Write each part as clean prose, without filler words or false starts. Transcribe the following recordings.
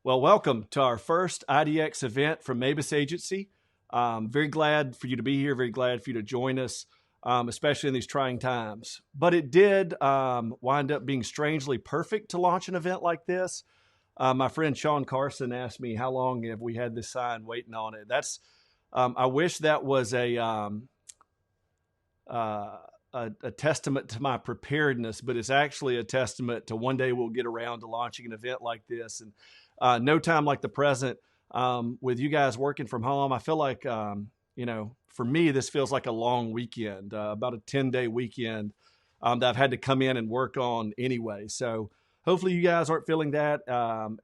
Well, welcome to our first idX event from Mabus Agency. Very glad for you to be here. Very glad for you to join us, especially in these trying times. But it did wind up being strangely perfect to launch an event like this. My friend Sean Carson asked me, how long have we had this sign waiting on it? I wish that was uh, a testament to my preparedness, but it's actually a testament to one day we'll get around to launching an event like this. And no time like the present, with you guys working from home. I feel like, for me, this feels like a long weekend, about a 10-day weekend that I've had to come in and work on anyway. So hopefully you guys aren't feeling that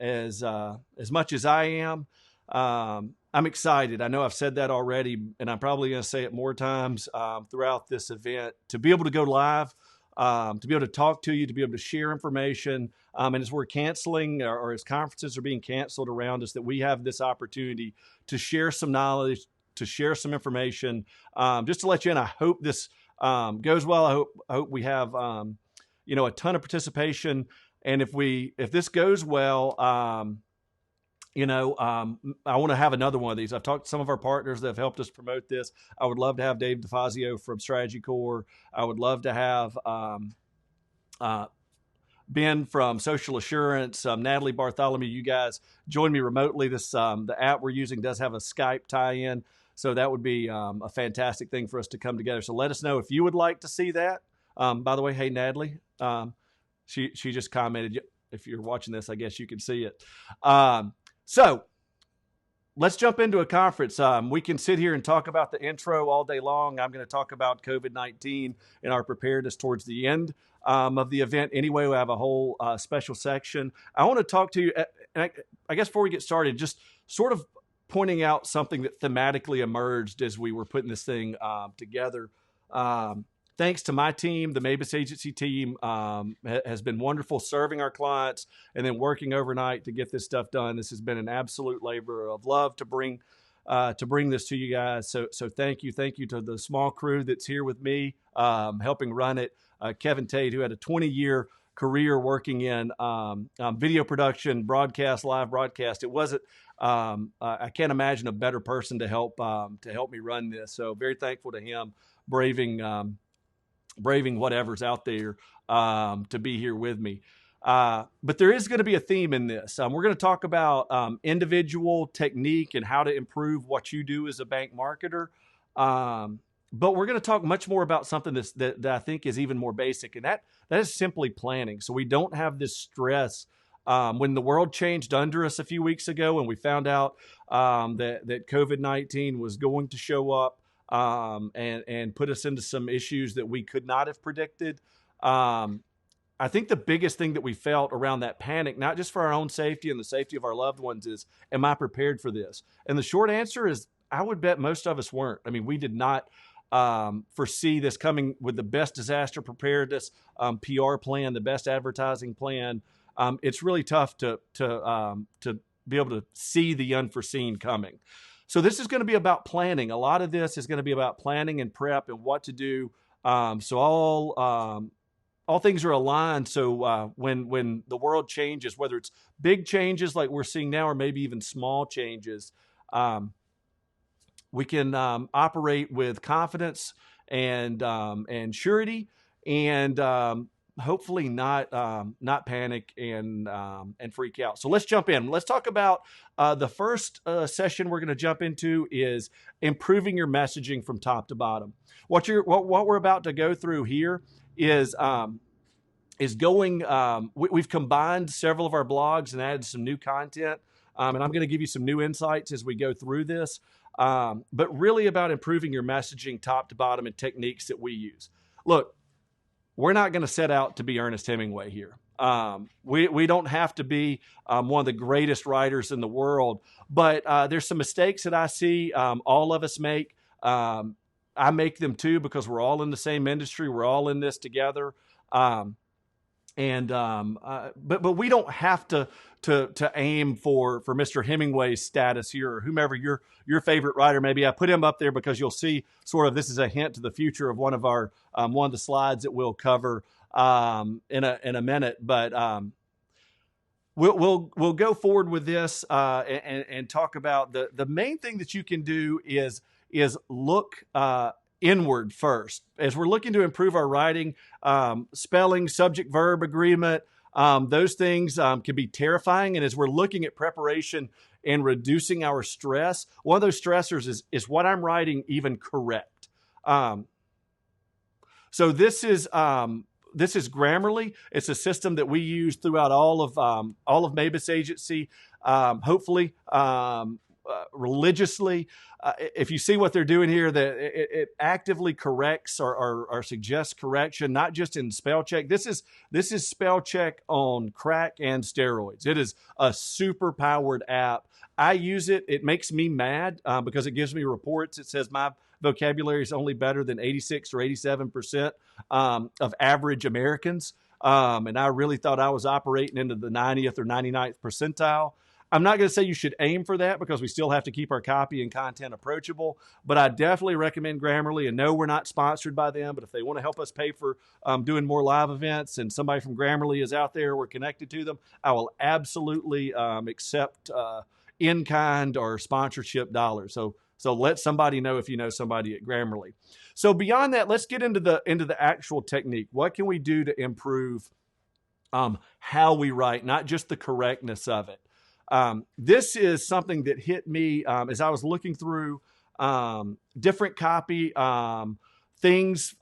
as much as I am. I'm excited. I know I've said that already, and I'm probably going to say it more times throughout this event, to be able to go live, to be able to talk to you, to be able to share information. And as we're canceling or as conferences are being canceled around us, that we have this opportunity to share some knowledge, to share some information, just to let you in. I hope this goes well. I hope we have, a ton of participation. And if this goes well, I want to have another one of these. I've talked to some of our partners that have helped us promote this. I would love to have Dave DeFazio from Strategy Core. I would love to have Ben from Social Assurance, Natalie Bartholomew. You guys join me remotely. The app we're using does have a Skype tie-in, so that would be a fantastic thing for us to come together. So let us know if you would like to see that. By the way, hey Natalie, she just commented. If you're watching this, I guess you can see it. So let's jump into a conference. We can sit here and talk about the intro all day long. I'm going to talk about COVID-19 and our preparedness towards the end of the event. Anyway, we have a whole special section. I want to talk to you, and I guess before we get started, just sort of pointing out something that thematically emerged as we were putting this thing together. Thanks to my team, the Mabus Agency team has been wonderful serving our clients and then working overnight to get this stuff done. This has been an absolute labor of love to bring this to you guys. So thank you to the small crew that's here with me helping run it. Kevin Tate, who had a 20-year career working in video production, live broadcast. It wasn't. I can't imagine a better person to help me run this. So very thankful to him, braving whatever's out there to be here with me. But there is going to be a theme in this. We're going to talk about individual technique and how to improve what you do as a bank marketer. But we're going to talk much more about something that I think is even more basic, and that is simply planning. So we don't have this stress. When the world changed under us a few weeks ago and we found out that COVID-19 was going to show up, and put us into some issues that we could not have predicted. I think the biggest thing that we felt around that panic, not just for our own safety and the safety of our loved ones, is, am I prepared for this? And the short answer is, I would bet most of us weren't. I mean, we did not foresee this coming with the best disaster preparedness PR plan, the best advertising plan. It's really tough to be able to see the unforeseen coming. So this is going to be about planning. A lot of this is going to be about planning and prep and what to do. So all things are aligned. So when the world changes, whether it's big changes like we're seeing now, or maybe even small changes, we can operate with confidence and surety, and hopefully not panic and freak out. So let's jump in. Let's talk about the first session we're going to jump into is improving your messaging from top to bottom. What we're about to go through here is going. We've combined several of our blogs and added some new content, and I'm going to give you some new insights as we go through this. But really about improving your messaging top to bottom and techniques that we use. Look, we're not going to set out to be Ernest Hemingway here. We don't have to be one of the greatest writers in the world, but there's some mistakes that I see all of us make. I make them too, because we're all in the same industry. We're all in this together. But we don't have to aim for Mr. Hemingway's status here, or whomever your favorite writer may be. I put him up there because you'll see sort of this is a hint to the future of one of the slides that we'll cover in a minute. But we'll go forward with this and talk about the main thing that you can do is look inward first. As we're looking to improve our writing, spelling, subject verb agreement, those things can be terrifying. And as we're looking at preparation and reducing our stress, one of those stressors is what I'm writing even correct. So this is Grammarly. It's a system that we use throughout all of Mabus Agency, hopefully religiously. If you see what they're doing here, that it actively corrects or suggests correction, not just in spell check. This is spell check on crack and steroids. It is a super powered app. I use it. It makes me mad because it gives me reports. It says my vocabulary is only better than 86 or 87% of average Americans. And I really thought I was operating into the 90th or 99th percentile. I'm not going to say you should aim for that because we still have to keep our copy and content approachable, but I definitely recommend Grammarly. And no, we're not sponsored by them, but if they want to help us pay for doing more live events and somebody from Grammarly is out there, we're connected to them, I will absolutely accept in-kind or sponsorship dollars. So let somebody know if you know somebody at Grammarly. So beyond that, let's get into the actual technique. What can we do to improve how we write, not just the correctness of it? This is something that hit me as I was looking through different copy things,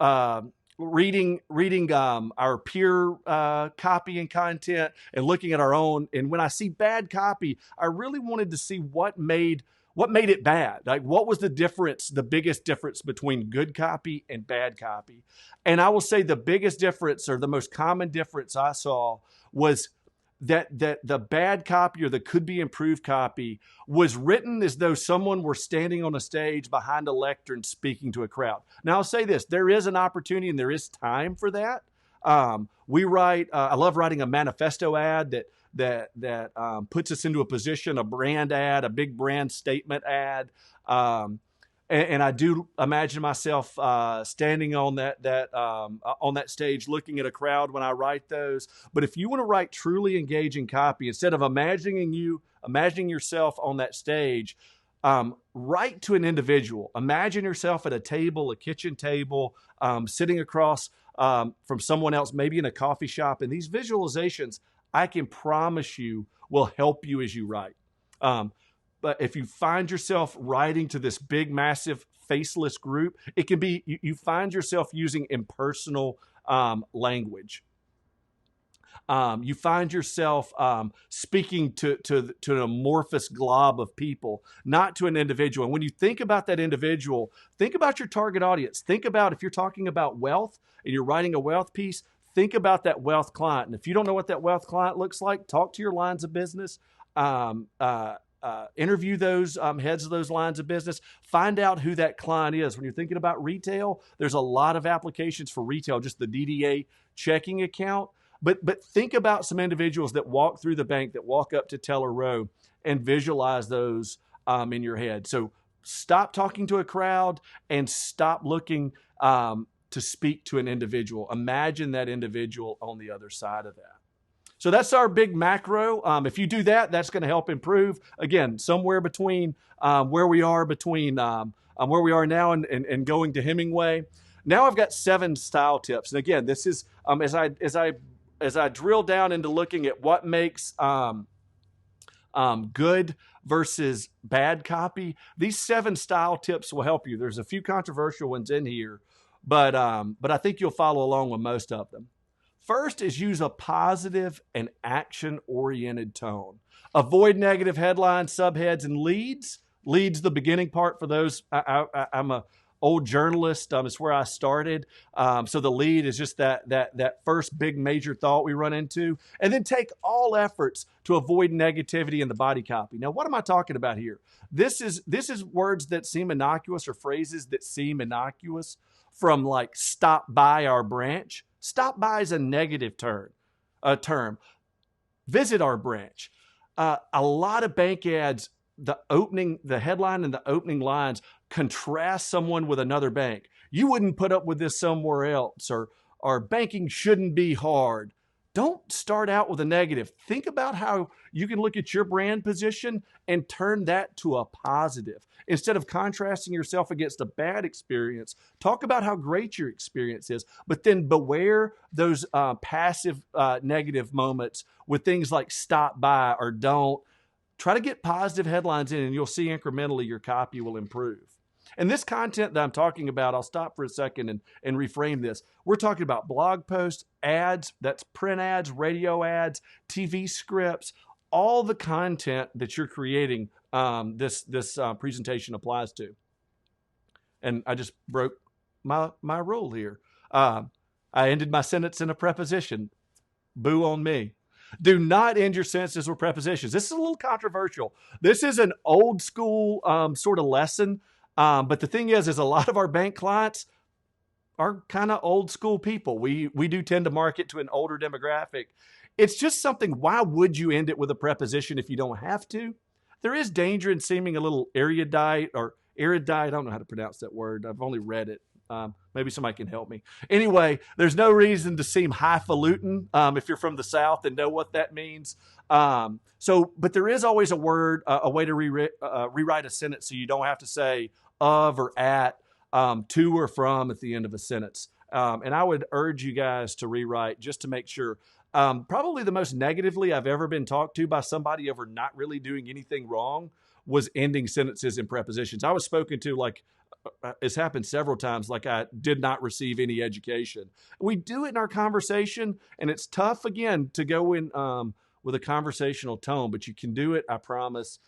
reading our peer copy and content, and looking at our own. And when I see bad copy, I really wanted to see what made it bad. Like, what was the difference, the biggest difference between good copy and bad copy? And I will say the biggest difference, or the most common difference I saw, was that the bad copy, or the could be improved copy, was written as though someone were standing on a stage behind a lectern speaking to a crowd. Now, I'll say this, there is an opportunity and there is time for that. We write, I love writing a manifesto ad that puts us into a position, a brand ad, a big brand statement ad. And I do imagine myself standing on that stage, looking at a crowd when I write those. But if you want to write truly engaging copy, instead of imagining yourself on that stage, write to an individual. Imagine yourself at a table, a kitchen table, sitting across from someone else, maybe in a coffee shop. And these visualizations, I can promise you, will help you as you write. But if you find yourself writing to this big, massive, faceless group, it can be, you find yourself using impersonal language. You find yourself speaking to an amorphous glob of people, not to an individual. And when you think about that individual, think about your target audience. Think about, if you're talking about wealth and you're writing a wealth piece, think about that wealth client. And if you don't know what that wealth client looks like, talk to your lines of business. Interview those heads of those lines of business. Find out who that client is. When you're thinking about retail, there's a lot of applications for retail, just the DDA checking account. But think about some individuals that walk through the bank, that walk up to teller row, and visualize those in your head. So stop talking to a crowd and stop looking to speak to an individual. Imagine that individual on the other side of that. So that's our big macro. If you do that, that's going to help improve. Again, somewhere between where we are now and going to Hemingway. Now I've got 7 style tips. And again, this is as I drill down into looking at what makes good versus bad copy, these 7 style tips will help you. There's a few controversial ones in here, but I think you'll follow along with most of them. First is use a positive and action-oriented tone. Avoid negative headlines, subheads, and leads. Leads, the beginning part for those. I'm a old journalist. It's where I started. So the lead is just that first big major thought we run into. And then take all efforts to avoid negativity in the body copy. Now, what am I talking about here? This is words that seem innocuous, or phrases that seem innocuous, from like stop by our branch. Stop by is a negative term. Visit our branch. A lot of bank ads, the headline and the opening lines contrast someone with another bank. You wouldn't put up with this somewhere else, or banking shouldn't be hard. don't start out with a negative. Think about how you can look at your brand position and turn that to a positive. Instead of contrasting yourself against a bad experience, talk about how great your experience is, but then beware those passive negative moments with things like stop by or don't. Try to get positive headlines in, and you'll see incrementally your copy will improve. And this content that I'm talking about, I'll stop for a second and reframe this. We're talking about blog posts, ads, that's print ads, radio ads, TV scripts, all the content that you're creating this presentation applies to. And I just broke my rule here. I ended my sentence in a preposition. Boo on me. Do not end your sentences with prepositions. This is a little controversial. This is an old school sort of lesson. But the thing is a lot of our bank clients are kind of old school people. We do tend to market to an older demographic. It's just something, why would you end it with a preposition if you don't have to? There is danger in seeming a little erudite or erudite. I don't know how to pronounce that word. I've only read it. Maybe somebody can help me. Anyway, there's no reason to seem highfalutin if you're from the South and know what that means. But there is always a word, a way to rewrite a sentence so you don't have to say of or at, to or from at the end of a sentence. And I would urge you guys to rewrite just to make sure. Probably the most negatively I've ever been talked to by somebody over not really doing anything wrong was ending sentences in prepositions. I was spoken to like, it's happened several times, like I did not receive any education. We do it in our conversation, and it's tough, again, to go in with a conversational tone, but you can do it, I promise.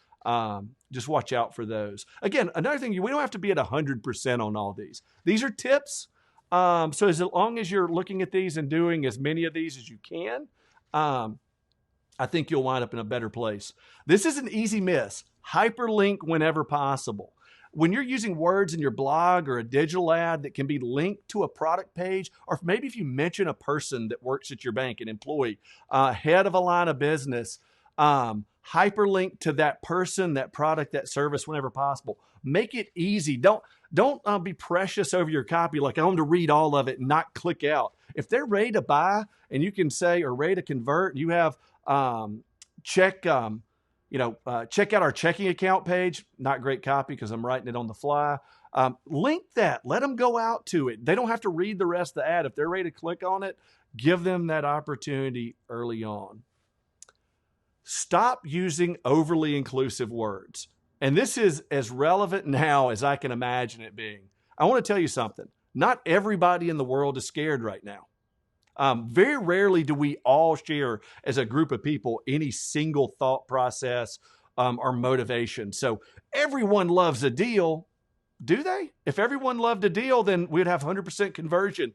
Just watch out for those. Again, another thing, we don't have to be at 100% on all these. These are tips. So as long as you're looking at these and doing as many of these as you can, I think you'll wind up in a better place. This is an easy miss. Hyperlink whenever possible. When you're using words in your blog or a digital ad that can be linked to a product page, or maybe if you mention a person that works at your bank, an employee, head of a line of business, hyperlink to that person, that product, that service whenever possible. Make it easy. Don't be precious over your copy like I want to read all of it and not click out. If they're ready to buy and you can say, or ready to convert, you have check out our checking account page. Not great copy because I'm writing it on the fly. Link that. Let them go out to it. They don't have to read the rest of the ad. If they're ready to click on it, give them that opportunity early on. Stop using overly inclusive words. And this is as relevant now as I can imagine it being. I want to tell you something. Not everybody in the world is scared right now. Very rarely do we all share as a group of people any single thought process or motivation. So everyone loves a deal. Do they? If everyone loved a deal, then we'd have 100% conversion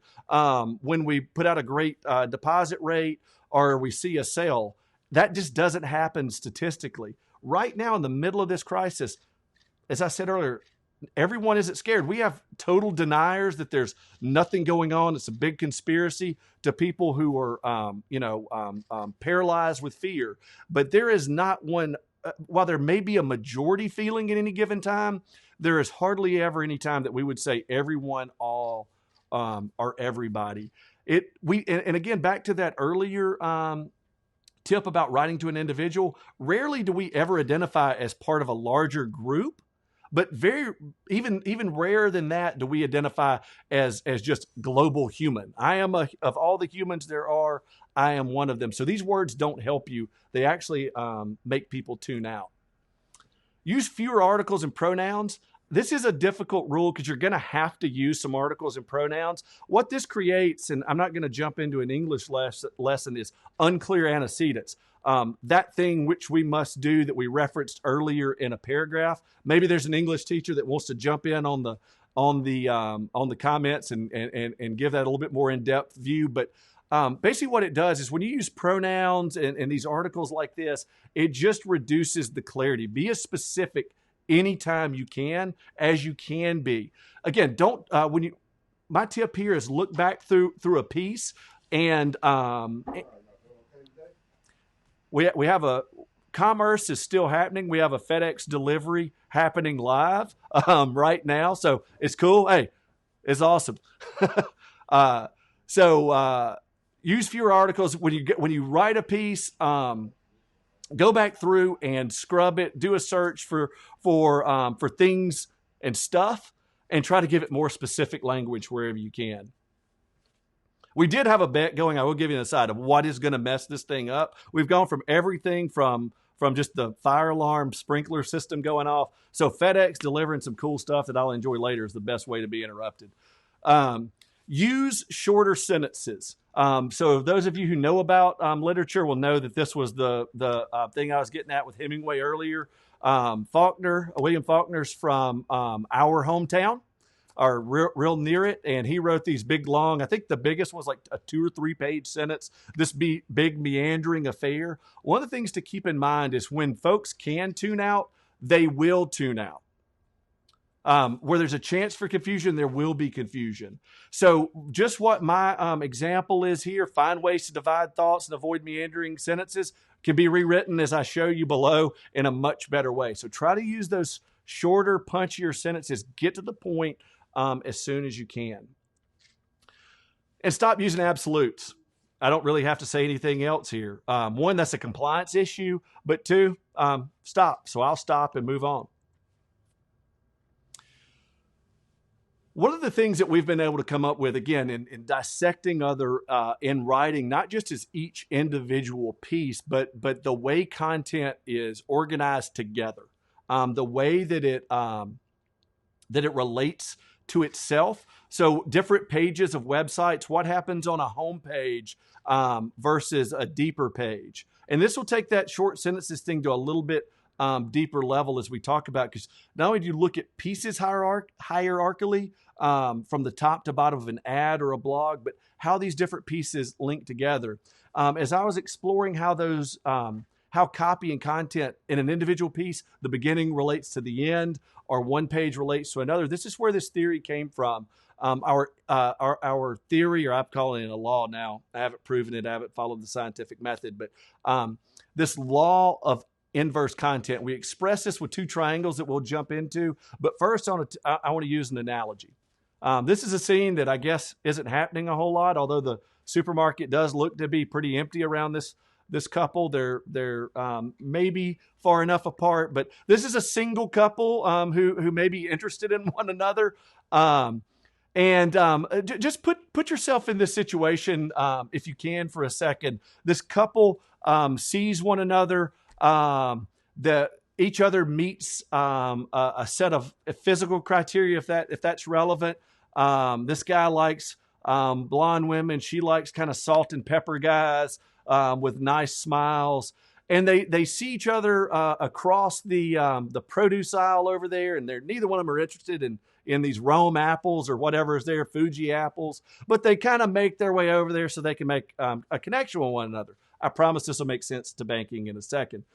when we put out a great deposit rate or we see a sale. That just doesn't happen statistically. Right now in the middle of this crisis, as I said earlier, everyone isn't scared. We have total deniers that there's nothing going on. It's a big conspiracy, to people who are, paralyzed with fear. But there is not one, while there may be a majority feeling at any given time, there is hardly ever any time that we would say everyone, all, or everybody. And again, back to that earlier tip about writing to an individual, rarely do we ever identify as part of a larger group. But even rarer than that do we identify as just global human. I am of all the humans there are, I am one of them. So these words don't help you. They actually make people tune out. Use fewer articles and pronouns. This is a difficult rule because you're going to have to use some articles and pronouns. What this creates, and I'm not going to jump into an English lesson, is unclear antecedents. That thing which we must do that we referenced earlier in a paragraph. Maybe there's an English teacher that wants to jump in on the comments and give that a little bit more in-depth view. But basically what it does is when you use pronouns and these articles like this, it just reduces the clarity. Be as specific anytime you can as you can be. Again, my tip here is look back through a piece and we have a commerce is still happening. We have a FedEx delivery happening live right now. So it's cool. Hey, it's awesome. use fewer articles. When you write a piece, go back through and scrub it. Do a search for things and stuff, and try to give it more specific language wherever you can. We did have a bet going, I will give you an aside, of what is going to mess this thing up. We've gone from everything from just the fire alarm sprinkler system going off. So FedEx delivering some cool stuff that I'll enjoy later is the best way to be interrupted. Use shorter sentences. So those of you who know about literature will know that this was the thing I was getting at with Hemingway earlier. William Faulkner's from our hometown, or real near it, and he wrote these big, long, I think the biggest was like a 2 or 3 page sentence, this big meandering affair. One of the things to keep in mind is when folks can tune out, they will tune out. Where there's a chance for confusion, there will be confusion. So just what my example is here, find ways to divide thoughts and avoid meandering sentences, can be rewritten as I show you below in a much better way. So try to use those shorter, punchier sentences. Get to the point as soon as you can. And stop using absolutes. I don't really have to say anything else here. One, that's a compliance issue, but 2, stop. So I'll stop and move on. One of the things that we've been able to come up with, again, in dissecting other, in writing, not just as each individual piece, but the way content is organized together, the way that it relates to itself. So different pages of websites, what happens on a home page versus a deeper page. And this will take that short sentences thing to a little bit deeper level as we talk about, because not only do you look at pieces hierarchically from the top to bottom of an ad or a blog, but how these different pieces link together. As I was exploring how those, how copy and content in an individual piece, the beginning relates to the end, or one page relates to another. This is where this theory came from. Our theory, or I'm calling it a law now. I haven't proven it. I haven't followed the scientific method, but this law of inverse content. We express this with 2 triangles that we'll jump into. But first, I want to use an analogy. This is a scene that I guess isn't happening a whole lot, although the supermarket does look to be pretty empty around this couple. They're maybe far enough apart, but this is a single couple who may be interested in one another. Just put yourself in this situation if you can for a second. This couple sees one another. Each other meets a set of physical criteria if that's relevant. This guy likes blonde women. She likes kind of salt and pepper guys with nice smiles. And they see each other across the produce aisle over there, and neither one of them are interested in these Rome apples or whatever is there, Fuji apples, but they kind of make their way over there so they can make a connection with one another. I promise this will make sense to banking in a second.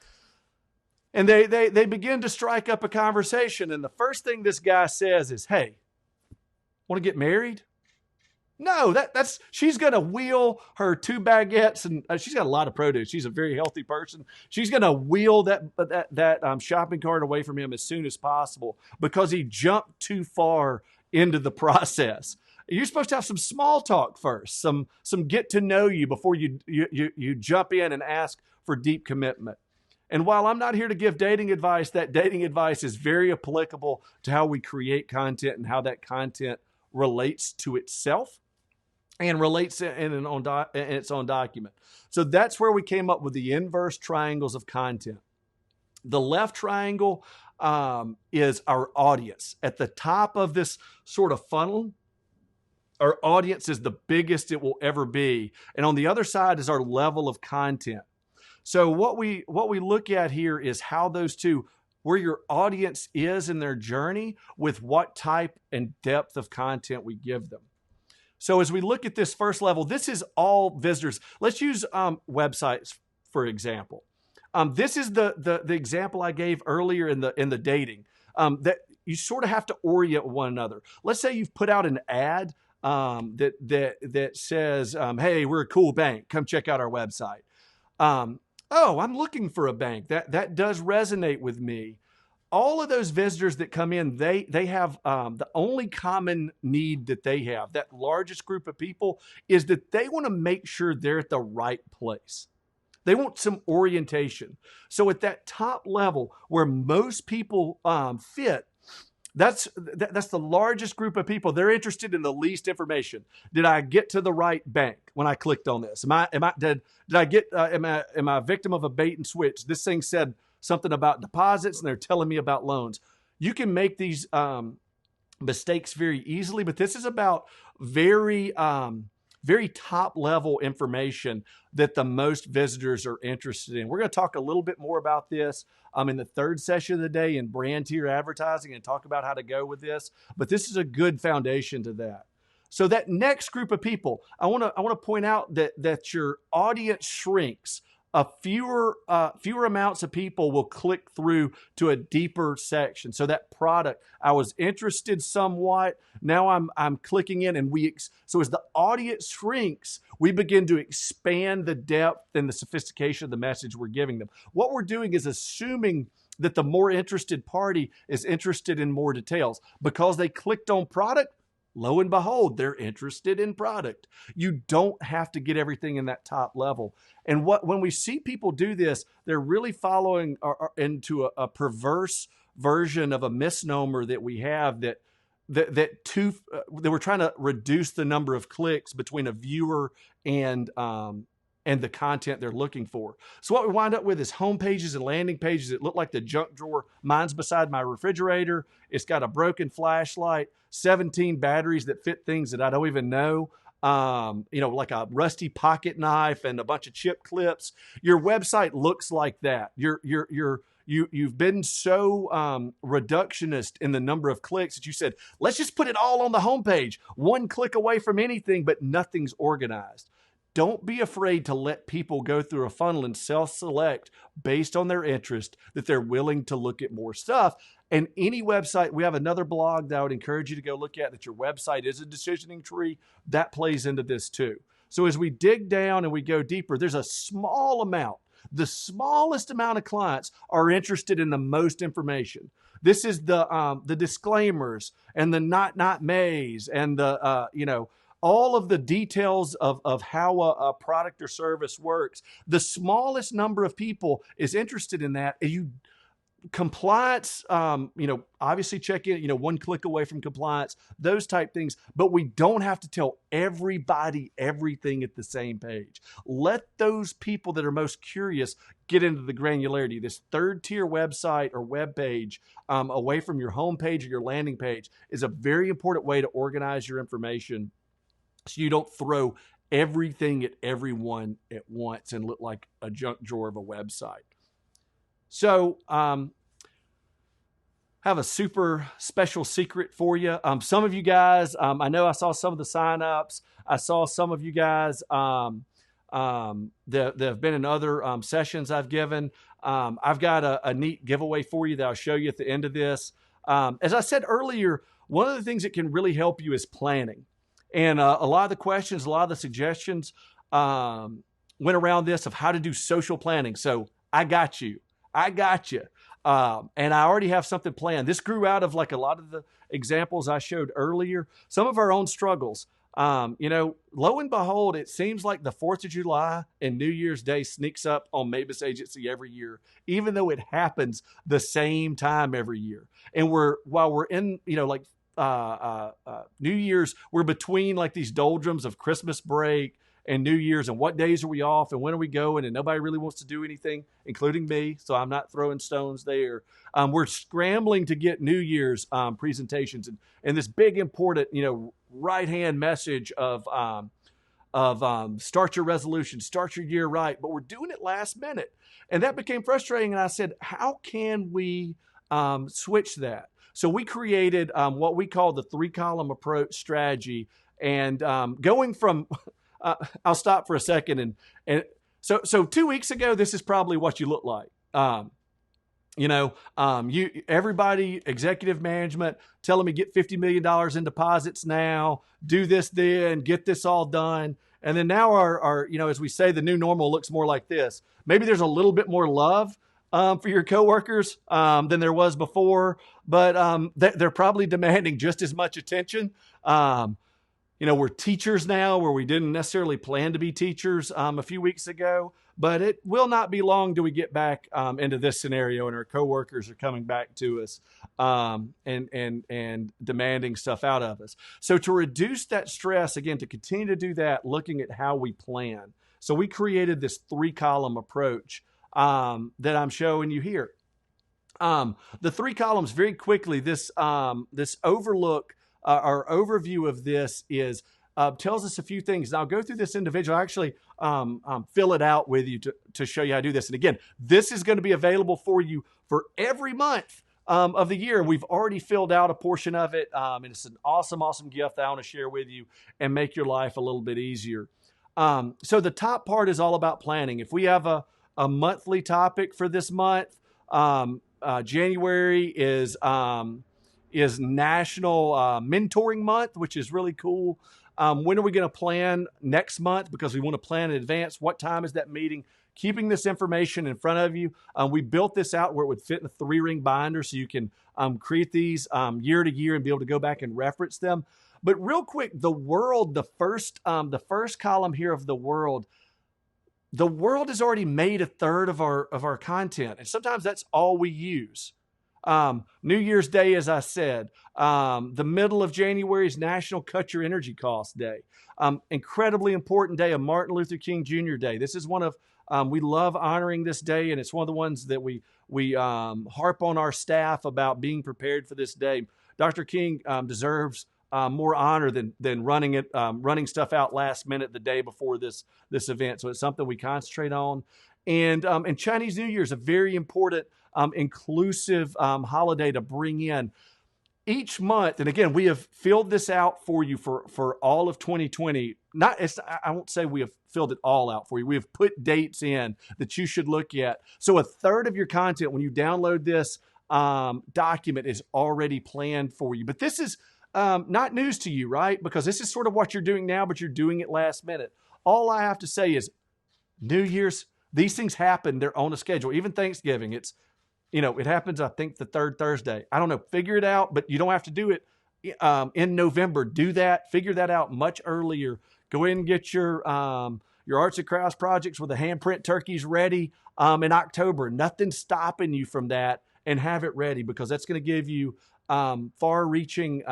And they begin to strike up a conversation, and the first thing this guy says is, "Hey, want to get married?" No, she's going to wheel her 2 baguettes, and she's got a lot of produce. She's a very healthy person. She's going to wheel that shopping cart away from him as soon as possible because he jumped too far into the process. You're supposed to have some small talk first, some get to know you before you jump in and ask for deep commitment. And while I'm not here to give dating advice, that dating advice is very applicable to how we create content and how that content relates to itself and relates in its own document. So that's where we came up with the inverse triangles of content. The left triangle is our audience. At the top of this sort of funnel, our audience is the biggest it will ever be. And on the other side is our level of content. So what we look at here is how those two, where your audience is in their journey with what type and depth of content we give them. So as we look at this first level, this is all visitors. Let's use websites, for example. This is the example I gave earlier in the dating, that you sort of have to orient one another. Let's say you've put out an ad that says, "Hey, we're a cool bank. Come check out our website." Oh, I'm looking for a bank. That does resonate with me. all of those visitors that come in, they have the only common need that they have, that largest group of people, is that they want to make sure they're at the right place. They want some orientation. So at that top level where most people fit, that's the largest group of people. They're interested in the least information. Did I get to the right bank when I clicked on this? Am I a victim of a bait and switch? This thing said something about deposits and they're telling me about loans. You can make these mistakes very easily, but this is about very top level information that the most visitors are interested in. We're going to talk a little bit more about this in the third session of the day in brand tier advertising and talk about how to go with this. But this is a good foundation to that. So that next group of people, I want to point out that your audience shrinks. Fewer amounts of people will click through to a deeper section. So that product, I was interested somewhat. Now I'm clicking in, and so as the audience shrinks, we begin to expand the depth and the sophistication of the message we're giving them. What we're doing is assuming that the more interested party is interested in more details because they clicked on product. Lo and behold, they're interested in product. You don't have to get everything in that top level. And when we see people do this, they're really following into a perverse version of a misnomer that we have that we're trying to reduce the number of clicks between a viewer and the content they're looking for. So what we wind up with is home pages and landing pages that look like the junk drawer. Mine's beside my refrigerator. It's got a broken flashlight, 17 batteries that fit things that I don't even know. Like a rusty pocket knife and a bunch of chip clips. Your website looks like that. You've been so reductionist in the number of clicks that you said, let's just put it all on the homepage. One click away from anything, but nothing's organized. Don't be afraid to let people go through a funnel and self-select based on their interest, that they're willing to look at more stuff. And any website, we have another blog that I would encourage you to go look at, that your website is a decisioning tree. That plays into this too. So as we dig down and we go deeper, there's a small amount. The smallest amount of clients are interested in the most information. This is the disclaimers and the not mays and the all of the details of how a product or service works. The smallest number of people is interested in that. Compliance, obviously check in, one click away from compliance, those type things, but we don't have to tell everybody everything at the same page. Let those people that are most curious get into the granularity. This third tier website or web page away from your home page or your landing page is a very important way to organize your information, so you don't throw everything at everyone at once and look like a junk drawer of a website. So have a super special secret for you. Some of you guys, I know I saw some of the signups. I saw some of you guys that have been in other sessions I've given. I've got a neat giveaway for you that I'll show you at the end of this. As I said earlier, one of the things that can really help you is planning. And a lot of the questions, a lot of the suggestions went around this of how to do social planning. So I got you. And I already have something planned. This grew out of like a lot of the examples I showed earlier, some of our own struggles. Lo and behold, it seems like the 4th of July and New Year's Day sneaks up on Mabus Agency every year, even though it happens the same time every year. And while we're in, New Year's, we're between like these doldrums of Christmas break and New Year's and what days are we off and when are we going, and nobody really wants to do anything, including me, so I'm not throwing stones there. We're scrambling to get New Year's presentations and this big important right-hand message of start your resolution, start your year right, but we're doing it last minute, and that became frustrating. And I said, how can we switch that? So we created what we call the 3-column approach strategy, and going from I'll stop for a second. And so 2 weeks ago, this is probably what you look like. Everybody, executive management telling me get $50 million in deposits now, do this then, get this all done. And then now our as we say, the new normal looks more like this. Maybe there's a little bit more love, for your coworkers than there was before, but they're probably demanding just as much attention. We're teachers now where we didn't necessarily plan to be teachers a few weeks ago, but it will not be long till we get back into this scenario and our coworkers are coming back to us and demanding stuff out of us. So to reduce that stress, again, to continue to do that, looking at how we plan. So we created this 3-column approach that I'm showing you here. The 3 columns, very quickly, this overlook, our overview of this is tells us a few things. And I'll go through this individual. I actually fill it out with you to show you how to do this. And again, this is going to be available for you for every month of the year. We've already filled out a portion of it. And it's an awesome, awesome gift that I want to share with you and make your life a little bit easier. So the top part is all about planning. If we have a monthly topic for this month, January is National Mentoring Month, which is really cool. When are we going to plan next month? Because we want to plan in advance. What time is that meeting? Keeping this information in front of you. We built this out where it would fit in a 3-ring binder so you can create these year to year and be able to go back and reference them. But real quick, the world, the first column here of the world has already made a third of our content. And sometimes that's all we use. New Year's Day, as I said, the middle of January is National Cut Your Energy Costs Day. Incredibly important day, of Martin Luther King Jr. Day. This is one of, we love honoring this day, and it's one of the ones that we harp on our staff about being prepared for this day. Dr. King deserves more honor than running stuff out last minute the day before this event. So it's something we concentrate on. And Chinese New Year is a very important inclusive holiday to bring in each month. And again, we have filled this out for you for all of 2020. I won't say we have filled it all out for you. We have put dates in that you should look at. So a third of your content when you download this document is already planned for you. But this is not news to you, right? Because this is sort of what you're doing now, but you're doing it last minute. All I have to say is New Year's, these things happen. They're on a schedule. Even Thanksgiving, it happens, I think, the 3rd Thursday. I don't know. Figure it out, but you don't have to do it in November. Do that. Figure that out much earlier. Go in and get your arts and crafts projects with the handprint turkeys ready in October. Nothing's stopping you from that, and have it ready, because that's going to give you far-reaching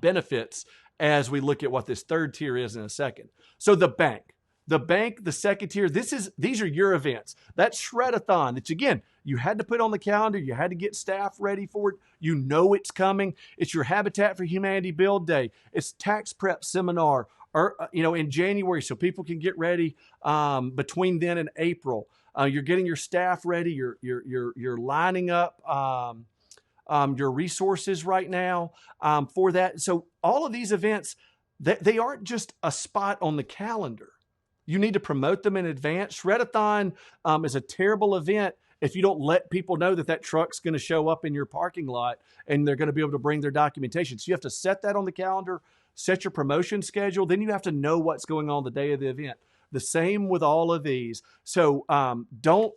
benefits as we look at what this 3rd tier is in a second. So the bank, the second tier, these are your events. That shred-a-thon, that again, you had to put on the calendar. You had to get staff ready for it. You know it's coming. It's your Habitat for Humanity Build Day. It's tax prep seminar, in January, so people can get ready between then and April. You're getting your staff ready. You're lining up your resources right now for that. So all of these events, they aren't just a spot on the calendar. You need to promote them in advance. Shred-a-thon is a terrible event if you don't let people know that truck's going to show up in your parking lot and they're going to be able to bring their documentation. So you have to set that on the calendar, set your promotion schedule. Then you have to know what's going on the day of the event. The same with all of these. So don't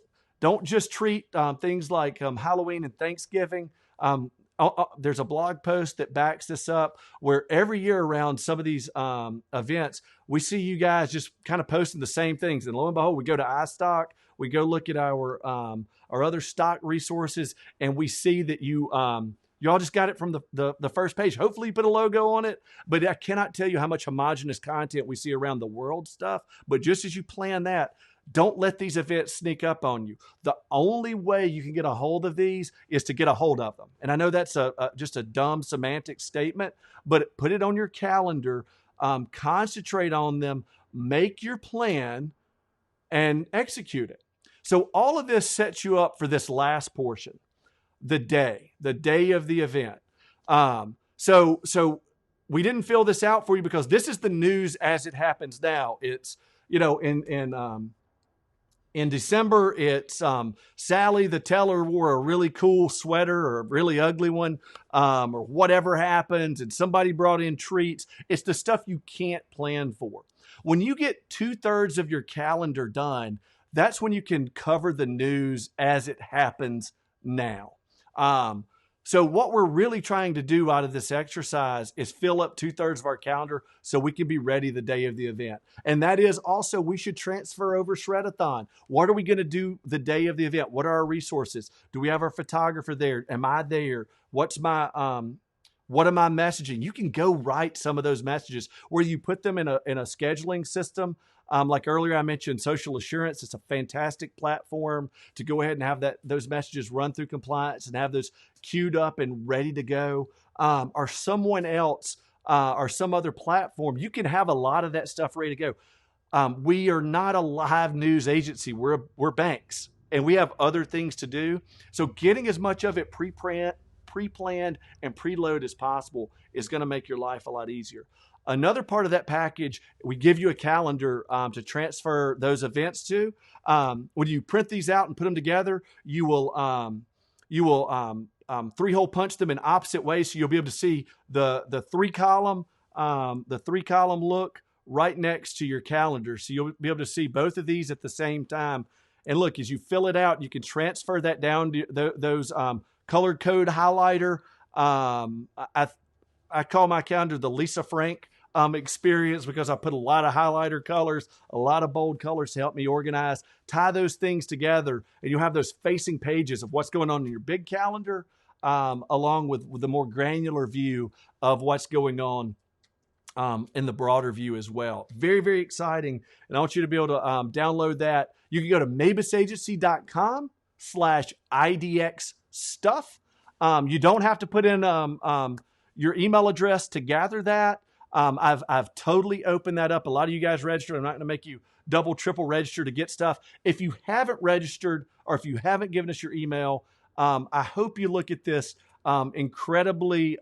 just treat things like Halloween and Thanksgiving. There's a blog post that backs this up, where every year around some of these events, we see you guys just kind of posting the same things. And lo and behold, we go to iStock, we go look at our other stock resources, and we see that y'all just got it from the first page. Hopefully you put a logo on it, but I cannot tell you how much homogenous content we see around the world stuff. But just as you plan that, don't let these events sneak up on you. The only way you can get a hold of these is to get a hold of them. And I know that's just a dumb semantic statement, but put it on your calendar, concentrate on them, make your plan, and execute it. So all of this sets you up for this last portion, the day of the event. So we didn't fill this out for you because this is the news as it happens now. It's, in December, it's Sally the teller wore a really cool sweater or a really ugly one, or whatever happens, and somebody brought in treats. It's the stuff you can't plan for. When you get 2/3 of your calendar done, that's when you can cover the news as it happens now. So what we're really trying to do out of this exercise is fill up 2/3 of our calendar so we can be ready the day of the event. And that is also, we should transfer over Shredathon. What are we going to do the day of the event? What are our resources? Do we have our photographer there? Am I there? What am I messaging? You can go write some of those messages where you put them in a scheduling system. Like earlier, I mentioned Social Assurance. It's a fantastic platform to go ahead and have those messages run through compliance and have those queued up and ready to go. Or someone else or some other platform, you can have a lot of that stuff ready to go. We are not a live news agency. We're banks, and we have other things to do. So getting as much of it pre-planned and preload as possible is going to make your life a lot easier. Another part of that package, we give you a calendar to transfer those events to. When you print these out and put them together, you will 3-hole punch them in opposite ways, so you'll be able to see the 3-column look right next to your calendar. So you'll be able to see both of these at the same time. And look, as you fill it out, you can transfer that down to those colored code highlighter. I call my calendar the Lisa Frank experience, because I put a lot of highlighter colors, a lot of bold colors to help me organize, tie those things together, and you'll have those facing pages of what's going on in your big calendar, along with the more granular view of what's going on in the broader view as well. Very, very exciting. And I want you to be able to download that. You can go to mabusagency.com/idX stuff. You don't have to put in your email address to gather that. I've totally opened that up. A lot of you guys registered. I'm not going to make you double, triple register to get stuff. If you haven't registered, or if you haven't given us your email, I hope you look at this incredibly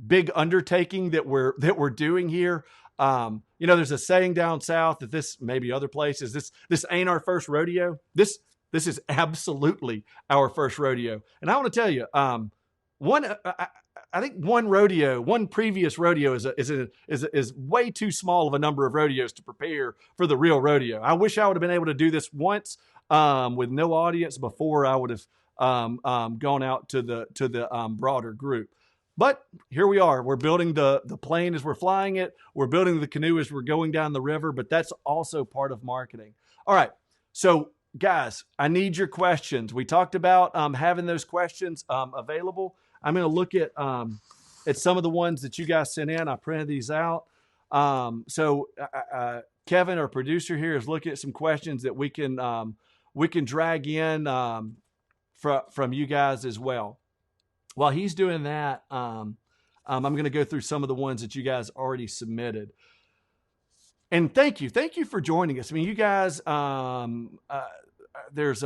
big undertaking that we're doing here. There's a saying down south that this, maybe other places, this ain't our first rodeo. This is absolutely our first rodeo. And I want to tell you, I think one previous rodeo is way too small of a number of rodeos to prepare for the real rodeo. I wish I would have been able to do this once with no audience before I would have gone out to the broader group. But here we are. We're building the plane as we're flying it. We're building the canoe as we're going down the river, but that's also part of marketing. All right. So guys, I need your questions. We talked about having those questions available. I'm going to look at some of the ones that you guys sent in. I printed these out. So Kevin, our producer here, is looking at some questions that we can drag in from you guys as well. While he's doing that, I'm going to go through some of the ones that you guys already submitted. And thank you for joining us. I mean, you guys, there's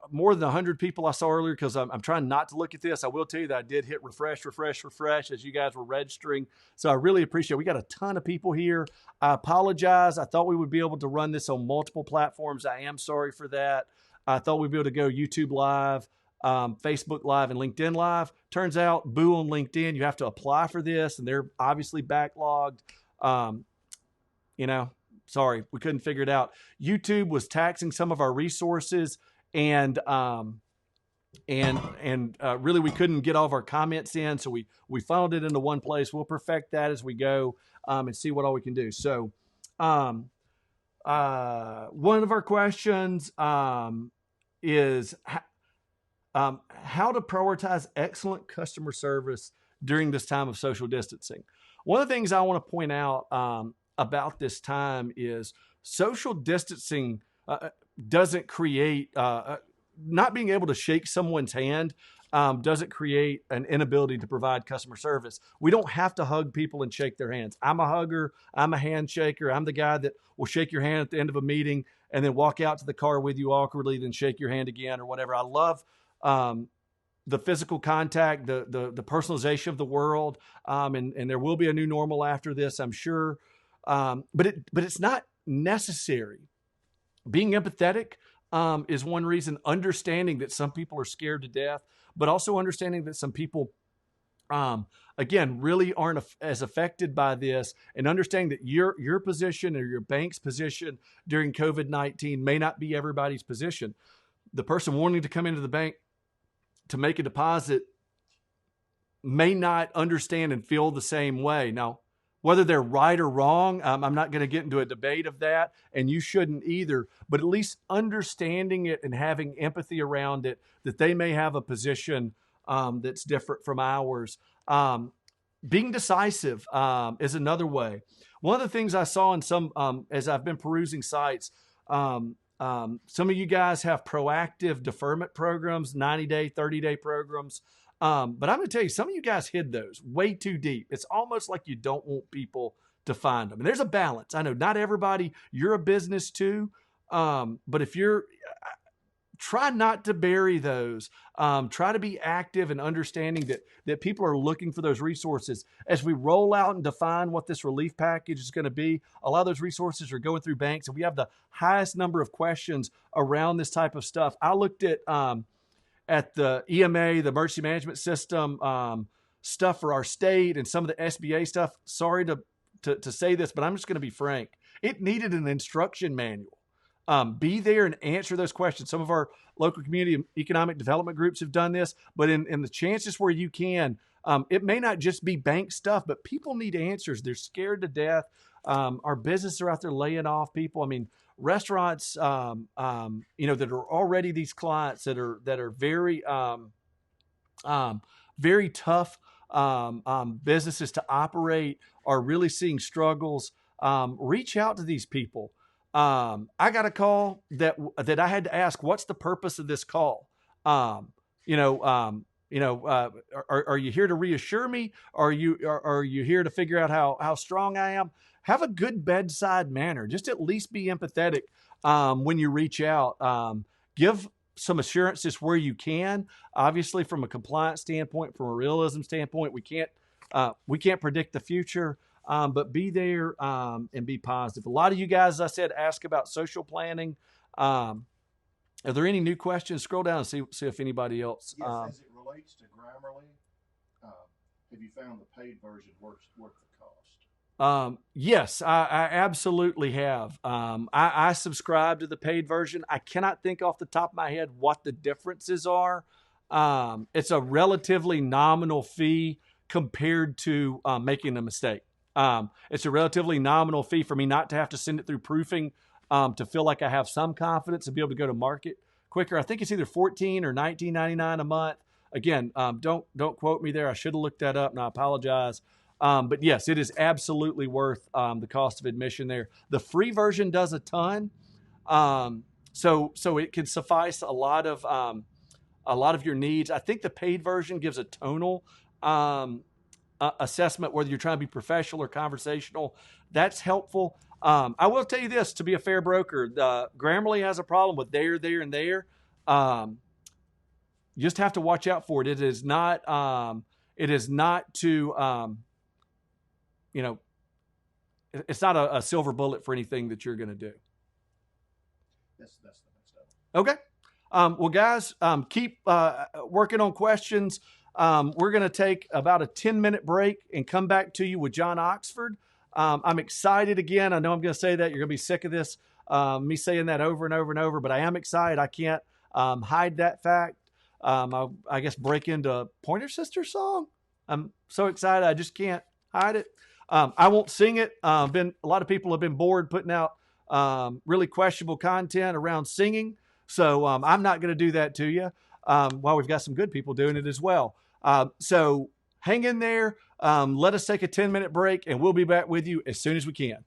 more than 100 people I saw earlier, because I'm trying not to look at this. I will tell you that I did hit refresh as you guys were registering. So I really appreciate it. We got a ton of people here. I apologize. I thought we would be able to run this on multiple platforms. I am sorry for that. I thought we'd be able to go YouTube Live, Facebook Live, and LinkedIn Live. Turns out, boo on LinkedIn, you have to apply for this, and they're obviously backlogged. Sorry, we couldn't figure it out. YouTube was taxing some of our resources, and really we couldn't get all of our comments in, so we funneled it into one place. We'll perfect that as we go and see what all we can do. So one of our questions is how to prioritize excellent customer service during this time of social distancing. One of the things I want to point out about this time is social distancing doesn't create, not being able to shake someone's hand doesn't create an inability to provide customer service. We don't have to hug people and shake their hands. I'm a hugger. I'm a handshaker. I'm the guy that will shake your hand at the end of a meeting and then walk out to the car with you awkwardly, then shake your hand again or whatever. I love the physical contact, the personalization of the world, and there will be a new normal after this, I'm sure. But it's not necessary. Being empathetic is one reason. Understanding that some people are scared to death, but also understanding that some people um, again, really aren't as affected by this, and understanding that your position or your bank's position during COVID-19 may not be everybody's position. The person wanting to come into the bank to make a deposit may not understand and feel the same way. Now, whether they're right or wrong, I'm not going to get into a debate of that, and you shouldn't either, but at least understanding it and having empathy around it, that they may have a position that's different from ours. Being decisive is another way. One of the things I saw in some, as I've been perusing sites, some of you guys have proactive deferment programs, 90-day, 30-day programs. But I'm going to tell you, some of you guys hid those way too deep. It's almost like you don't want people to find them. And there's a balance. I know not everybody, you're a business too. But if you're, try not to bury those. Try to be active and understanding that people are looking for those resources. As we roll out and define what this relief package is going to be, a lot of those resources are going through banks, and we have the highest number of questions around this type of stuff. I looked at the EMA, the emergency management system stuff for our state, and some of the SBA stuff. Sorry to say this, but I'm just going to be frank. It needed an instruction manual. Be there and answer those questions. Some of our local community economic development groups have done this, but in the chances where you can, it may not just be bank stuff, but people need answers. They're scared to death. Our businesses are out there laying off people. I mean, restaurants, that are already these clients that are very, very tough businesses to operate, are really seeing struggles. Reach out to these people. I got a call that I had to ask, what's the purpose of this call? Are you here to reassure me? Are you here to figure out how strong I am? Have a good bedside manner. Just at least be empathetic when you reach out. Give some assurances where you can. Obviously, from a compliance standpoint, from a realism standpoint, we can't predict the future. But be there and be positive. A lot of you guys, as I said, ask about social planning. Are there any new questions? Scroll down and see if anybody else. Yes, as it relates to Grammarly, have you found the paid version worth the cost? Yes, I absolutely have. I subscribe to the paid version. I cannot think off the top of my head what the differences are. It's a relatively nominal fee compared to making a mistake. It's a relatively nominal fee for me not to have to send it through proofing to feel like I have some confidence to be able to go to market quicker. I think it's either $14 or $19.99 a month. Again, don't quote me there. I should have looked that up, and I apologize. But yes, it is absolutely worth the cost of admission there. The free version does a ton, so it can suffice a lot of your needs. I think the paid version gives a tonal assessment, whether you're trying to be professional or conversational. That's helpful. I will tell you this, to be a fair broker, Grammarly has a problem with there, and there. You just have to watch out for it. It is not to, it's not a silver bullet for anything that you're going to do. That's the next step. Okay. Well, guys, keep working on questions. We're going to take about a 10-minute break and come back to you with John Oxford. I'm excited again. I know I'm going to say that. You're going to be sick of this, me saying that over and over and over, but I am excited. I can't hide that fact. I guess break into Pointer Sisters song. I'm so excited. I just can't hide it. I won't sing it. A lot of people have been bored putting out really questionable content around singing. So I'm not going to do that to you. While we've got some good people doing it as well. So hang in there. Let us take a 10-minute break, and we'll be back with you as soon as we can.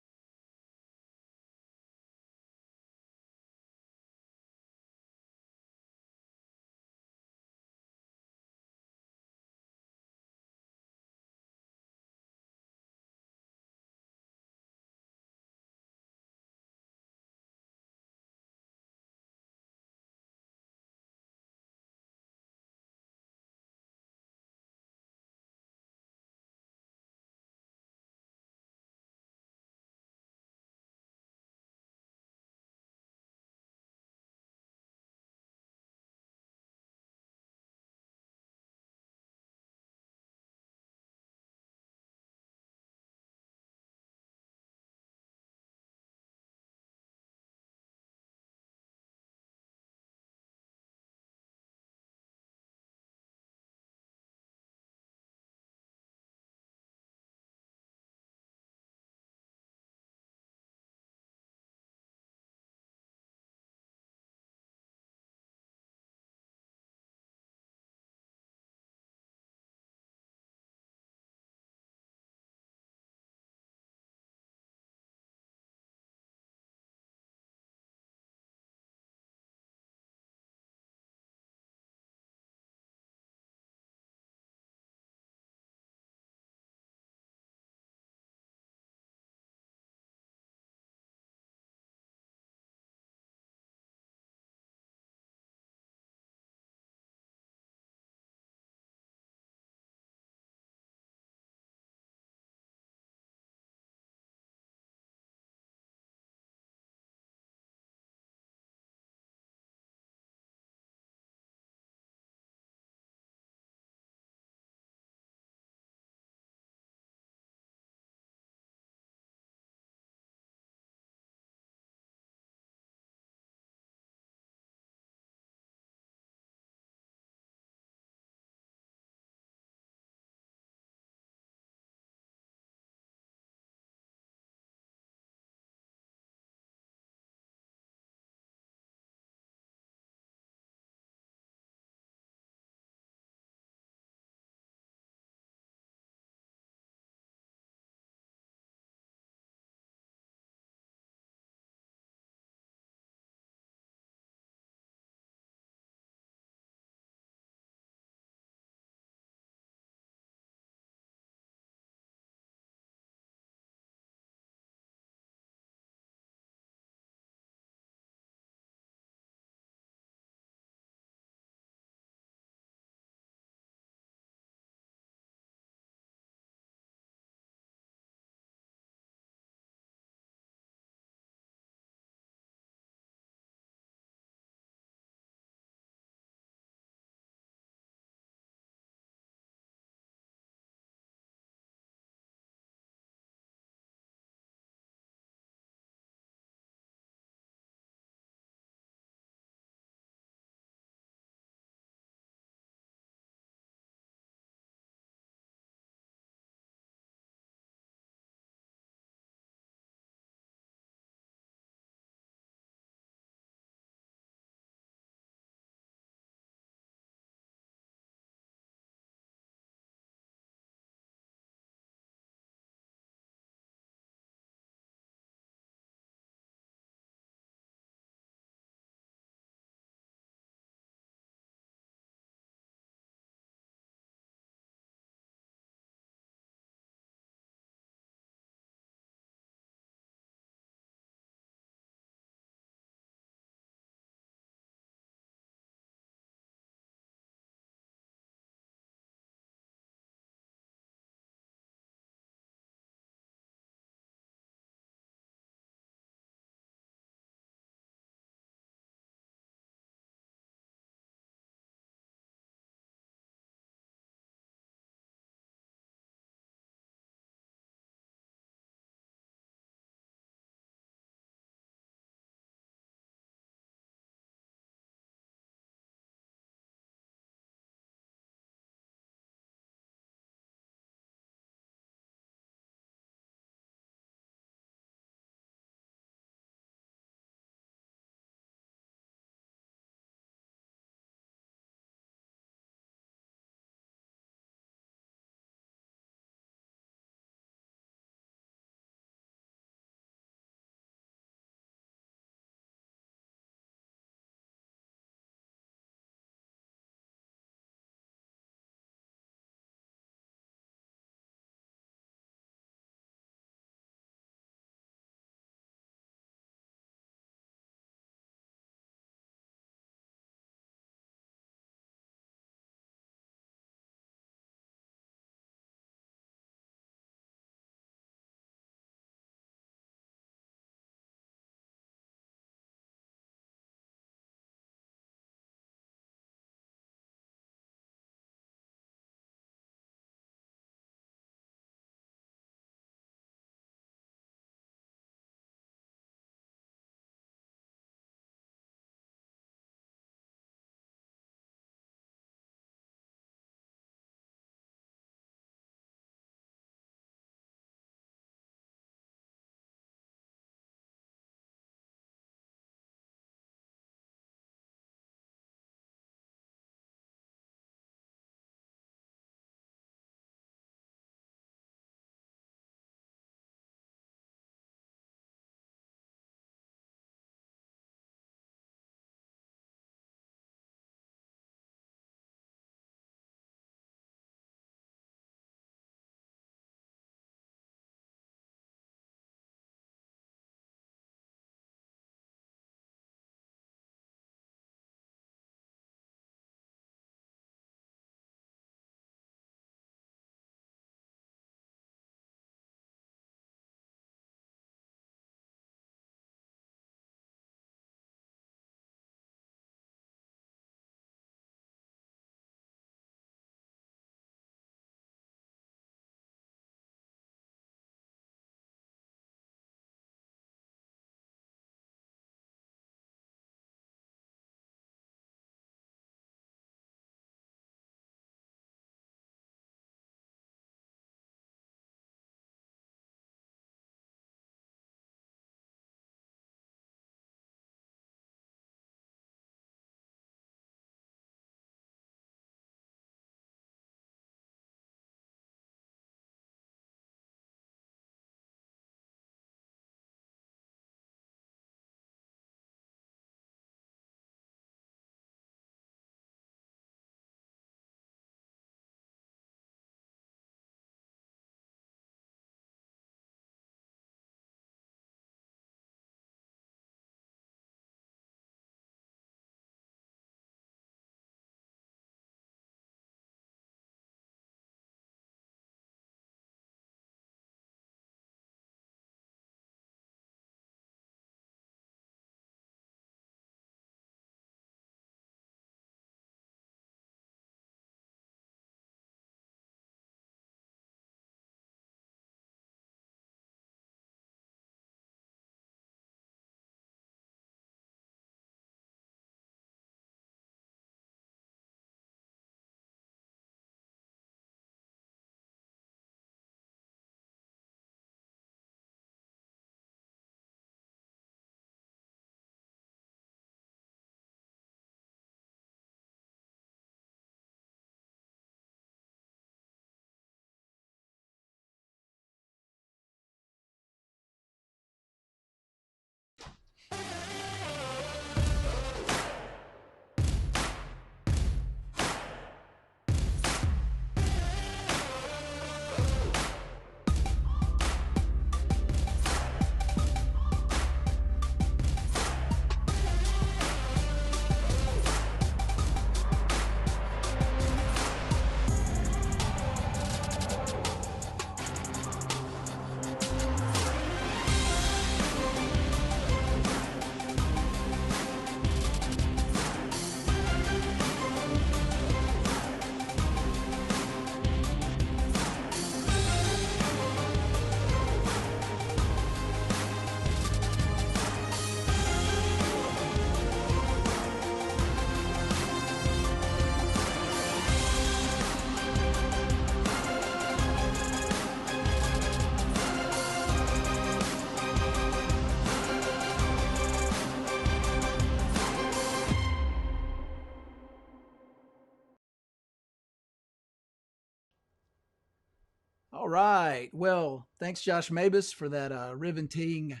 All right. Well, thanks, Josh Mabus, for that riveting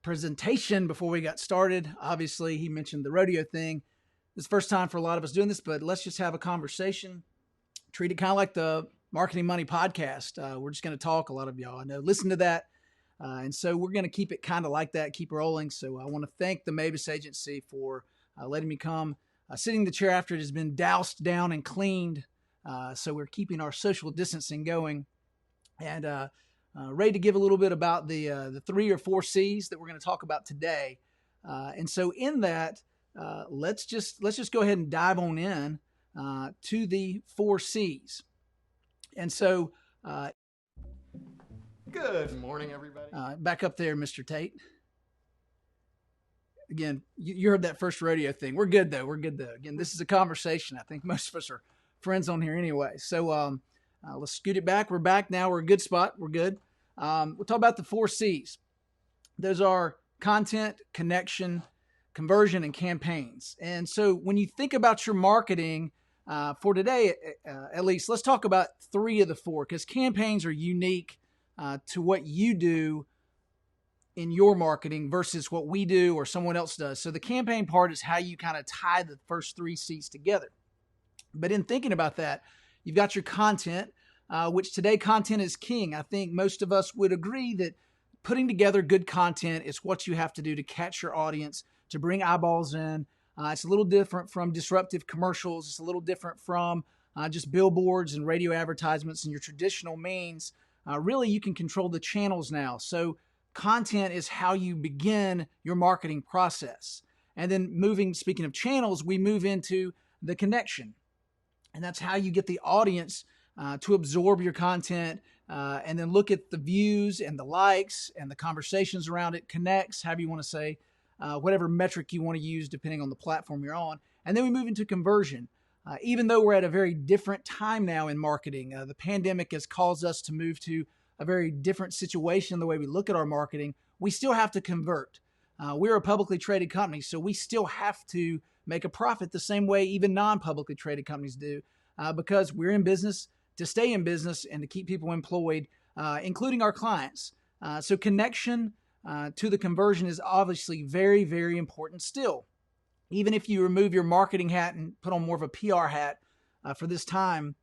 presentation before we got started. Obviously, he mentioned the rodeo thing. This is the first time for a lot of us doing this, but let's just have a conversation. Treat it kind of like the Marketing Money podcast. We're just going to talk. A lot of y'all I know listen to that. And so we're going to keep it kind of like that, keep rolling. So I want to thank the Mabus Agency for letting me come. Sitting in the chair after it has been doused down and cleaned. So we're keeping our social distancing going. And ready to give a little bit about the 3 or 4 C's that we're going to talk about today. And so in that, let's just go ahead and dive on in to the 4 C's. And so, good morning, everybody. Back up there, Mr. Tate. Again, you heard that first rodeo thing. We're good though. Again, this is a conversation. I think most of us are friends on here anyway. So let's scoot it back. We're back now. We're a good spot. We're good. We'll talk about the 4 C's. Those are content, connection, conversion, and campaigns. And so when you think about your marketing for today, at least, let's talk about 3 of the 4, because campaigns are unique to what you do in your marketing versus what we do or someone else does. So the campaign part is how you kind of tie the first 3 C's together. But in thinking about that, you've got your content, which today content is king. I think most of us would agree that putting together good content is what you have to do to catch your audience, to bring eyeballs in. It's a little different from disruptive commercials. It's a little different from just billboards and radio advertisements and your traditional means. Really, you can control the channels now. So content is how you begin your marketing process. And then speaking of channels, we move into the connection. And that's how you get the audience to absorb your content and then look at the views and the likes and the conversations around it, connects, however you want to say, whatever metric you want to use depending on the platform you're on. And then we move into conversion. Even though we're at a very different time now in marketing, the pandemic has caused us to move to a very different situation in the way we look at our marketing. We still have to convert. We're a publicly traded company, so we still have to make a profit the same way even non-publicly traded companies do, because we're in business to stay in business and to keep people employed, including our clients. So connection to the conversion is obviously very, very important still. Even if you remove your marketing hat and put on more of a PR hat for this time,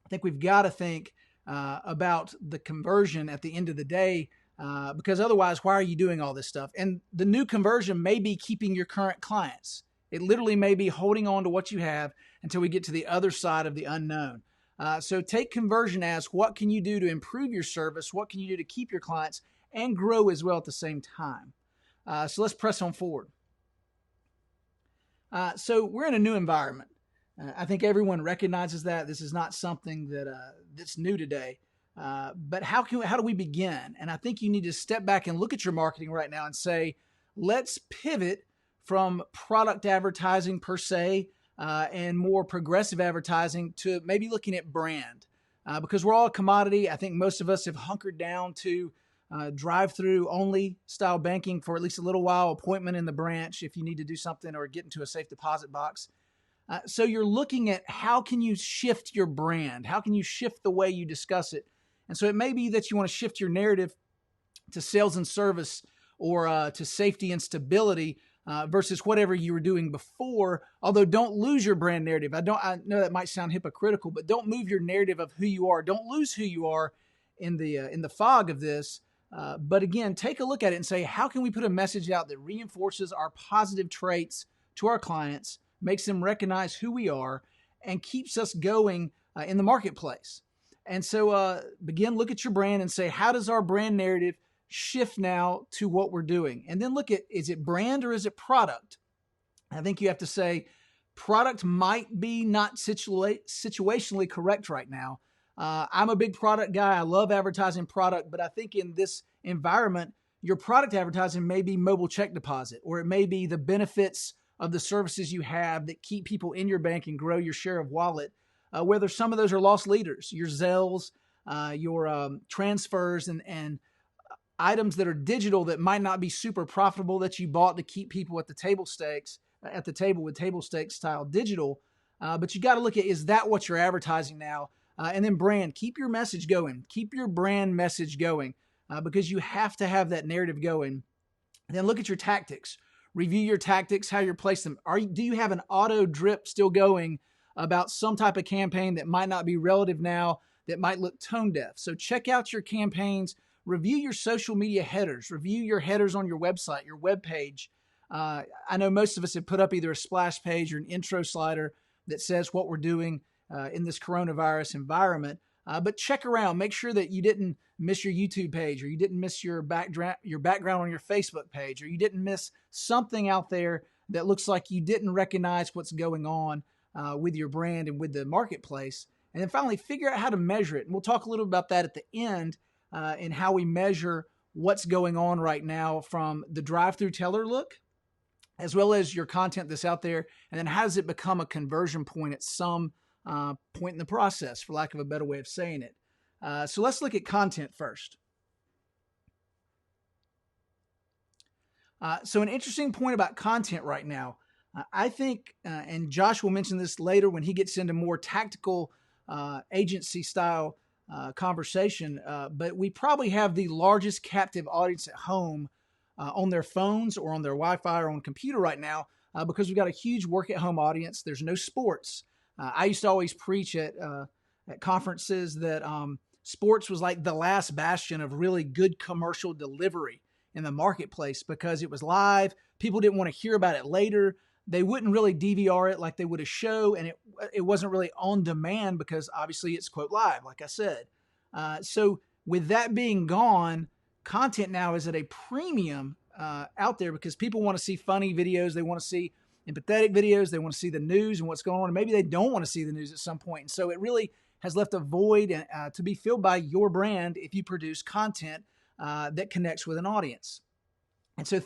I think we've got to think about the conversion at the end of the day, because otherwise, why are you doing all this stuff? And the new conversion may be keeping your current clients. It literally may be holding on to what you have until we get to the other side of the unknown. So take conversion as what can you do to improve your service? What can you do to keep your clients and grow as well at the same time? So let's press on forward. So we're in a new environment. I think everyone recognizes that. This is not something that's new today. But how do we begin? And I think you need to step back and look at your marketing right now and say, let's pivot from product advertising per se and more progressive advertising to maybe looking at brand. Because we're all a commodity. I think most of us have hunkered down to drive-through only style banking for at least a little while, appointment in the branch if you need to do something or get into a safe deposit box. So you're looking at how can you shift your brand? How can you shift the way you discuss it? And so it may be that you want to shift your narrative to sales and service or to safety and stability versus whatever you were doing before. Although don't lose your brand narrative. I know that might sound hypocritical, but don't move your narrative of who you are. Don't lose who you are in the fog of this. But again, take a look at it and say, how can we put a message out that reinforces our positive traits to our clients, makes them recognize who we are, and keeps us going in the marketplace? And so look at your brand and say, how does our brand narrative shift now to what we're doing? And then look at, is it brand or is it product? I think you have to say product might be not situationally correct right now. I'm a big product guy. I love advertising product, but I think in this environment, your product advertising may be mobile check deposit, or it may be the benefits of the services you have that keep people in your bank and grow your share of wallet. Whether some of those are lost leaders, your Zells, your transfers, and items that are digital that might not be super profitable that you bought to keep people at the table with table stakes style digital. But you got to look at, is that what you're advertising now? And then brand, keep your message going. Keep your brand message going because you have to have that narrative going. And then look at your tactics. Review your tactics, how you're placing them. Do you have an auto drip still going about some type of campaign that might not be relative now, that might look tone deaf? So check out your campaigns. Review your social media headers. Review your headers on your website, your web page. I know most of us have put up either a splash page or an intro slider that says what we're doing in this coronavirus environment. But check around. Make sure that you didn't miss your YouTube page, or you didn't miss your background on your Facebook page, or you didn't miss something out there that looks like you didn't recognize what's going on with your brand and with the marketplace. And then finally, figure out how to measure it. And we'll talk a little about that at the end in how we measure what's going on right now from the drive-through teller look, as well as your content that's out there. And then how does it become a conversion point at some point in the process, for lack of a better way of saying it. So let's look at content first. So an interesting point about content right now, I think, and Josh will mention this later when he gets into more tactical agency style conversation, but we probably have the largest captive audience at home on their phones or on their Wi-Fi or on computer right now because we've got a huge work at home audience. There's no sports. I used to always preach at conferences that sports was like the last bastion of really good commercial delivery in the marketplace because it was live. People didn't want to hear about it later. They wouldn't really DVR it like they would a show, and it wasn't really on demand because obviously it's quote live, like I said. So with that being gone, content now is at a premium out there because people want to see funny videos. They want to see empathetic videos. They want to see the news and what's going on. And maybe they don't want to see the news at some point. And so it really has left a void to be filled by your brand if you produce content that connects with an audience. And so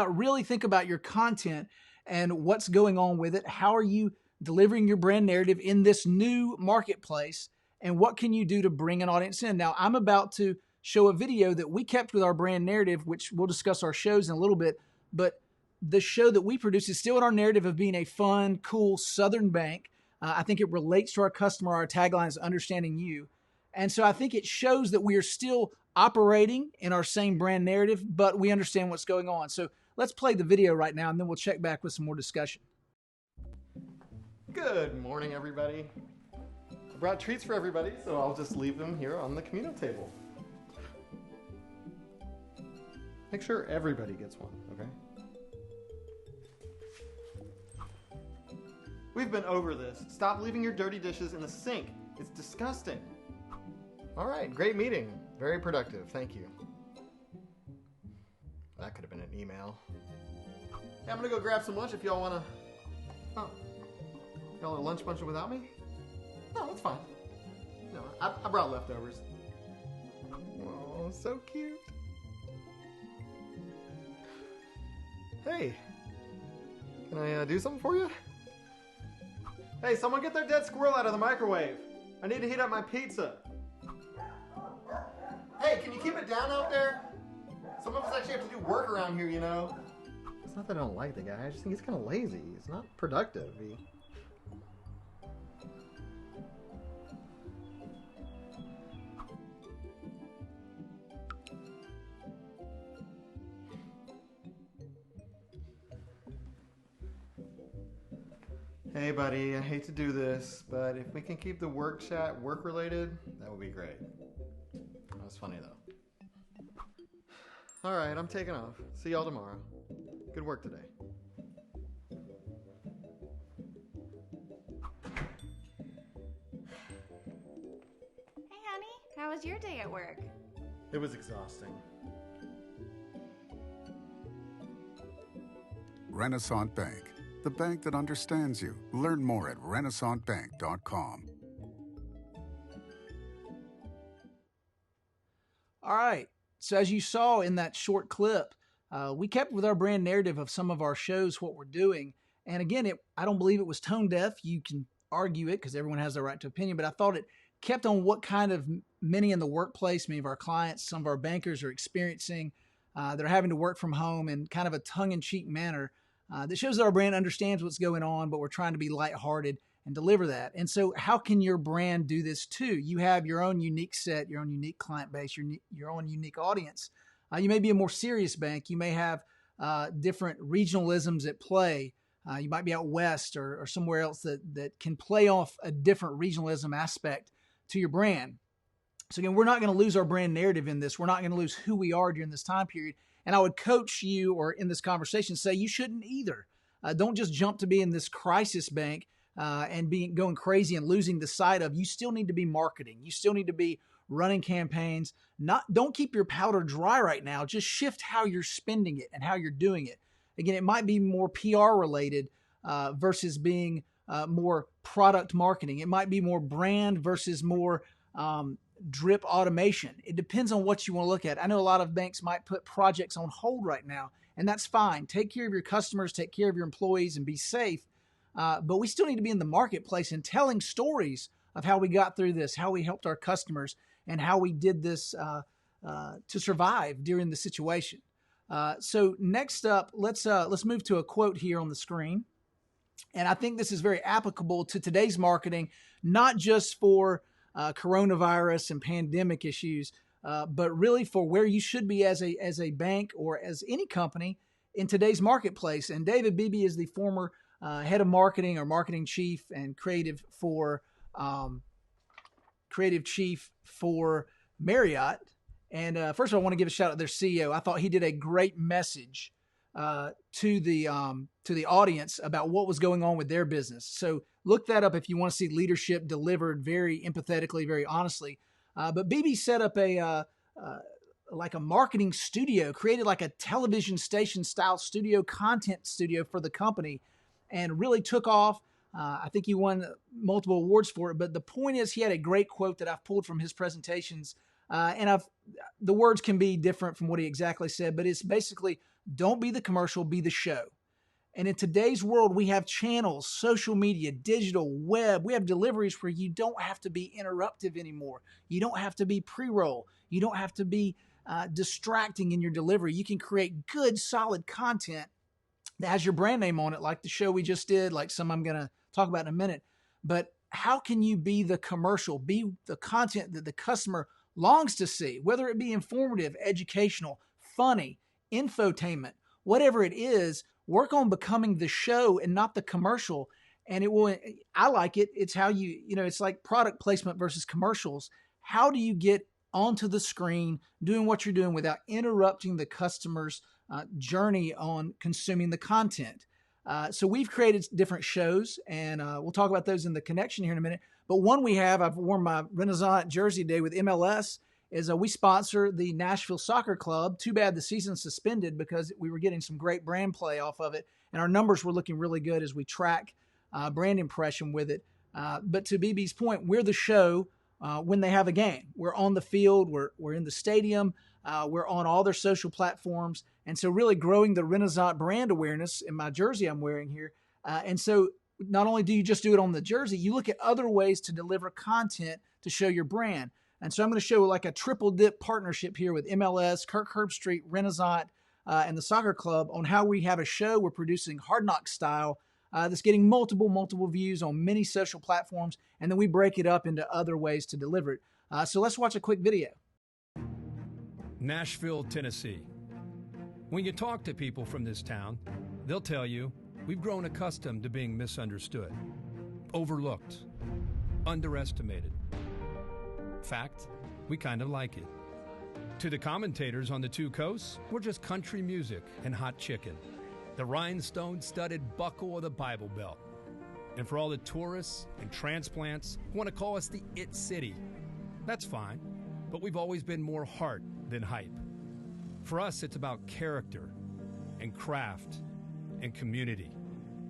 really think about your content and what's going on with it. How are you delivering your brand narrative in this new marketplace? And what can you do to bring an audience in? Now, I'm about to show a video that we kept with our brand narrative, which we'll discuss our shows in a little bit. But the show that we produce is still in our narrative of being a fun, cool Southern bank. I think it relates to our customer. Our tagline is understanding you. And so I think it shows that we are still operating in our same brand narrative, but we understand what's going on. So let's play the video right now, and then we'll check back with some more discussion. Good morning, everybody. I brought treats for everybody, so I'll just leave them here on the communal table. Make sure everybody gets one, okay? We've been over this. Stop leaving your dirty dishes in the sink. It's disgusting. All right, great meeting. Very productive, thank you. That could have been an email. Hey, I'm gonna go grab some lunch if y'all wanna... Oh, y'all are lunch bunching without me? No, that's fine. No, I brought leftovers. Oh, so cute. Hey, can I do something for you? Hey, someone get their dead squirrel out of the microwave. I need to heat up my pizza. Hey, can you keep it down out there? Some of us actually have to do work around here, you know. It's not that I don't like the guy, I just think he's kind of lazy. He's not productive. Hey buddy, I hate to do this, but if we can keep the work chat work-related, that would be great. That was funny though. Alright, I'm taking off. See y'all tomorrow. Good work today. Hey honey, how was your day at work? It was exhausting. Renaissance Bank, the bank that understands you. Learn more at renaissancebank.com. All right. So as you saw in that short clip, we kept with our brand narrative of some of our shows, what we're doing. And again, I don't believe it was tone deaf. You can argue it because everyone has the right to opinion, but I thought it kept on what kind of many in the workplace, many of our clients, some of our bankers are experiencing. They're having to work from home in kind of a tongue-in-cheek manner that shows that our brand understands what's going on, but we're trying to be lighthearted and deliver that. And so how can your brand do this too? You have your own unique set, your own unique client base, your own unique audience. You may be a more serious bank. You may have different regionalisms at play. You might be out west or somewhere else that can play off a different regionalism aspect to your brand. So again, we're not going to lose our brand narrative in this. We're not going to lose who we are during this time period. And I would coach you, or in this conversation, say you shouldn't either. Don't just jump to being this crisis bank and going crazy and losing the sight of, you still need to be marketing. You still need to be running campaigns. Don't keep your powder dry right now. Just shift how you're spending it and how you're doing it. Again, it might be more PR related versus being more product marketing. It might be more brand versus more drip automation. It depends on what you want to look at. I know a lot of banks might put projects on hold right now, and that's fine. Take care of your customers, take care of your employees, and be safe. But we still need to be in the marketplace and telling stories of how we got through this, how we helped our customers, and how we did this to survive during the situation. So next up, let's move to a quote here on the screen. And I think this is very applicable to today's marketing, not just for coronavirus and pandemic issues, but really for where you should be as a bank or as any company in today's marketplace. And David Beebe is the former head of marketing or marketing chief and creative chief for Marriott. And first of all, I want to give a shout out to their CEO. I thought he did a great message to the audience about what was going on with their business. So look that up if you want to see leadership delivered very empathetically, very honestly. But Beebe set up like a marketing studio, created like a television station style studio, content studio for the company, and really took off. I think he won multiple awards for it. But the point is, he had a great quote that I've pulled from his presentations. And the words can be different from what he exactly said, but it's basically, don't be the commercial, be the show. And in today's world, we have channels, social media, digital, web. We have deliveries where you don't have to be interruptive anymore. You don't have to be pre-roll. You don't have to be distracting in your delivery. You can create good, solid content that has your brand name on it, like the show we just did, like some I'm going to talk about in a minute. But how can you be the commercial, be the content that the customer longs to see, whether it be informative, educational, funny, infotainment, whatever it is? Work on becoming the show and not the commercial. And it will, I like it. It's how it's like product placement versus commercials. How do you get onto the screen doing what you're doing without interrupting the customer's journey on consuming the content? So we've created different shows, and we'll talk about those in the connection here in a minute. But one we have, I've worn my Renaissance jersey today with MLS, is we sponsor the Nashville Soccer Club. Too bad the season's suspended because we were getting some great brand play off of it, and our numbers were looking really good as we track brand impression with it. But to BB's point, we're the show when they have a game. We're on the field, we're in the stadium, we're on all their social platforms, and so really growing the Renaissance brand awareness in my jersey I'm wearing here. And so not only do you just do it on the jersey, you look at other ways to deliver content to show your brand. And so I'm going to show like a triple dip partnership here with MLS, Kirk Herbstreit, Renaissance, and the Soccer Club on how we have a show we're producing Hard Knock style that's getting multiple views on many social platforms, and then we break it up into other ways to deliver it. So let's watch a quick video. Nashville, Tennessee. When you talk to people from this town, they'll tell you we've grown accustomed to being misunderstood, overlooked, underestimated. Fact, we kind of like it. To the commentators on the two coasts, we're just country music and hot chicken, the rhinestone-studded buckle of the Bible Belt. And for all the tourists and transplants who want to call us the It City, that's fine, but we've always been more heart than hype. For us, it's about character and craft and community.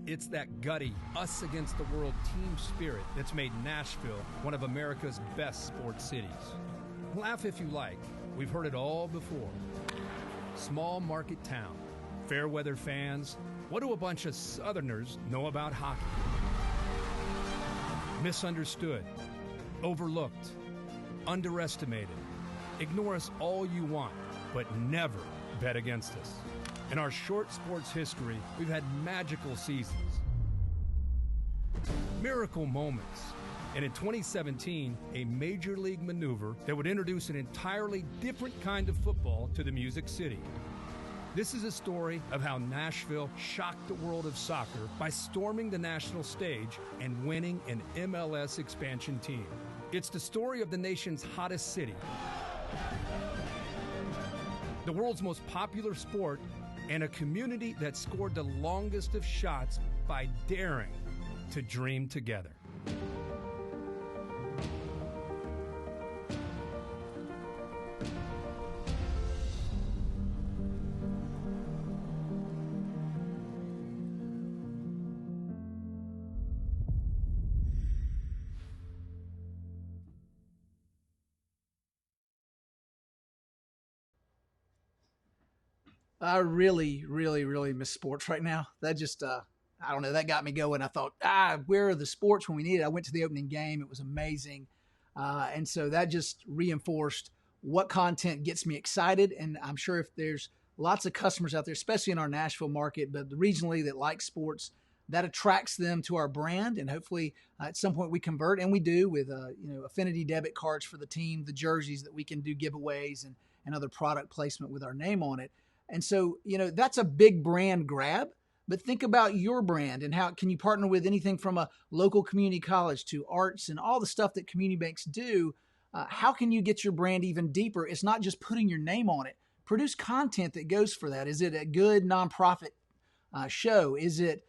It's that gutty, us-against-the-world team spirit that's made Nashville one of America's best sports cities. Laugh if you like. We've heard it all before. Small market town, fair weather fans. What do a bunch of Southerners know about hockey? Misunderstood, overlooked, underestimated. Ignore us all you want, but never bet against us. In our short sports history, we've had magical seasons. Miracle moments. And in 2017, a major league maneuver that would introduce an entirely different kind of football to the Music City. This is a story of how Nashville shocked the world of soccer by storming the national stage and winning an MLS expansion team. It's the story of the nation's hottest city, the world's most popular sport, and a community that scored the longest of shots by daring to dream together. I really, really, really miss sports right now. That just, I don't know, that got me going. I thought, where are the sports when we need it? I went to the opening game. It was amazing. And so that just reinforced what content gets me excited. And I'm sure if there's lots of customers out there, especially in our Nashville market, but regionally that like sports, that attracts them to our brand. And hopefully at some point we convert, and we do with, affinity debit cards for the team, the jerseys that we can do giveaways and other product placement with our name on it. And so, that's a big brand grab, but think about your brand and how can you partner with anything from a local community college to arts and all the stuff that community banks do. How can you get your brand even deeper? It's not just putting your name on it. Produce content that goes for that. Is it a good nonprofit show? Is it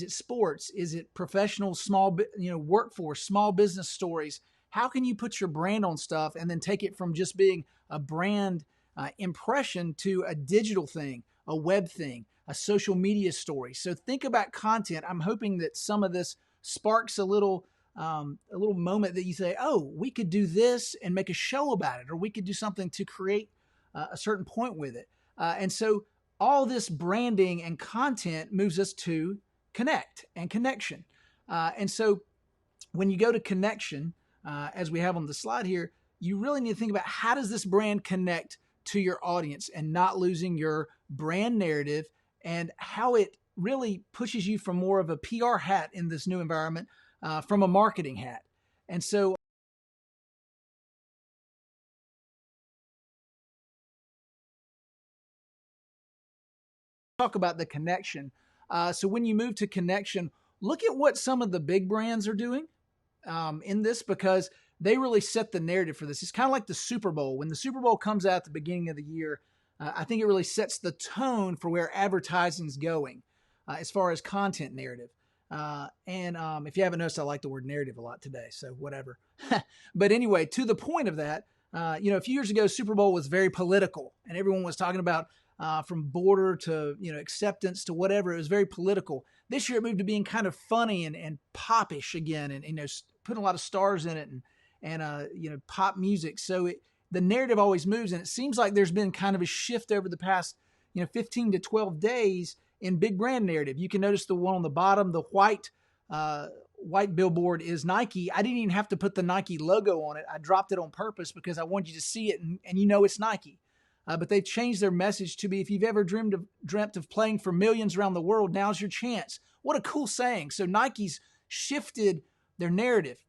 sports? Is it professional small, workforce, small business stories? How can you put your brand on stuff and then take it from just being a brand impression to a digital thing, a web thing, a social media story? So think about content. I'm hoping that some of this sparks a little moment that you say, oh, we could do this and make a show about it, or we could do something to create a certain point with it. And so all this branding and content moves us to connect and connection. And so when you go to connection, as we have on the slide here, you really need to think about how does this brand connect to your audience and not losing your brand narrative, and how it really pushes you from more of a PR hat in this new environment from a marketing hat. And so talk about the connection. So when you move to connection, look at what some of the big brands are doing in this, because they really set the narrative for this. It's kind of like the Super Bowl. When the Super Bowl comes out at the beginning of the year, I think it really sets the tone for where advertising is going as far as content narrative. And if you haven't noticed, I like the word narrative a lot today, so whatever. But anyway, to the point of that, a few years ago, Super Bowl was very political, and everyone was talking about from border to acceptance to whatever. It was very political. This year, it moved to being kind of funny and popish again, and putting a lot of stars in it and pop music. So the narrative always moves, and it seems like there's been kind of a shift over the past 15 to 12 days in big brand narrative. You can notice the one on the bottom, the white billboard is Nike. I didn't even have to put the Nike logo on it. I dropped it on purpose because I wanted you to see it and it's Nike. But they've changed their message to be, if you've ever dreamt of playing for millions around the world, now's your chance. What a cool saying. So Nike's shifted their narrative.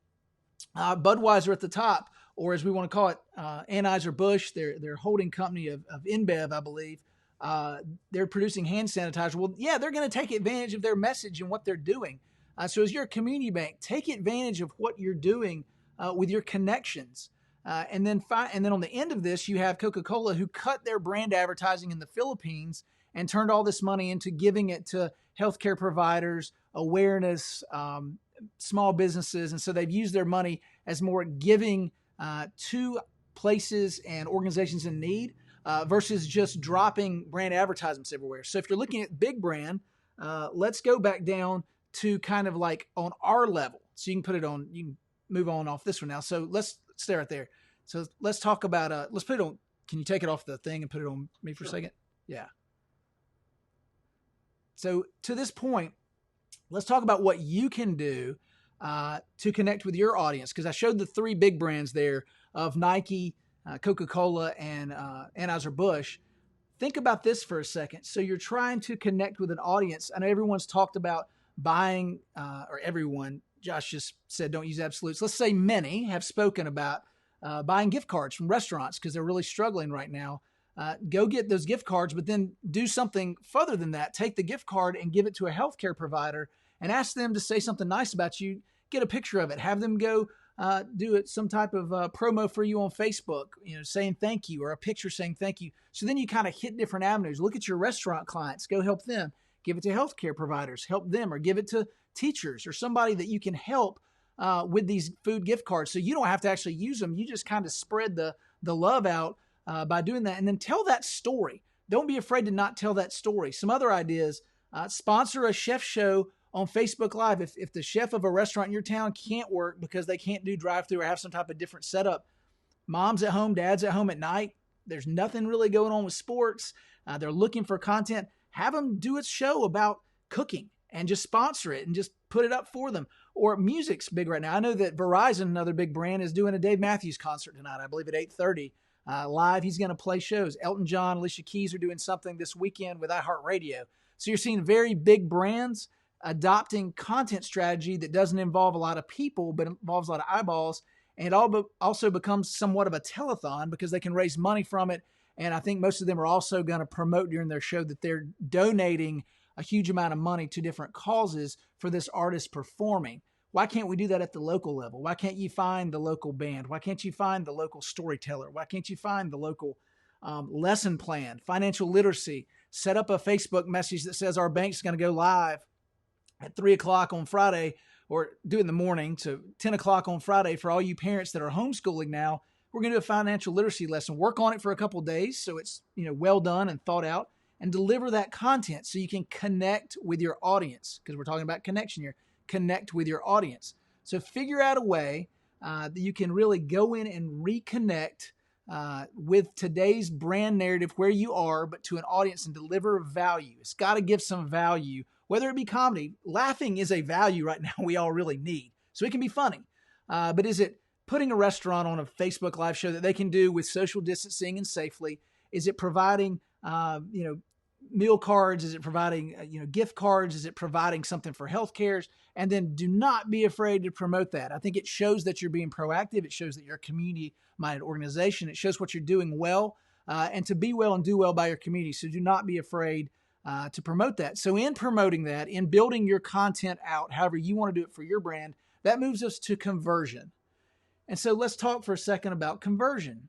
Budweiser at the top, or as we want to call it, Anheuser-Busch, their holding company of InBev, I believe. They're producing hand sanitizer. Well, yeah, they're going to take advantage of their message and what they're doing. So as you're a community bank, take advantage of what you're doing with your connections. And then on the end of this, you have Coca-Cola, who cut their brand advertising in the Philippines and turned all this money into giving it to healthcare providers, awareness, small businesses. And so they've used their money as more giving to places and organizations in need versus just dropping brand advertisements everywhere. So if you're looking at big brand, let's go back down to kind of like on our level. So you can move on off this one now. So let's stay right there. So let's talk about, let's put it on, can you take it off the thing and put it on me for a second? Yeah. So to this point, let's talk about what you can do to connect with your audience. Because I showed the three big brands there of Nike, Coca-Cola, and Anheuser-Busch. Think about this for a second. So you're trying to connect with an audience. I know everyone's talked about buying, or everyone, Josh just said don't use absolutes. Let's say many have spoken about buying gift cards from restaurants because they're really struggling right now. Go get those gift cards, but then do something further than that. Take the gift card and give it to a healthcare provider and ask them to say something nice about you. Get a picture of it. Have them go do it some type of promo for you on Facebook, saying thank you, or a picture saying thank you. So then you kind of hit different avenues. Look at your restaurant clients. Go help them. Give it to healthcare providers. Help them, or give it to teachers or somebody that you can help with these food gift cards. So you don't have to actually use them. You just kind of spread the love out by doing that, and then tell that story. Don't be afraid to not tell that story. Some other ideas: sponsor a chef show on Facebook Live. If the chef of a restaurant in your town can't work because they can't do drive-through or have some type of different setup, mom's at home, dad's at home at night, there's nothing really going on with sports, they're looking for content, have them do a show about cooking and just sponsor it and just put it up for them. Or music's big right now. I know that Verizon, another big brand, is doing a Dave Matthews concert tonight, I believe at 8:30. Live, he's going to play shows. Elton John, Alicia Keys are doing something this weekend with iHeartRadio. So you're seeing very big brands adopting content strategy that doesn't involve a lot of people, but involves a lot of eyeballs. And it also becomes somewhat of a telethon because they can raise money from it. And I think most of them are also going to promote during their show that they're donating a huge amount of money to different causes for this artist performing. Why can't we do that at the local level? Why can't you find the local band? Why can't you find the local storyteller? Why can't you find the local lesson plan, financial literacy? Set up a Facebook message that says our bank's going to go live at 3 o'clock on Friday, or do it in the morning to 10 o'clock on Friday for all you parents that are homeschooling now. We're going to do a financial literacy lesson. Work on it for a couple of days so it's well done and thought out, and deliver that content so you can connect with your audience, because we're talking about connection here. Connect with your audience. So figure out a way that you can really go in and reconnect with today's brand narrative where you are, but to an audience, and deliver value. It's got to give some value, whether it be comedy. Laughing is a value right now we all really need. So it can be funny. But is it putting a restaurant on a Facebook Live show that they can do with social distancing and safely? Is it providing, meal cards? Is it providing, gift cards? Is it providing something for healthcare? And then do not be afraid to promote that. I think it shows that you're being proactive. It shows that you're a community-minded organization. It shows what you're doing well, and to be well and do well by your community. So do not be afraid to promote that. So in promoting that, in building your content out, however you want to do it for your brand, that moves us to conversion. And so let's talk for a second about conversion.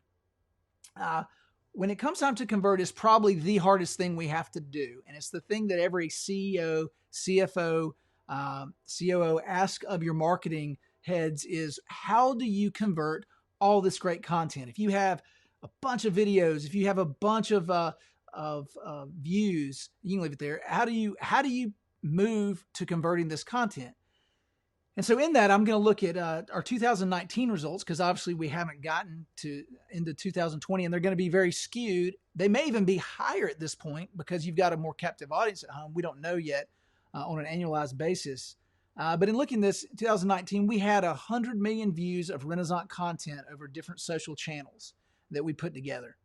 When it comes time to convert, it's probably the hardest thing we have to do. And it's the thing that every CEO, CFO, COO ask of your marketing heads is, how do you convert all this great content? If you have a bunch of videos, if you have a bunch of views, you can leave it there. How do you move to converting this content? And so in that, I'm going to look at our 2019 results, because obviously we haven't gotten into 2020, and they're going to be very skewed. They may even be higher at this point because you've got a more captive audience at home. We don't know yet on an annualized basis. But in looking at this 2019, we had 100 million views of Renaissance content over different social channels that we put together.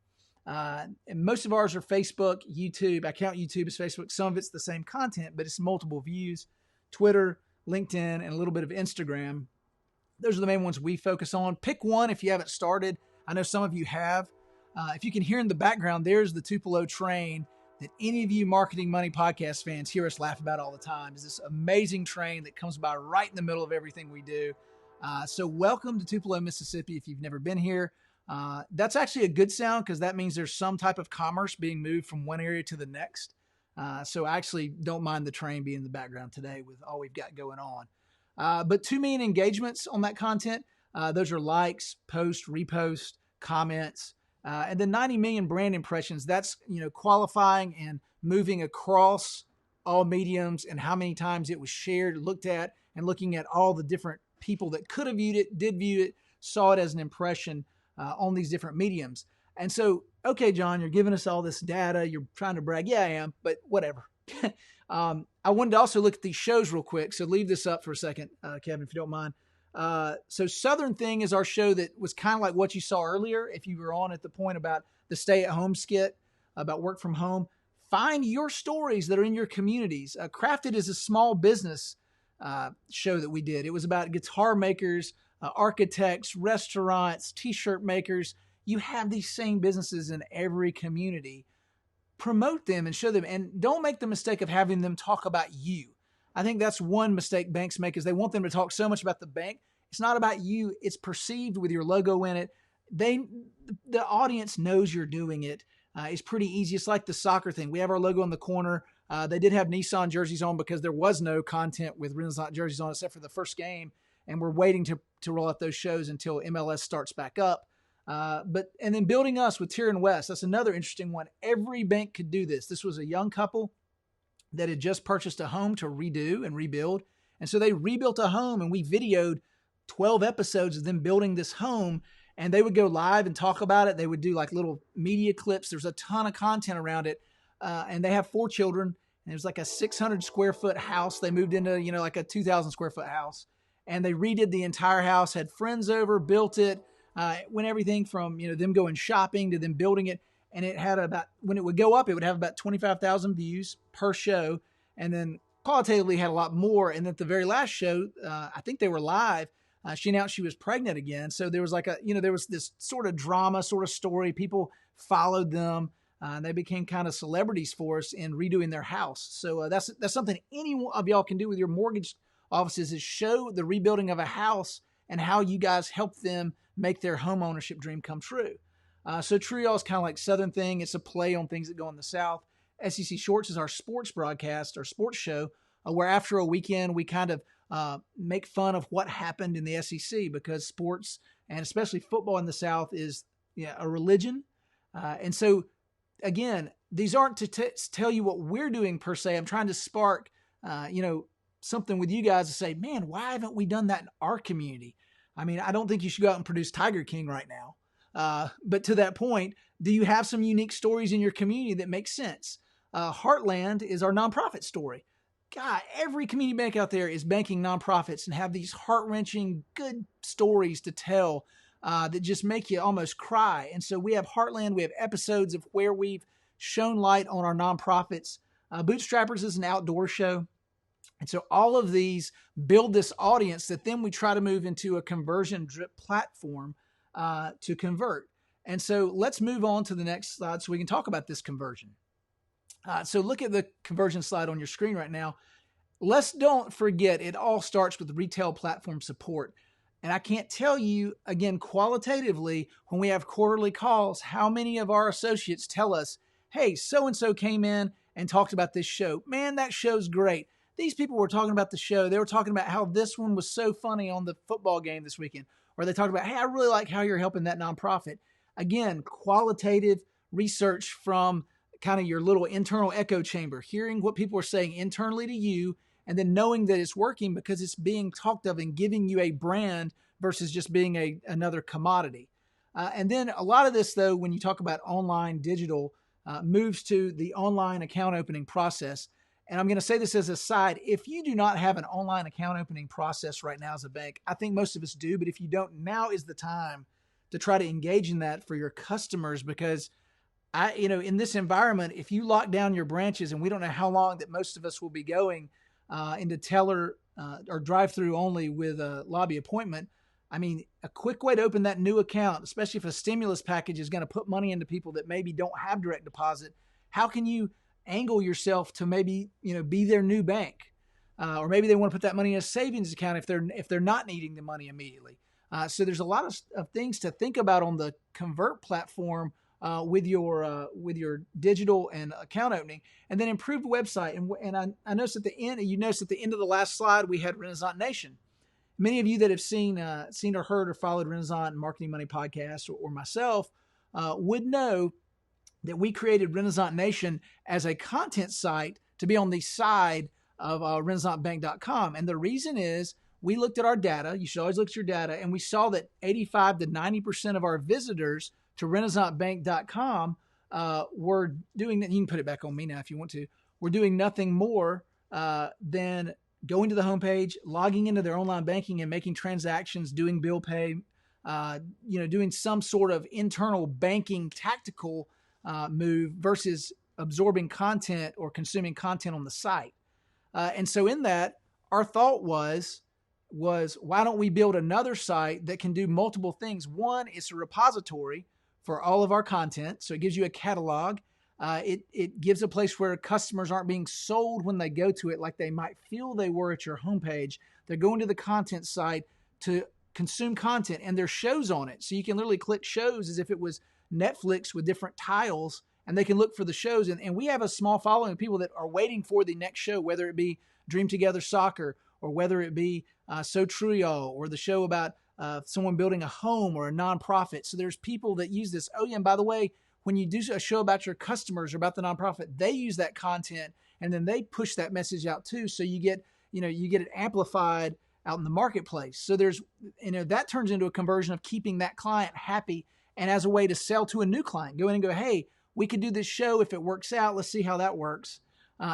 And most of ours are Facebook, YouTube. I count YouTube as Facebook. Some of it's the same content, but it's multiple views. Twitter, LinkedIn, and a little bit of Instagram. Those are the main ones we focus on. Pick one if you haven't started. I know some of you have. If you can hear in the background, there's the Tupelo train that any of you Marketing Money podcast fans hear us laugh about all the time. Is this amazing train that comes by right in the middle of everything we do. So welcome to Tupelo, Mississippi if you've never been here. That's actually a good sound, because that means there's some type of commerce being moved from one area to the next. So I actually don't mind the train being in the background today with all we've got going on. But 2 million engagements on that content. Those are likes, post, repost, comments, and then 90 million brand impressions. That's, qualifying and moving across all mediums and how many times it was shared, looked at, and looking at all the different people that could have viewed it, did view it, saw it as an impression on these different mediums. And so, okay, John, you're giving us all this data. You're trying to brag. Yeah, I am, but whatever. I wanted to also look at these shows real quick. So leave this up for a second, Kevin, if you don't mind. So Southern Thing is our show that was kind of like what you saw earlier. If you were on at the point about the stay-at-home skit about work from home, find your stories that are in your communities. Crafted is a small business show that we did. It was about guitar makers, architects, restaurants, t-shirt makers. You have these same businesses in every community. Promote them and show them, and don't make the mistake of having them talk about you. I think that's one mistake banks make, is they want them to talk so much about the bank. It's not about you. It's perceived with your logo in it. The audience knows you're doing it. It's pretty easy. It's like the soccer thing. We have our logo in the corner. They did have Nissan jerseys on because there was no content with Renaissance jerseys on except for the first game. And we're waiting to roll out those shows until MLS starts back up. And then building us with Tier and West. That's another interesting one. Every bank could do this. This was a young couple that had just purchased a home to redo and rebuild. And so they rebuilt a home, and we videoed 12 episodes of them building this home, and they would go live and talk about it. They would do like little media clips. There's a ton of content around it. And they have 4 children, and it was like a 600 square foot house. They moved into, like a 2,000 square foot house, and they redid the entire house, had friends over, built it, went everything from, them going shopping to them building it. And it had when it would go up, it would have about 25,000 views per show. And then qualitatively had a lot more. And at the very last show, I think they were live. She announced she was pregnant again. So there was there was this sort of drama, sort of story. People followed them. And they became kind of celebrities for us in redoing their house. So that's something any of y'all can do with your mortgage offices, is show the rebuilding of a house and how you guys help them make their home ownership dream come true. So True Y'all is kind of like Southern thing. It's a play on things that go in the South. SEC Shorts is our sports broadcast, our sports show, where after a weekend, we kind of make fun of what happened in the SEC, because sports, and especially football in the South, is a religion. And so, again, these aren't to tell you what we're doing per se. I'm trying to spark, something with you guys to say, man, why haven't we done that in our community? I mean, I don't think you should go out and produce Tiger King right now. But to that point, do you have some unique stories in your community that make sense? Heartland is our nonprofit story. God, every community bank out there is banking nonprofits and have these heart-wrenching, good stories to tell that just make you almost cry. And so we have Heartland. We have episodes of where we've shown light on our nonprofits. Bootstrappers is an outdoor show. And so all of these build this audience that then we try to move into a conversion drip platform to convert. And so let's move on to the next slide so we can talk about this conversion. So look at the conversion slide on your screen right now. Let's don't forget, it all starts with retail platform support. And I can't tell you, again, qualitatively, when we have quarterly calls, how many of our associates tell us, hey, so-and-so came in and talked about this show. Man, that show's great. These people were talking about the show. They were talking about how this one was so funny on the football game this weekend. Or they talked about, hey, I really like how you're helping that nonprofit. Again, qualitative research from kind of your little internal echo chamber, hearing what people are saying internally to you, and then knowing that it's working because it's being talked of and giving you a brand versus just being another commodity. And then a lot of this, though, when you talk about online digital, moves to the online account opening process. And I'm going to say this as a side. If you do not have an online account opening process right now as a bank, I think most of us do. But if you don't, now is the time to try to engage in that for your customers, because in this environment, if you lock down your branches, and we don't know how long that most of us will be going into teller or drive-through only with a lobby appointment. I mean, a quick way to open that new account, especially if a stimulus package is going to put money into people that maybe don't have direct deposit, how can you angle yourself to maybe, be their new bank? Or maybe they want to put that money in a savings account if they're not needing the money immediately. So there's a lot of things to think about on the Convert platform with your digital and account opening, and then improved website. And I noticed at the end, you noticed at the end of the last slide, we had Renaissance Nation. Many of you that have seen or heard or followed Renaissance Marketing Money podcast or myself would know that we created Renaissance Nation as a content site to be on the side of RenaissanceBank.com. And the reason is we looked at our data. You should always look at your data. And we saw that 85 to 90% of our visitors to RenaissanceBank.com were doing that. You can put it back on me now if you want to. We're doing nothing more than going to the homepage, logging into their online banking and making transactions, doing bill pay, doing some sort of internal banking tactical move versus absorbing content or consuming content on the site. And so in that, our thought was why don't we build another site that can do multiple things? One, it's a repository for all of our content. So it gives you a catalog. It gives a place where customers aren't being sold when they go to it like they might feel they were at your homepage. They're going to the content site to consume content, and there's shows on it. So you can literally click shows as if it was Netflix with different tiles, and they can look for the shows. And we have a small following of people that are waiting for the next show, whether it be Dream Together Soccer, or whether it be So True Y'all, or the show about someone building a home or a nonprofit. So there's people that use this. Oh yeah, and by the way, when you do a show about your customers or about the nonprofit, they use that content and then they push that message out too. So you get it amplified out in the marketplace. So there's, that turns into a conversion of keeping that client happy and as a way to sell to a new client. Go in and go, hey, we could do this show if it works out. Let's see how that works.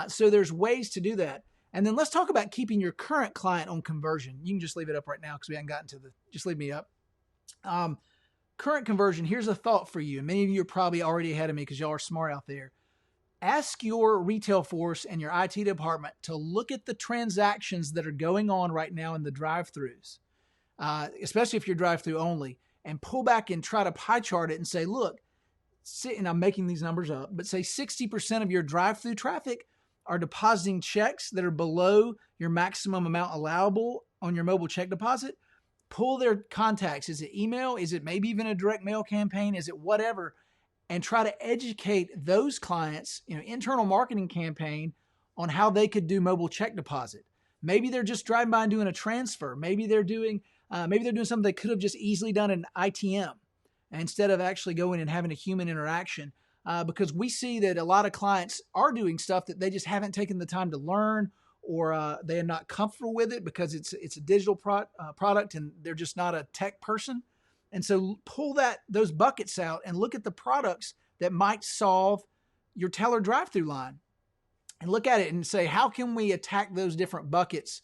So there's ways to do that. And then let's talk about keeping your current client on conversion. You can just leave it up right now because we haven't gotten to just leave me up. Current conversion, here's a thought for you. And many of you are probably already ahead of me because y'all are smart out there. Ask your retail force and your IT department to look at the transactions that are going on right now in the drive-thrus, especially if you're drive-thru only, and pull back and try to pie chart it and say, look, and I'm making these numbers up, but say 60% of your drive-thru traffic are depositing checks that are below your maximum amount allowable on your mobile check deposit. Pull their contacts. Is it email? Is it maybe even a direct mail campaign? Is it whatever? And try to educate those clients, internal marketing campaign on how they could do mobile check deposit. Maybe they're just driving by and doing a transfer. Maybe they're doing something they could have just easily done in ITM instead of actually going and having a human interaction. Because we see that a lot of clients are doing stuff that they just haven't taken the time to learn, or they are not comfortable with it because it's a digital product and they're just not a tech person. And so pull those buckets out and look at the products that might solve your teller drive-through line, and look at it and say, how can we attack those different buckets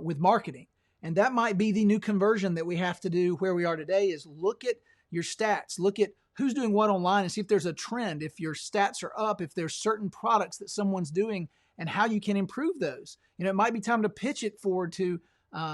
with marketing? And that might be the new conversion that we have to do where we are today, is look at your stats, look at who's doing what online and see if there's a trend, if your stats are up, if there's certain products that someone's doing and how you can improve those. It might be time to pitch it forward to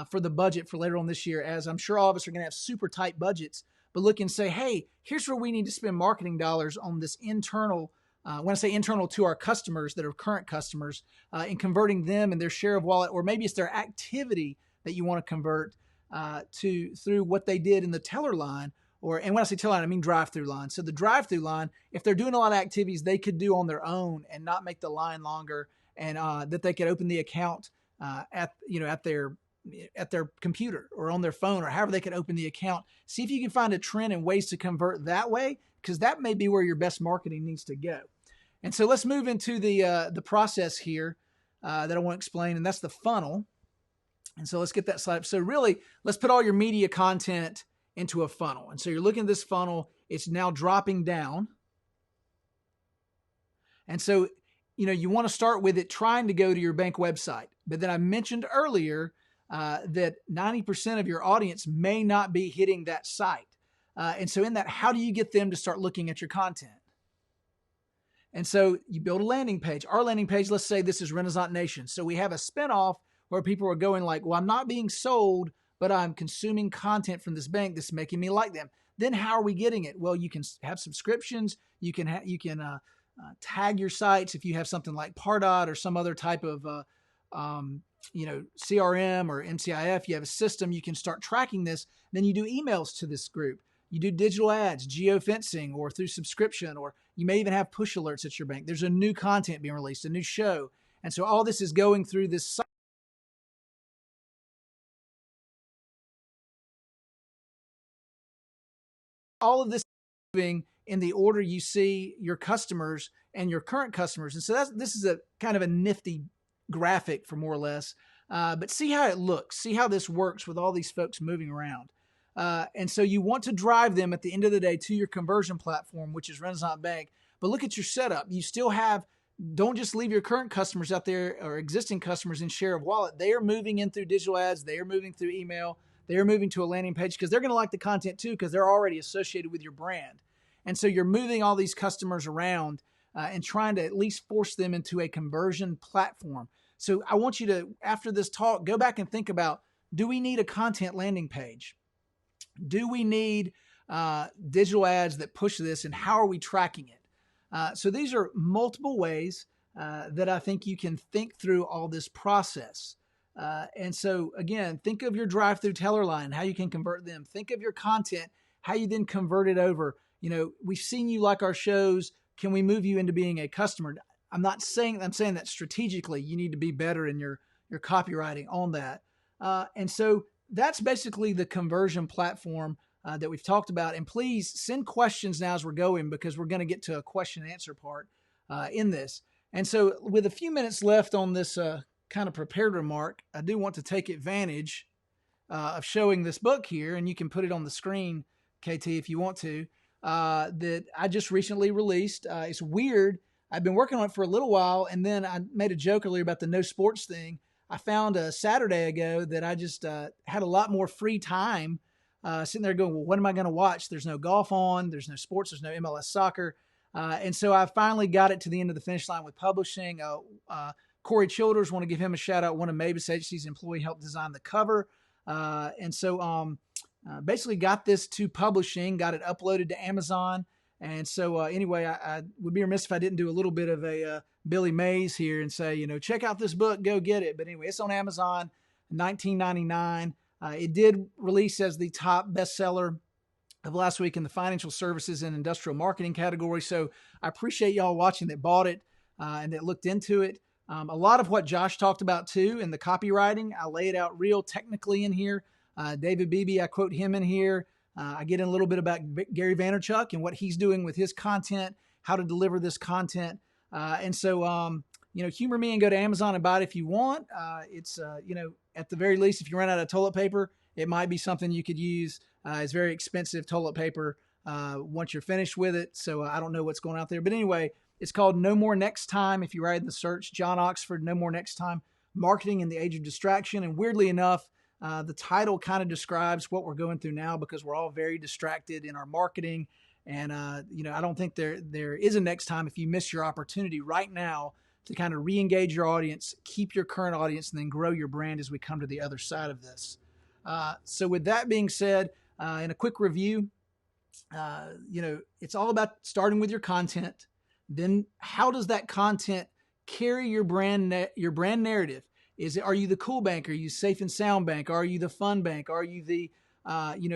for the budget for later on this year, as I'm sure all of us are going to have super tight budgets, but look and say, hey, here's where we need to spend marketing dollars on this internal, when I say internal to our customers that are current customers, in converting them and their share of wallet, or maybe it's their activity that you want to convert through what they did in the teller line. And when I say teller line, I mean drive-through line. So the drive-through line, if they're doing a lot of activities they could do on their own and not make the line longer, and that they could open the account at their computer or on their phone, or however they can open the account. See if you can find a trend and ways to convert that way, because that may be where your best marketing needs to go. And so let's move into the process here that I want to explain, and that's the funnel. And so let's get that slide up. So really, let's put all your media content into a funnel. And so you're looking at this funnel, it's now dropping down. And so, you want to start with it trying to go to your bank website. But then I mentioned earlier that 90% of your audience may not be hitting that site. And so in that, how do you get them to start looking at your content? And so you build a landing page. Our landing page, let's say this is Renaissance Nation. So we have a spinoff where people are going like, well, I'm not being sold, but I'm consuming content from this bank that's making me like them. Then how are we getting it? Well, you can have subscriptions. You can tag your sites if you have something like Pardot or some other type of CRM or MCIF. You have a system. You can start tracking this. Then you do emails to this group. You do digital ads, geofencing, or through subscription, or you may even have push alerts at your bank. There's a new content being released, a new show. And so all this is going through this site. All of this is moving in the order you see your customers and your current customers. And so this is a kind of a nifty graphic for more or less, but see how it looks, see how this works with all these folks moving around. And so you want to drive them at the end of the day to your conversion platform, which is Renaissance Bank. But look at your setup. You still don't just leave your current customers out there or existing customers in share of wallet. They are moving in through digital ads. They are moving through email. They are moving to a landing page because they're going to like the content too, because they're already associated with your brand. And so you're moving all these customers around and trying to at least force them into a conversion platform. So I want you to, after this talk, go back and think about, do we need a content landing page? Do we need digital ads that push this, and how are we tracking it? So these are multiple ways that I think you can think through all this process. And so again, think of your drive-through teller line, how you can convert them. Think of your content, how you then convert it over. You know, we've seen you like our shows. Can we move you into being a customer? I'm saying that strategically you need to be better in your copywriting on that. And so that's basically the conversion platform that we've talked about. And please send questions now as we're going, because we're going to get to a question and answer part in this. And so with a few minutes left on this kind of prepared remark, I do want to take advantage of showing this book here, and you can put it on the screen, KT, if you want to, that I just recently released. It's weird. I've been working on it for a little while, and then I made a joke earlier about the no sports thing. I found a Saturday ago that I just had a lot more free time sitting there going, well, what am I going to watch? There's no golf on, there's no sports, there's no MLS soccer. And so I finally got it to the end of the finish line with publishing. Corey Childers, want to give him a shout out. One of Mabus Agency's employee helped design the cover. And so basically got this to publishing, got it uploaded to Amazon. And so anyway, I would be remiss if I didn't do a little bit of a Billy Mays here and say, check out this book, go get it. But anyway, it's on Amazon, $19.99. It did release as the top bestseller of last week in the financial services and industrial marketing category. So I appreciate y'all watching that bought it and that looked into it. A lot of what Josh talked about too in the copywriting, I lay it out real technically in here. David Beebe, I quote him in here. I get in a little bit about Gary Vaynerchuk and what he's doing with his content, how to deliver this content. And so, humor me and go to Amazon and buy it if you want. It's, at the very least, if you run out of toilet paper, it might be something you could use. It's very expensive toilet paper once you're finished with it. So I don't know what's going out there. But anyway, it's called No More Next Time. If you write in the search, John Oxford, No More Next Time, Marketing in the Age of Distraction. And weirdly enough, the title kind of describes what we're going through now, because we're all very distracted in our marketing. And, I don't think there is a next time if you miss your opportunity right now to kind of re-engage your audience, keep your current audience, and then grow your brand as we come to the other side of this. So with that being said, in a quick review, it's all about starting with your content. Then how does that content carry your brand narrative? Are you the cool bank? Are you safe and sound bank? Are you the fun bank? Are you the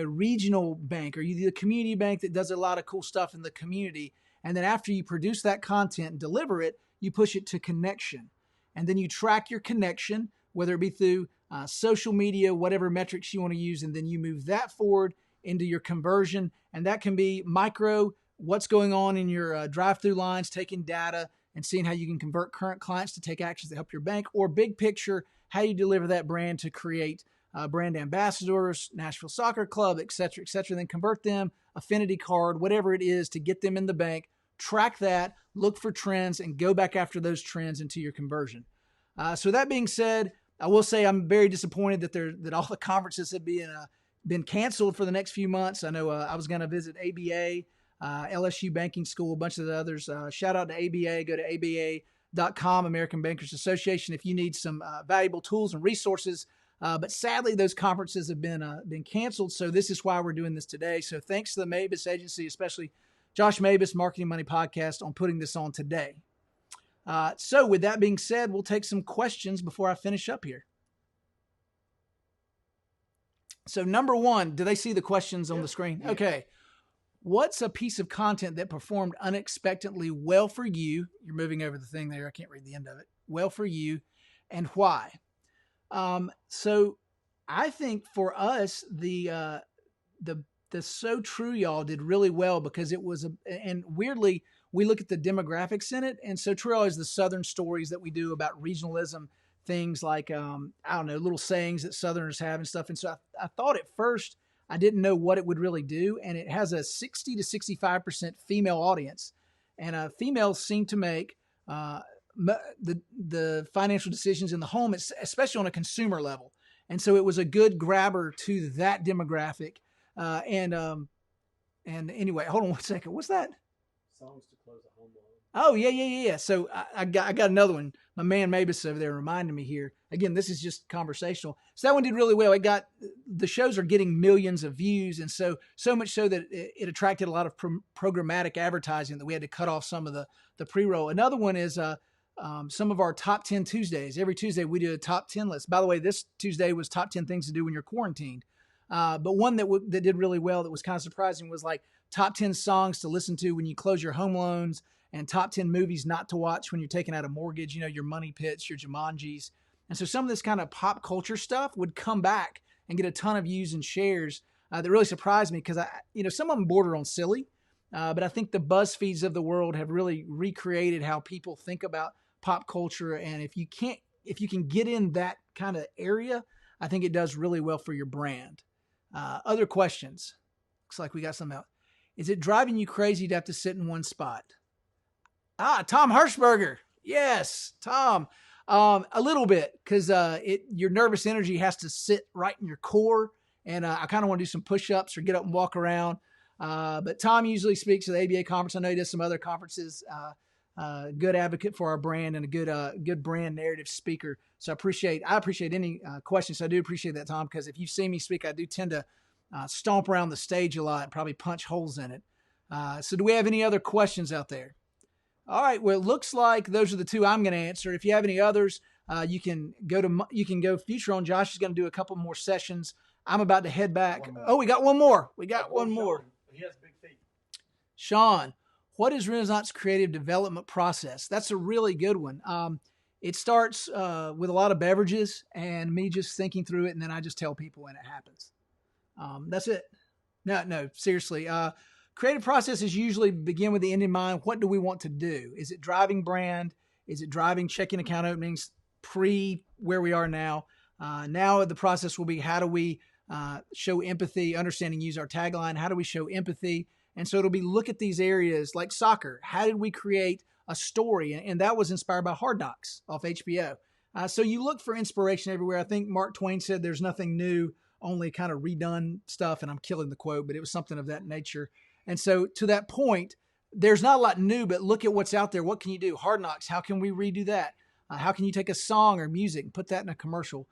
regional bank? Are you the community bank that does a lot of cool stuff in the community? And then after you produce that content and deliver it, you push it to connection. And then you track your connection, whether it be through social media, whatever metrics you want to use. And then you move that forward into your conversion. And that can be micro, what's going on in your drive-through lines, taking data and seeing how you can convert current clients to take actions to help your bank, or big picture, how you deliver that brand to create brand ambassadors, Nashville Soccer Club, et cetera, then convert them, affinity card, whatever it is to get them in the bank, track that, look for trends, and go back after those trends into your conversion. So that being said, I will say I'm very disappointed that all the conferences have been canceled for the next few months. I know I was going to visit ABA, LSU Banking School, a bunch of the others. Shout out to ABA. Go to ABA.com, American Bankers Association, if you need some valuable tools and resources. But sadly, those conferences have been canceled. So this is why we're doing this today. So thanks to the Mabus Agency, especially Josh Mabus, Marketing Money Podcast, on putting this on today. So with that being said, we'll take some questions before I finish up here. So number one, do they see the questions on the screen? Yeah. Okay. What's a piece of content that performed unexpectedly well for you? You're moving over the thing there. I can't read the end of it. Well for you, and why? So I think for us, the So True Y'all did really well because it was and weirdly, we look at the demographics in it. And So True Y'all is the Southern stories that we do about regionalism, things like, little sayings that Southerners have and stuff. And so I thought at first, I didn't know what it would really do. And it has a 60 to 65% female audience. And females seem to make the financial decisions in the home, especially on a consumer level. And so it was a good grabber to that demographic. And anyway, hold on one second. What's that? Songs to close a home loan. Oh, yeah. So I got another one. My man Mabus over there reminded me here. Again, this is just conversational. So that one did really well. The shows are getting millions of views, and so much so that it attracted a lot of programmatic advertising that we had to cut off some of the pre-roll. Another one is some of our top 10 Tuesdays. Every Tuesday we do a top 10 list. By the way, this Tuesday was top 10 things to do when you're quarantined. But one that did really well that was kind of surprising was like top 10 songs to listen to when you close your home loans, and top 10 movies not to watch when you're taking out a mortgage, your Money Pits, your Jumanjis. And so some of this kind of pop culture stuff would come back and get a ton of views and shares that really surprised me because, some of them border on silly. But I think the BuzzFeeds of the world have really recreated how people think about pop culture. And if you can get in that kind of area, I think it does really well for your brand. Other questions? Looks like we got some out. Is it driving you crazy to have to sit in one spot? Tom Hirschberger. Yes, Tom. A little bit because your nervous energy has to sit right in your core. And I kind of want to do some push-ups or get up and walk around. But Tom usually speaks at the ABA conference. I know he does some other conferences. Good advocate for our brand and a good brand narrative speaker. So I appreciate any questions. So I do appreciate that, Tom, because if you see me speak, I do tend to stomp around the stage a lot and probably punch holes in it. So do we have any other questions out there? All right. Well, it looks like those are the two I'm going to answer. If you have any others, you can go future on. Josh is going to do a couple more sessions. I'm about to head back. Oh, we got one more. He has big feet. Sean, what is Renaissance creative development process? That's a really good one. It starts with a lot of beverages and me just thinking through it, and then I just tell people when it happens. That's it. No, seriously. Creative processes usually begin with the end in mind. What do we want to do? Is it driving brand? Is it driving checking account openings pre where we are now? Now the process will be how do we show empathy, understanding, use our tagline. How do we show empathy? And so it'll be look at these areas like soccer. How did we create a story? And that was inspired by Hard Knocks off HBO. So you look for inspiration everywhere. I think Mark Twain said there's nothing new, only kind of redone stuff. And I'm killing the quote, but it was something of that nature. And so to that point, there's not a lot new, but look at what's out there. What can you do? Hard Knocks. How can we redo that? How can you take a song or music and put that in a commercial?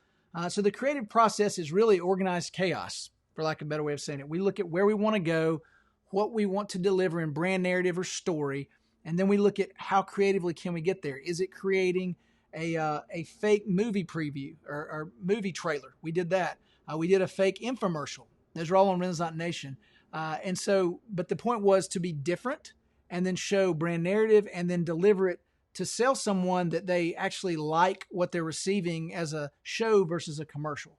So the creative process is really organized chaos, for lack of a better way of saying it. We look at where we want to go, what we want to deliver in brand narrative or story, and then we look at how creatively can we get there. Is it creating a fake movie preview or movie trailer? We did that. We did a fake infomercial. Those are all on Renaissance Nation. But the point was to be different and then show brand narrative and then deliver it to sell someone that they actually like what they're receiving as a show versus a commercial.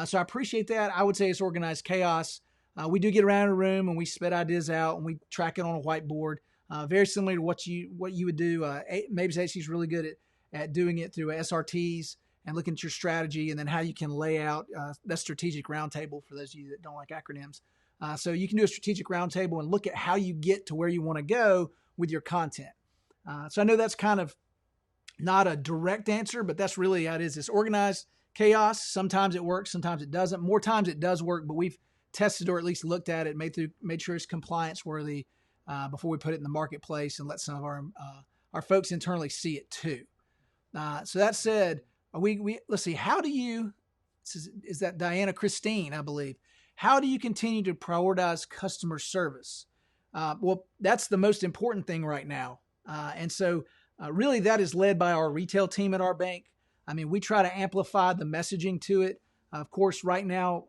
So I appreciate that. I would say it's organized chaos. We do get around a room and we spit ideas out and we track it on a whiteboard. Very similar to what you would do. Mabus Agency is really good at doing it through SRTs and looking at your strategy and then how you can lay out that strategic roundtable for those of you that don't like acronyms. So you can do a strategic roundtable and look at how you get to where you want to go with your content. So I know that's kind of not a direct answer, but that's really how it is. It's organized chaos. Sometimes it works, sometimes it doesn't. More times it does work, but we've tested or at least looked at it, made sure it's compliance worthy before we put it in the marketplace and let some of our folks internally see it too. So that said, let's see. How do you? Is that Diana Christine? I believe. How do you continue to prioritize customer service? Well, that's the most important thing right now. And so really that is led by our retail team at our bank. I mean, we try to amplify the messaging to it. Of course, right now,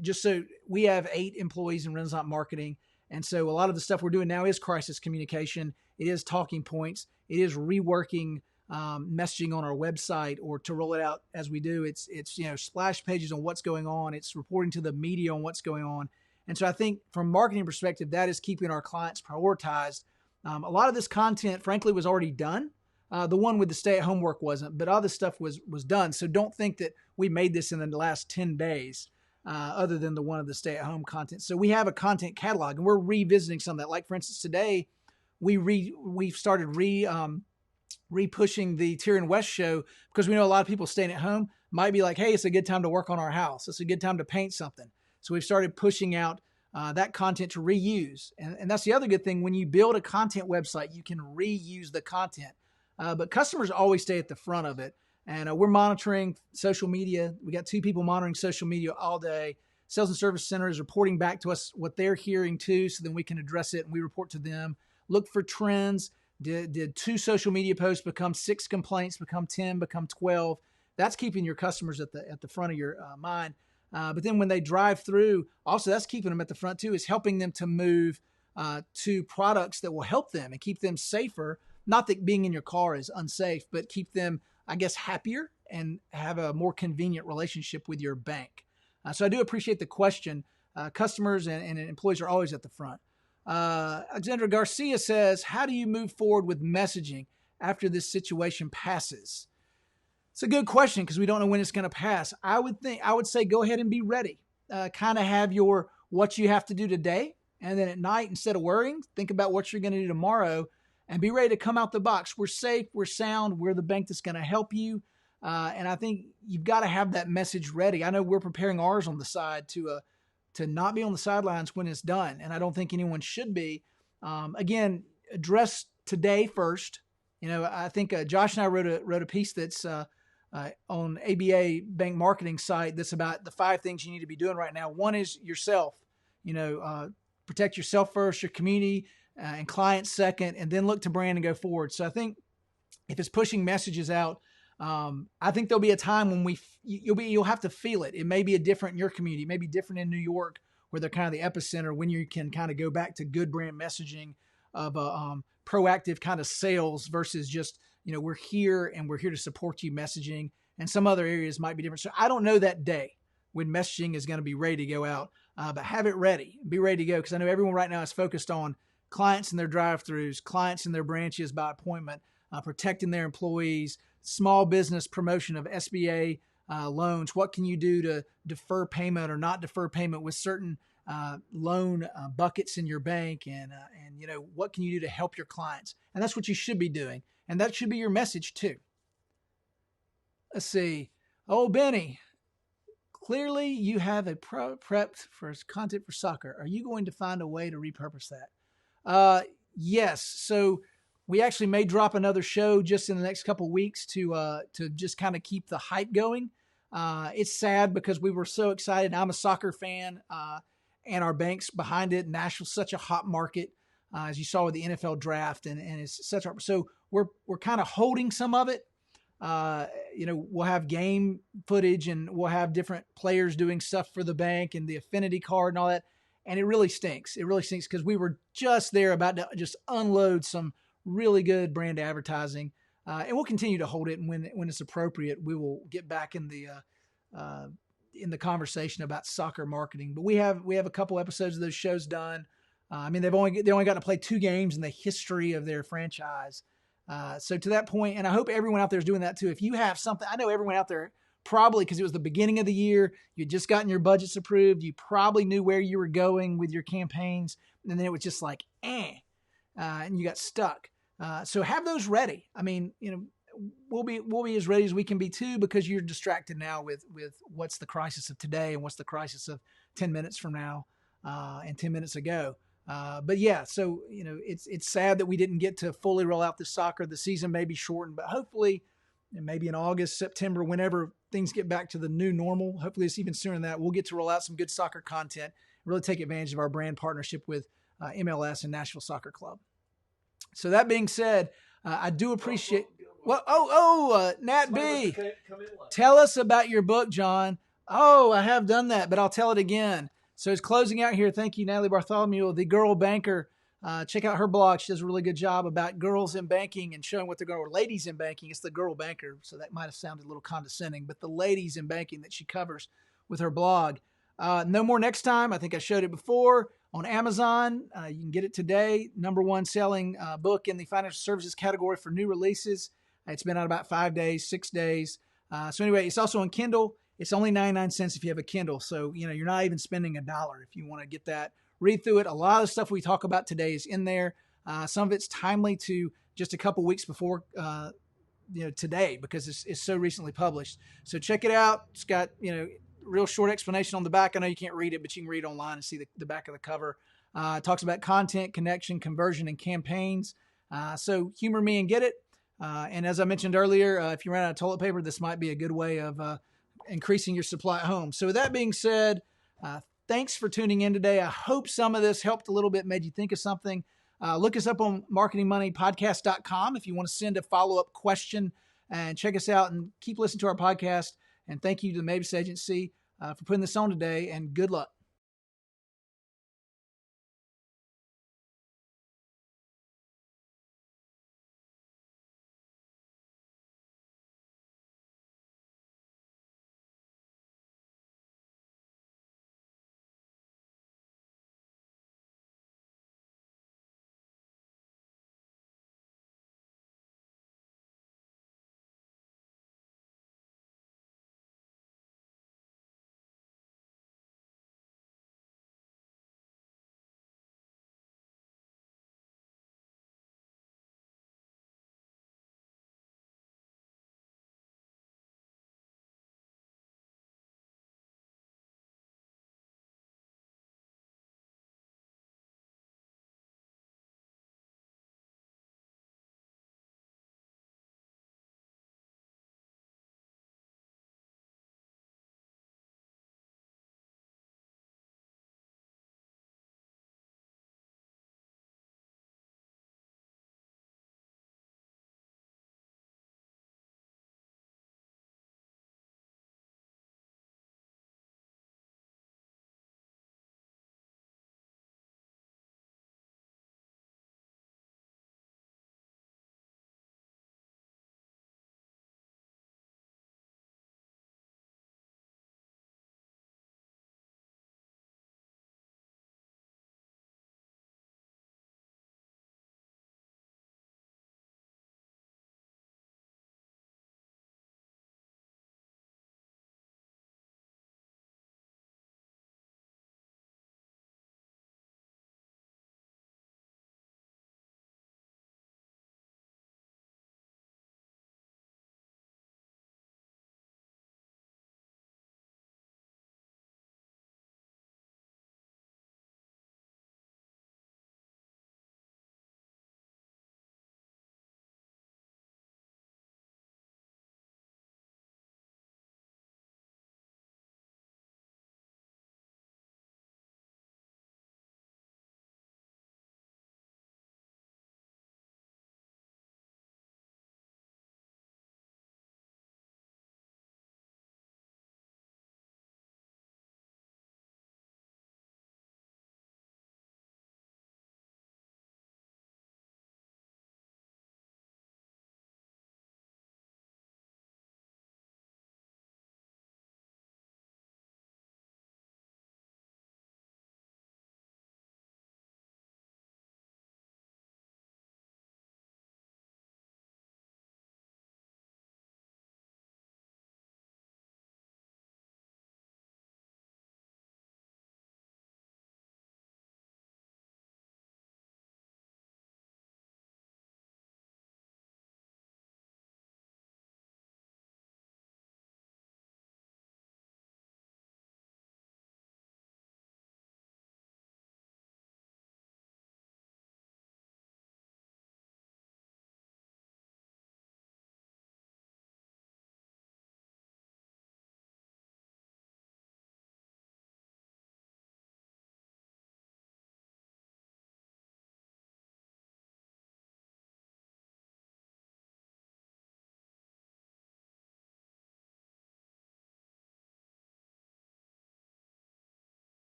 just so we have 8 employees in Renaissance Marketing. And so a lot of the stuff we're doing now is crisis communication. It is talking points. It is reworking messaging on our website, or to roll it out as we do. It's splash pages on what's going on. It's reporting to the media on what's going on. And so I think from a marketing perspective, that is keeping our clients prioritized. A lot of this content, frankly, was already done. The one with the stay-at-home work wasn't, but all this stuff was done. So don't think that we made this in the last 10 days, other than the one of the stay-at-home content. So we have a content catalog, and we're revisiting some of that. Like, for instance, today we've started re-pushing the Tyrion West show because we know a lot of people staying at home might be like, hey, it's a good time to work on our house. It's a good time to paint something. So we've started pushing out that content to reuse. And that's the other good thing. When you build a content website, you can reuse the content. But customers always stay at the front of it. And we're monitoring social media. We got 2 people monitoring social media all day. Sales and Service Center is reporting back to us what they're hearing too, so then we can address it and we report to them. Look for trends. Did 2 social media posts become 6 complaints, become 10, become 12? That's keeping your customers at the front of your mind. But then when they drive through, also that's keeping them at the front too, is helping them to move to products that will help them and keep them safer. Not that being in your car is unsafe, but keep them, I guess, happier and have a more convenient relationship with your bank. So I do appreciate the question. Customers and employees are always at the front. Alexandra Garcia says, how do you move forward with messaging after this situation passes? It's a good question because we don't know when it's going to pass. I would say go ahead and be ready. Kind of have your what you have to do today, and then at night, instead of worrying, think about what you're going to do tomorrow and be ready to come out the box. We're safe, we're sound, we're the bank that's going to help you. And I think you've got to have that message ready. I know we're preparing ours on the side to not be on the sidelines when it's done. And I don't think anyone should be. Again, address today first. I think Josh and I wrote a piece that's on ABA Bank Marketing site that's about the 5 things you need to be doing right now. One is yourself. Protect yourself first, your community and clients second, and then look to brand and go forward. So I think if it's pushing messages out, I think there'll be a time when you'll have to feel it. It may be different in your community. It may be different in New York, where they're kind of the epicenter, when you can kind of go back to good brand messaging of proactive kind of sales versus just, we're here and we're here to support you messaging. And some other areas might be different. So I don't know that day when messaging is going to be ready to go out, but have it ready. Be ready to go, because I know everyone right now is focused on clients in their drive-thrus, clients in their branches by appointment, protecting their employees, small business promotion of SBA loans. What can you do to defer payment or not defer payment with certain loan buckets in your bank? And what can you do to help your clients? And that's what you should be doing. And that should be your message too. Let's see. Oh, Benny, clearly you have a prepped for content for soccer. Are you going to find a way to repurpose that? Yes. So we actually may drop another show just in the next couple of weeks to just kind of keep the hype going. It's sad because we were so excited. I'm a soccer fan, and our bank's behind it. Nashville's such a hot market, as you saw with the NFL draft, and it's such a, so we're kind of holding some of it. We'll have game footage and we'll have different players doing stuff for the bank and the affinity card and all that. And it really stinks. It really stinks because we were just there about to just unload some really good brand advertising. And we'll continue to hold it. And when it's appropriate, we will get back in the conversation about soccer marketing. But we have a couple episodes of those shows done. They only got to play 2 games in the history of their franchise. So to that point, and I hope everyone out there is doing that too. If you have something, I know everyone out there probably, because it was the beginning of the year, you'd just gotten your budgets approved. You probably knew where you were going with your campaigns. And then it was just like, and you got stuck. So have those ready. We'll be as ready as we can be too, because you're distracted now with what's the crisis of today and what's the crisis of 10 minutes from now, and 10 minutes ago. But yeah, so, it's sad that we didn't get to fully roll out the soccer. The season may be shortened, but hopefully, and maybe in August, September, whenever things get back to the new normal, hopefully it's even sooner than that, we'll get to roll out some good soccer content, really take advantage of our brand partnership with MLS and Nashville Soccer Club. So that being said, I do appreciate, Nat B, tell us about your book, John. Oh, I have done that, but I'll tell it again. So it's closing out here. Thank you, Natalie Bartholomew, the Girl Banker. Check out her blog. She does a really good job about girls in banking and showing what they're going, or ladies in banking. It's the Girl Banker, so that might have sounded a little condescending, but the ladies in banking that she covers with her blog. No More Next Time. I think I showed it before on Amazon. You can get it today. #1 selling book in the financial services category for new releases. It's been out about 5 days, 6 days. So anyway, it's also on Kindle. It's only 99 cents if you have a Kindle. So, you're not even spending $1 if you want to get that. Read through it. A lot of the stuff we talk about today is in there. Some of it's timely to just a couple weeks before, today, because it's so recently published. So check it out. It's got, real short explanation on the back. I know you can't read it, but you can read it online and see the back of the cover. It talks about content, connection, conversion, and campaigns. So humor me and get it. And as I mentioned earlier, if you run out of toilet paper, this might be a good way of increasing your supply at home. So with that being said, thanks for tuning in today. I hope some of this helped a little bit, made you think of something. Look us up on marketingmoneypodcast.com if you want to send a follow-up question, and check us out and keep listening to our podcast. And thank you to the Mabus Agency for putting this on today, and good luck.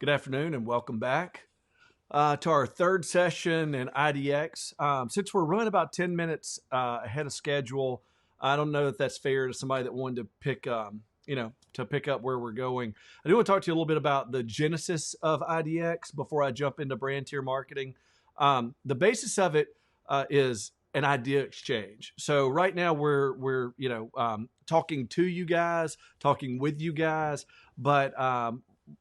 Good afternoon and welcome back to our third session in idX. Since we're running about 10 minutes ahead of schedule, I don't know if that's fair to somebody that wanted to pick, to pick up where we're going. I do want to talk to you a little bit about the genesis of idX before I jump into brand tier marketing. The basis of it is an idea exchange. So right now we're talking to you guys, talking with you guys, but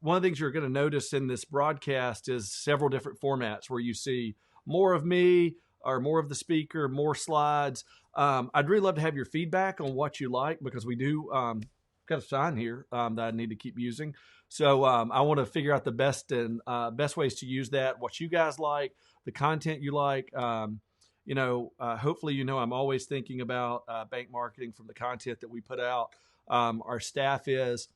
one of the things you're going to notice in this broadcast is several different formats where you see more of me or more of the speaker, more slides. I'd really love to have your feedback on what you like, because we do got a sign here that I need to keep using. So I want to figure out the best ways to use that, what you guys like, the content you like. Hopefully, I'm always thinking about bank marketing from the content that we put out. Our staff is.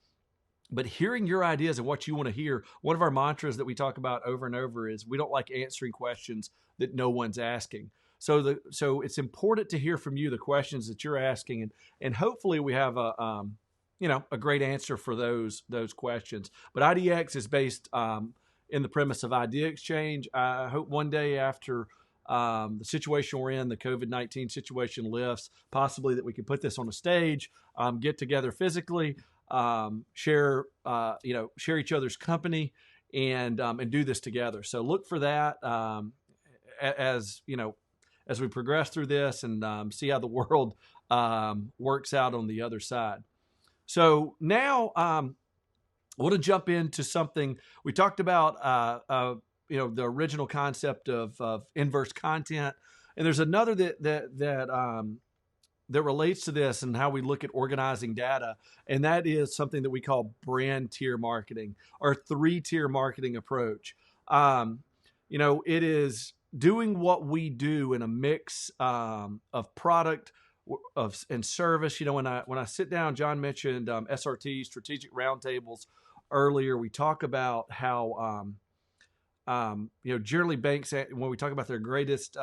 But hearing your ideas and what you want to hear, one of our mantras that we talk about over and over is we don't like answering questions that no one's asking. So it's important to hear from you the questions that you're asking, and hopefully we have a great answer for those questions. But idX is based in the premise of idea exchange. I hope one day after the situation we're in, the COVID-19 situation lifts, possibly that we can put this on a stage, get together physically, share each other's company, and do this together. So look for that as we progress through this and see how the world works out on the other side. So now I want to jump into something we talked about. The original concept of inverse content, and there's another that relates to this and how we look at organizing data, and that is something that we call brand tier marketing, or 3-tier marketing approach. It is doing what we do in a mix of product and service. When I sit down, John mentioned SRT, strategic roundtables, earlier. We talk about how generally banks, when we talk about their greatest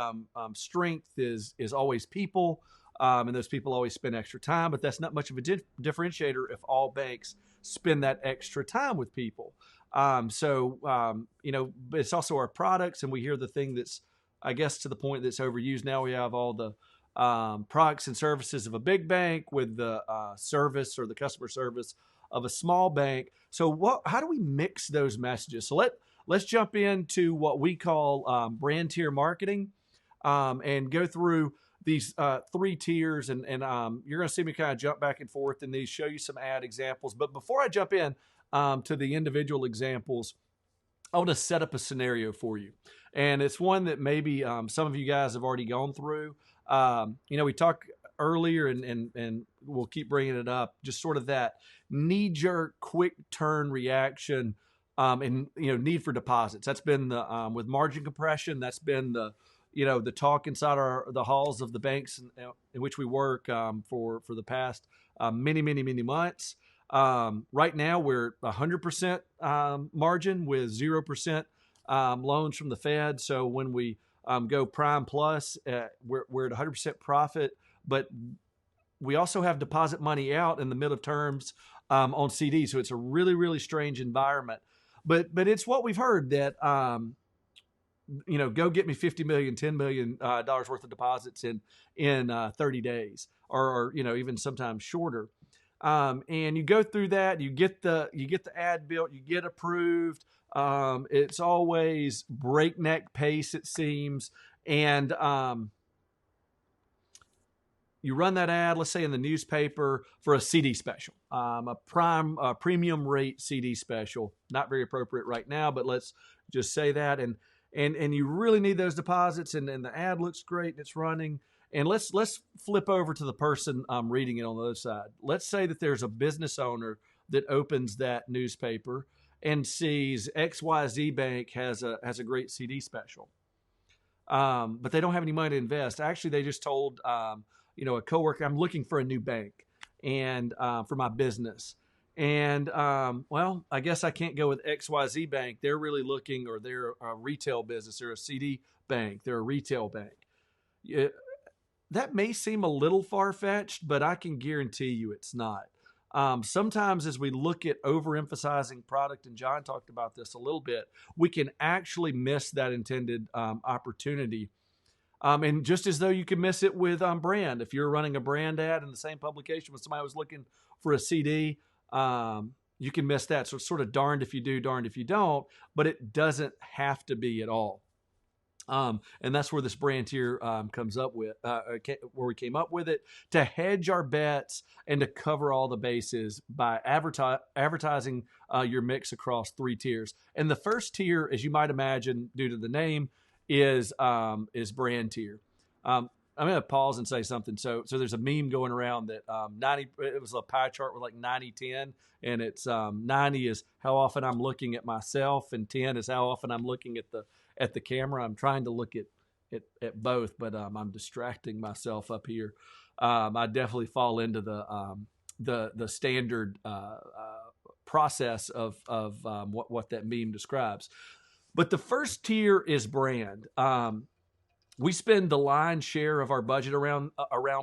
strength is always people. And those people always spend extra time, but that's not much of a differentiator if all banks spend that extra time with people. But it's also our products, and we hear the thing that's, I guess, to the point that's overused. Now we have all the products and services of a big bank with the service or the customer service of a small bank. So how do we mix those messages? So let's jump into what we call brand tier marketing, and go through these 3 tiers, and you're going to see me kind of jump back and forth in these, show you some ad examples. But before I jump in to the individual examples, I want to set up a scenario for you. And it's one that maybe some of you guys have already gone through. We talked earlier, and we'll keep bringing it up, just sort of that knee-jerk, quick turn reaction and need for deposits. That's been the with margin compression. That's been the talk inside the halls of the banks in which we work for the past many months. Right now we're 100% margin with 0% loans from the Fed. So when we go prime plus, we're at 100% profit, but we also have deposit money out in the middle of terms on CDs. So it's a really, really strange environment. But it's what we've heard that go get me $50 million, $10 million worth of deposits in 30 days, or even sometimes shorter. And you go through that, you get the ad built, you get approved. It's always breakneck pace, it seems, and you run that ad, let's say in the newspaper, for a CD special, a premium rate CD special. Not very appropriate right now, but let's just say that. And you really need those deposits, and the ad looks great and it's running. And let's flip over to the person reading it on the other side. Let's say that there's a business owner that opens that newspaper and sees XYZ Bank has a great CD special, but they don't have any money to invest. Actually, they just told a coworker, I'm looking for a new bank and for my business. And, I guess I can't go with XYZ Bank. They're really looking, or they're a retail business. They're a CD bank. They're a retail bank. That may seem a little far-fetched, but I can guarantee you it's not. Sometimes as we look at overemphasizing product, and John talked about this a little bit, we can actually miss that intended opportunity. And just as though you can miss it with brand, if you're running a brand ad in the same publication when somebody was looking for a CD, you can miss that. So it's sort of darned if you do, darned if you don't, but it doesn't have to be at all. And that's where this brand tier comes up with, where we came up with it, to hedge our bets and to cover all the bases by advertising your mix across 3 tiers. And the first tier, as you might imagine, due to the name, is brand tier. I'm going to pause and say something. So there's a meme going around that 90. It was a pie chart with like 90-10, and it's 90 is how often I'm looking at myself, and 10 is how often I'm looking at the camera. I'm trying to look at both, but I'm distracting myself up here. I definitely fall into the standard process of what that meme describes. But the first tier is brand. We spend the lion's share of our budget around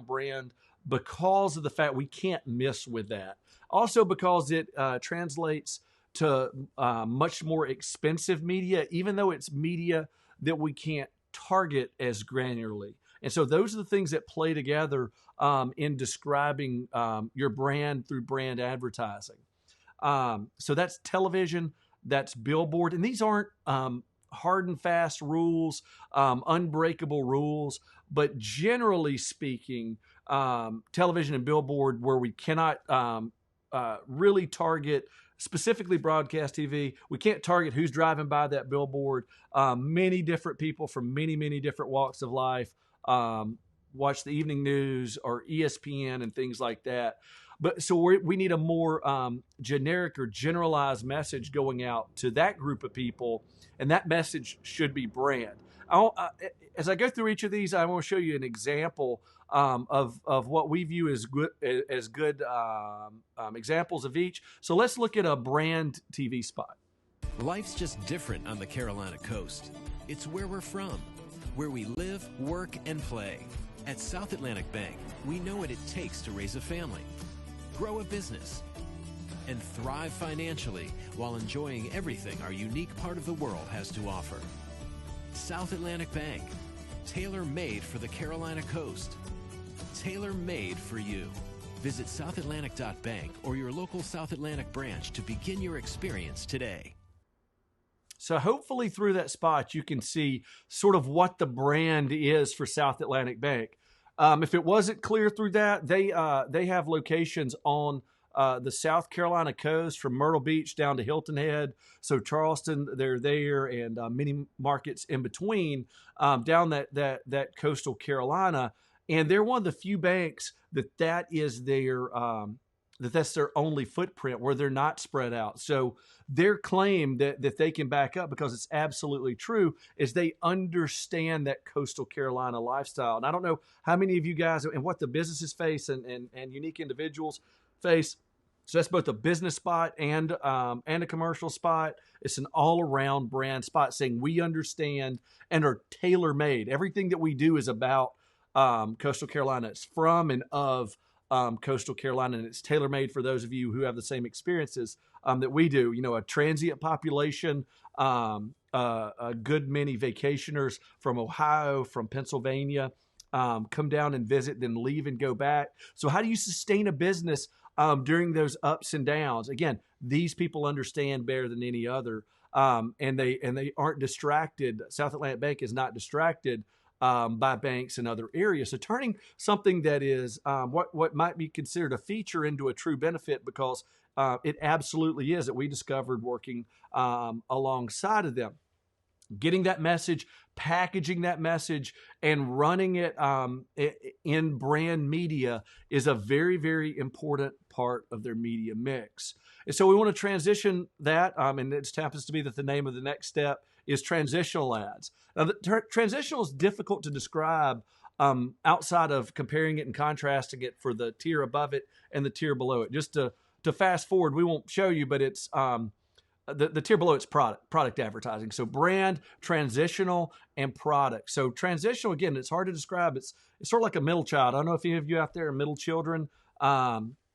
brand because of the fact we can't miss with that. Also because it translates to much more expensive media, even though it's media that we can't target as granularly. And so those are the things that play together in describing your brand through brand advertising. So that's television, that's billboard, and these aren't hard and fast rules, unbreakable rules, but generally speaking, television and billboard, where we cannot really target specifically broadcast TV. We can't target who's driving by that billboard. Many different people from many different walks of life watch the evening news or ESPN and things like that. But so we need a more generic or generalized message going out to that group of people, and that message should be brand. As I go through each of these, I want to show you an example of what we view as good examples of each. So let's look at a brand TV spot. Life's just different on the Carolina coast. It's where we're from, where we live, work, and play. At South Atlantic Bank, we know what it takes to raise a family, grow a business, and thrive financially while enjoying everything our unique part of the world has to offer. South Atlantic Bank, tailor-made for the Carolina coast. Tailor-made for you. Visit southatlantic.bank or your local South Atlantic branch to begin your experience today. So hopefully through that spot, you can see sort of what the brand is for South Atlantic Bank. If it wasn't clear through that, they have locations on the South Carolina coast from Myrtle Beach down to Hilton Head. So Charleston, they're there, and many markets in between down that coastal Carolina. And they're one of the few banks that is their that's their only footprint, where they're not spread out. So their claim that they can back up, because it's absolutely true, is they understand that coastal Carolina lifestyle. And I don't know how many of you guys and what the businesses face and unique individuals face. So that's both a business spot and a commercial spot. It's an all-around brand spot saying we understand and are tailor-made. Everything that we do is about coastal Carolina. It's from and of coastal Carolina, and it's tailor-made for those of you who have the same experiences that we do. You know, a transient population, a good many vacationers from Ohio, from Pennsylvania, come down and visit, then leave and go back. So how do you sustain a business during those ups and downs? Again, these people understand better than any other, and they aren't distracted. South Atlantic Bank is not distracted by banks in other areas. So turning something that is what might be considered a feature into a true benefit, because it absolutely is, that we discovered working alongside of them. Getting that message, packaging that message, and running it in brand media is a very, very important part of their media mix. And so we want to transition that, and it just happens to be that the name of the next step is transitional ads. Now, the transitional is difficult to describe outside of comparing it and contrasting it for the tier above it and the tier below it. Just to fast forward, we won't show you, but it's the tier below it's product advertising. So brand, transitional, and product. So transitional, again, it's hard to describe. It's sort of like a middle child. I don't know if any of you out there are middle children.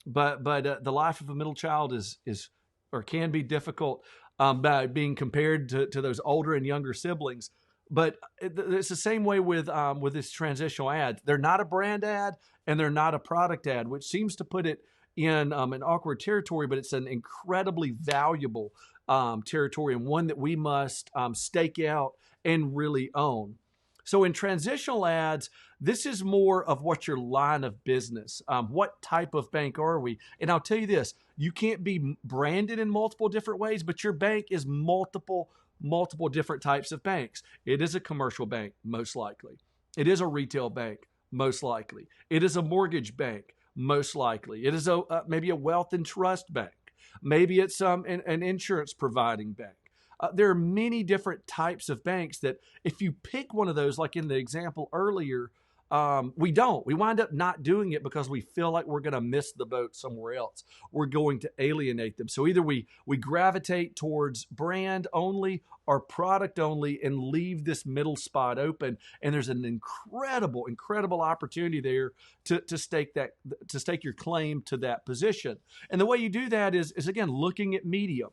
but the life of a middle child is or can be difficult by being compared to those older and younger siblings. But it's the same way with this transitional ad. They're not a brand ad and they're not a product ad, which seems to put it in an awkward territory, but it's an incredibly valuable territory and one that we must stake out and really own. So in transitional ads, this is more of what your line of business. What type of bank are we? And I'll tell you this, you can't be branded in multiple different ways, but your bank is multiple different types of banks. It is a commercial bank, most likely. It is a retail bank, most likely. It is a mortgage bank, most likely. It is maybe a wealth and trust bank. Maybe it's an insurance providing bank. There are many different types of banks that if you pick one of those, like in the example earlier, we wind up not doing it because we feel like we're going to miss the boat somewhere else. We're going to alienate them. So either we gravitate towards brand only or product only and leave this middle spot open. And there's an incredible opportunity there to stake your claim to that position. And the way you do that is again, looking at medium.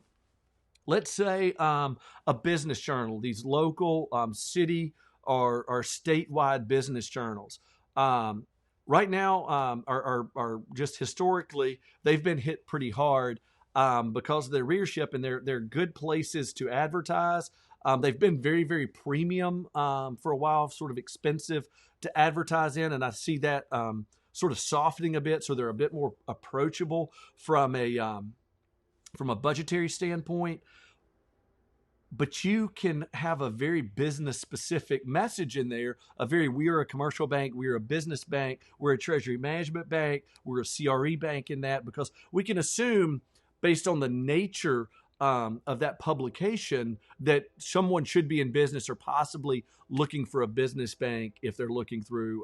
Let's say a business journal, these local city or statewide business journals. Right now, are just historically, they've been hit pretty hard because of their readership, and they're good places to advertise. They've been very, very premium for a while, sort of expensive to advertise in, and I see that sort of softening a bit, so they're a bit more approachable from a budgetary standpoint. But you can have a very business specific message in there. We're a commercial bank, we're a business bank, we're a treasury management bank, we're a CRE bank in that, because we can assume based on the nature of that publication that someone should be in business or possibly looking for a business bank if they're looking through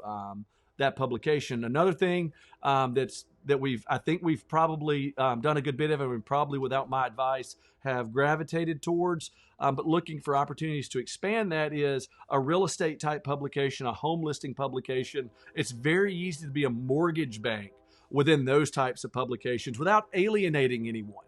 that publication. Another thing that we've probably done a good bit of, and we probably without my advice have gravitated towards, but looking for opportunities to expand that, is a real estate type publication, a home listing publication. It's very easy to be a mortgage bank within those types of publications without alienating anyone.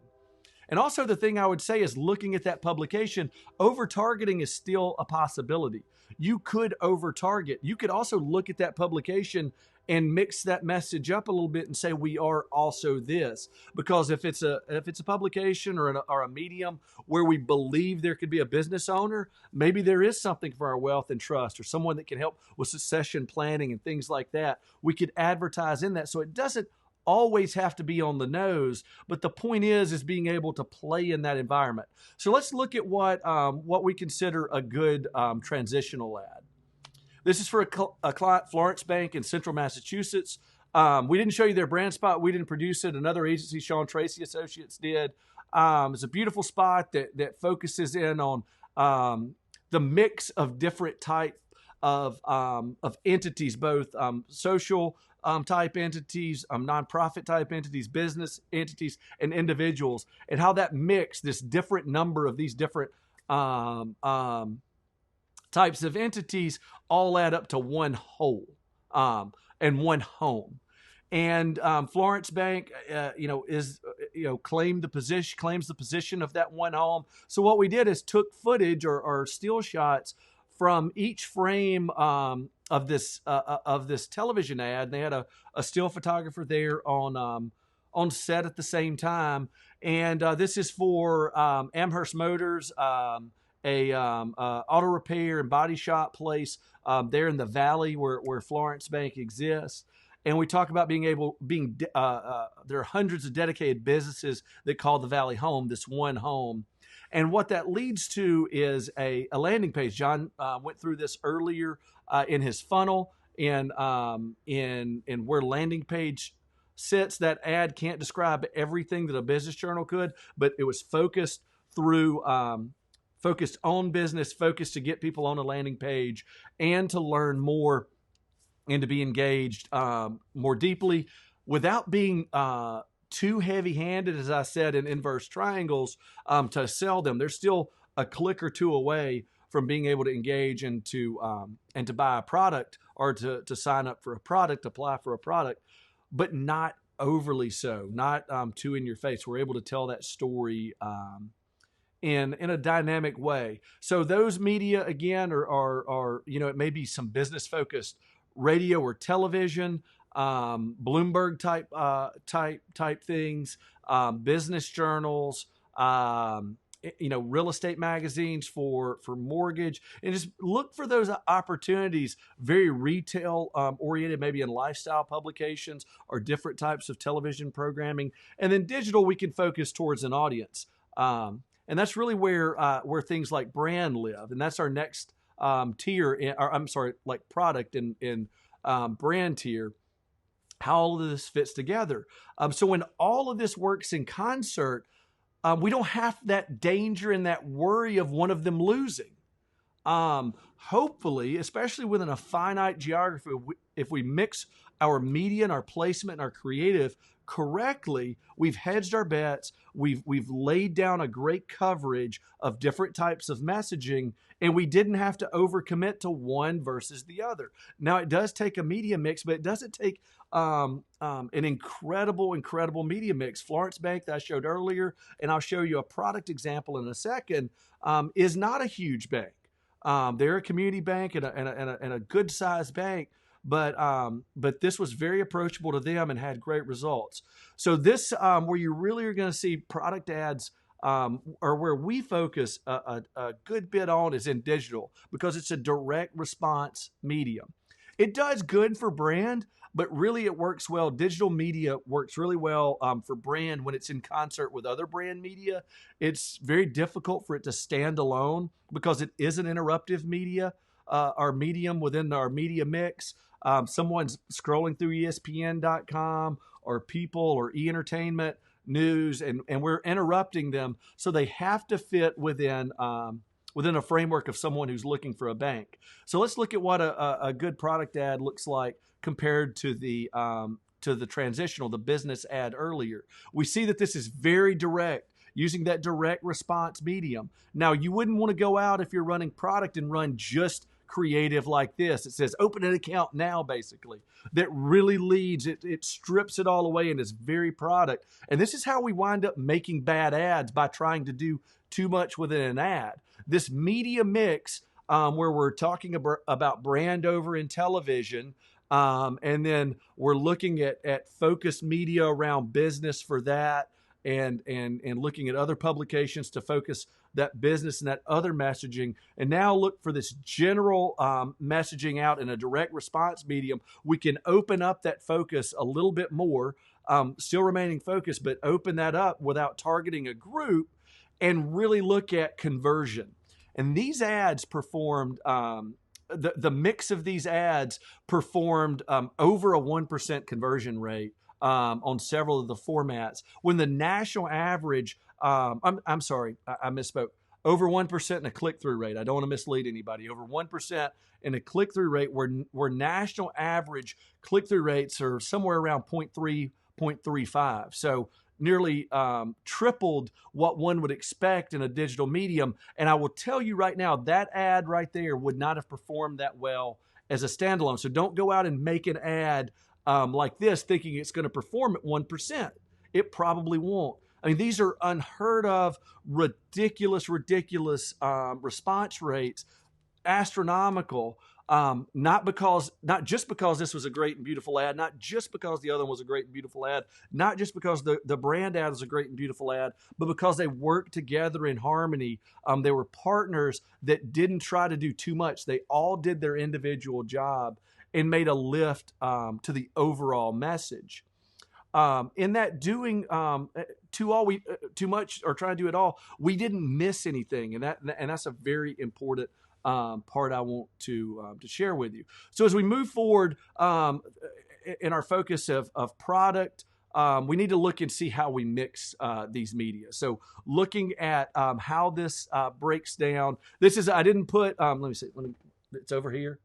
And also the thing I would say is, looking at that publication, over-targeting is still a possibility. You could over-target. You could also look at that publication and mix that message up a little bit and say, we are also this. Because if it's a publication or a medium where we believe there could be a business owner, maybe there is something for our wealth and trust, or someone that can help with succession planning and things like that. We could advertise in that. So it doesn't always have to be on the nose, but the point is being able to play in that environment. So let's look at what we consider a good transitional ad. This is for a client, Florence Bank in Central Massachusetts. We didn't show you their brand spot. We didn't produce it. Another agency, Sean Tracy Associates, did. It's a beautiful spot that focuses in on the mix of different type of entities, both social type entities, nonprofit type entities, business entities, and individuals, and how that mix, this different number of these different types of entities, all add up to one whole and one home. And Florence Bank, claims the position of that one home. So what we did is took footage or still shots from each frame of this television ad. And they had a still photographer there on set at the same time. And this is for Amherst Motors, a auto repair and body shop place there in the valley where Florence Bank exists. And we talk about there are hundreds of dedicated businesses that call the Valley home, this one home. And what that leads to is a landing page. John went through this earlier in his funnel, in where landing page sits. That ad can't describe everything that a business journal could, but it was focused on business, focused to get people on a landing page and to learn more and to be engaged more deeply without being too heavy-handed, as I said, in inverse triangles to sell them. They're still a click or two away from being able to engage and to buy a product, or to sign up for a product, apply for a product, but not overly so, not too in your face. We're able to tell that story in a dynamic way. So those media again are it may be some business focused radio or television, Bloomberg type things, business journals, real estate magazines for mortgage, and just look for those opportunities, very retail oriented, maybe in lifestyle publications or different types of television programming. And then digital, we can focus towards an audience. And that's really where things like brand live. And that's our next tier, product in brand tier, how all of this fits together. So when all of this works in concert, we don't have that danger and that worry of one of them losing. Hopefully, especially within a finite geography, if we mix our media and our placement and our creative correctly, we've hedged our bets, we've laid down a great coverage of different types of messaging, and we didn't have to overcommit to one versus the other. Now, it does take a media mix, but it doesn't take an incredible media mix. Florence Bank that I showed earlier, and I'll show you a product example in a second, is not a huge bank. They're a community bank and a good sized bank, but this was very approachable to them and had great results. So this, where you really are going to see product ads, or where we focus a good bit on, is in digital, because it's a direct response medium. It does good for brand, but really it works well. Digital media works really well for brand when it's in concert with other brand media. It's very difficult for it to stand alone because it is an interruptive media, our medium within our media mix. Someone's scrolling through ESPN.com or People or E-Entertainment News, and we're interrupting them. So they have to fit within a framework of someone who's looking for a bank. So let's look at what a good product ad looks like compared to the transitional, the business ad earlier. We see that this is very direct, using that direct response medium. Now, you wouldn't want to go out if you're running product and run just creative like this. It says open an account now, basically. That really leads, it strips it all away and is very product. And this is how we wind up making bad ads, by trying to do too much within an ad. This media mix, where we're talking about brand over in television, and then we're looking at focused media around business for that, and looking at other publications to focus that business and that other messaging, and now look for this general messaging out in a direct response medium. We can open up that focus a little bit more, still remaining focused, but open that up without targeting a group, and really look at conversion. And these ads performed, the mix of these ads performed over a 1% conversion rate on several of the formats, when the national average, I'm sorry, I misspoke. Over 1% in a click-through rate. I don't want to mislead anybody. Over 1% in a click-through rate, where national average click-through rates are somewhere around 0.3, 0.35. So nearly tripled what one would expect in a digital medium. And I will tell you right now, that ad right there would not have performed that well as a standalone. So don't go out and make an ad like this thinking it's going to perform at 1%. It probably won't. I mean, these are unheard of, ridiculous response rates, astronomical. Not just because this was a great and beautiful ad, not just because the other one was a great and beautiful ad, not just because the brand ad is a great and beautiful ad, but because they worked together in harmony. They were partners that didn't try to do too much. They all did their individual job and made a lift to the overall message. In that doing too much or trying to do it all, we didn't miss anything, and that's a very important part I want to share with you. So as we move forward in our focus of product, we need to look and see how we mix these media. So looking at how this breaks down. This is, I didn't put, let me see, it's over here.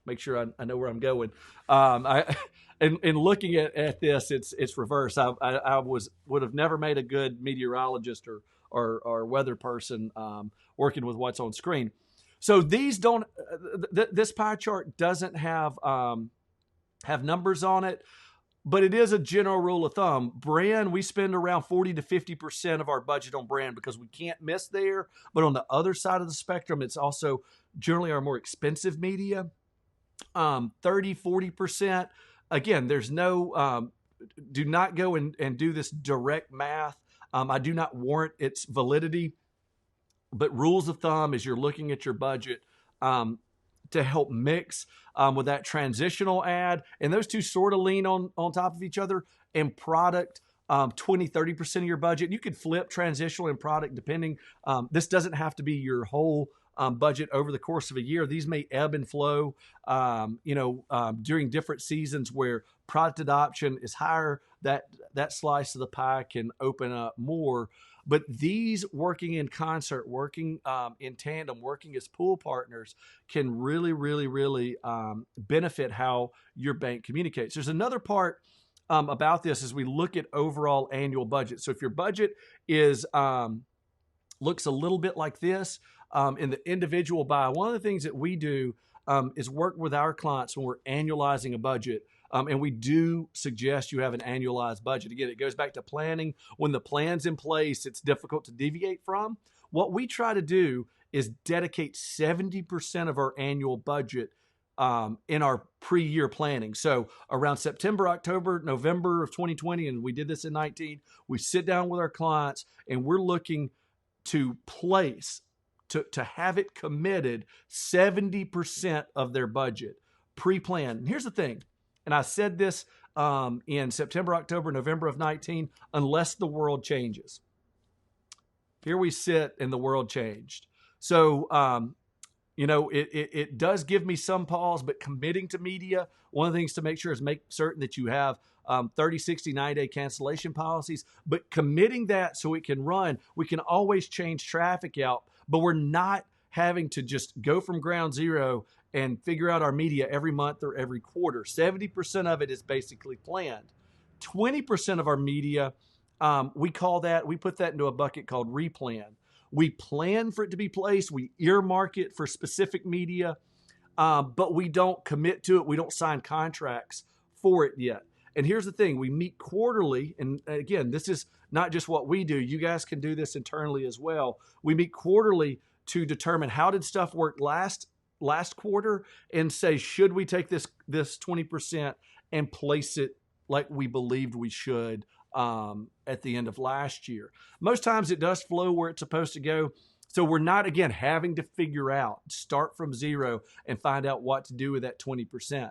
Make sure I know where I'm going. And looking at this, it's reverse. I would have never made a good meteorologist or weather person working with what's on screen. So these don't. This pie chart doesn't have numbers on it, but it is a general rule of thumb. Brand, we spend around 40 to 50% of our budget on brand because we can't miss there. But on the other side of the spectrum, it's also generally our more expensive media, 30, 40%. Again, there's no, do not go and do this direct math. I do not warrant its validity, but rules of thumb as you're looking at your budget, to help mix with that transitional ad. And those two sort of lean on top of each other. And product, 20, 30% of your budget. You could flip transitional and product depending. This doesn't have to be your whole budget over the course of a year. These may ebb and flow, during different seasons where product adoption is higher. That slice of the pie can open up more. But these working in concert, working in tandem, working as pool partners can really, really, really benefit how your bank communicates. There's another part about this as we look at overall annual budget. So if your budget is looks a little bit like this in the individual buy, one of the things that we do is work with our clients when we're annualizing a budget. And we do suggest you have an annualized budget. Again, it goes back to planning. When the plan's in place, it's difficult to deviate from. What we try to do is dedicate 70% of our annual budget in our pre-year planning. So around September, October, November of 2020, and we did this in 19, we sit down with our clients and we're looking to place, to have it committed 70% of their budget pre-planned. And here's the thing. And I said this in September, October, November of 19, unless the world changes. Here we sit and the world changed. So, it does give me some pause, but committing to media, one of the things to make sure is make certain that you have 30, 60, 90-day cancellation policies, but committing that so it can run. We can always change traffic out, but we're not having to just go from ground zero and figure out our media every month or every quarter. 70% of it is basically planned. 20% of our media, we put that into a bucket called replan. We plan for it to be placed. We earmark it for specific media, but we don't commit to it. We don't sign contracts for it yet. And here's the thing. We meet quarterly. And again, this is not just what we do. You guys can do this internally as well. We meet quarterly to determine how did stuff work last quarter and say, should we take this 20% and place it like we believed we should at the end of last year. Most times it does flow where it's supposed to go. So we're not, again, having to start from zero and find out what to do with that 20%.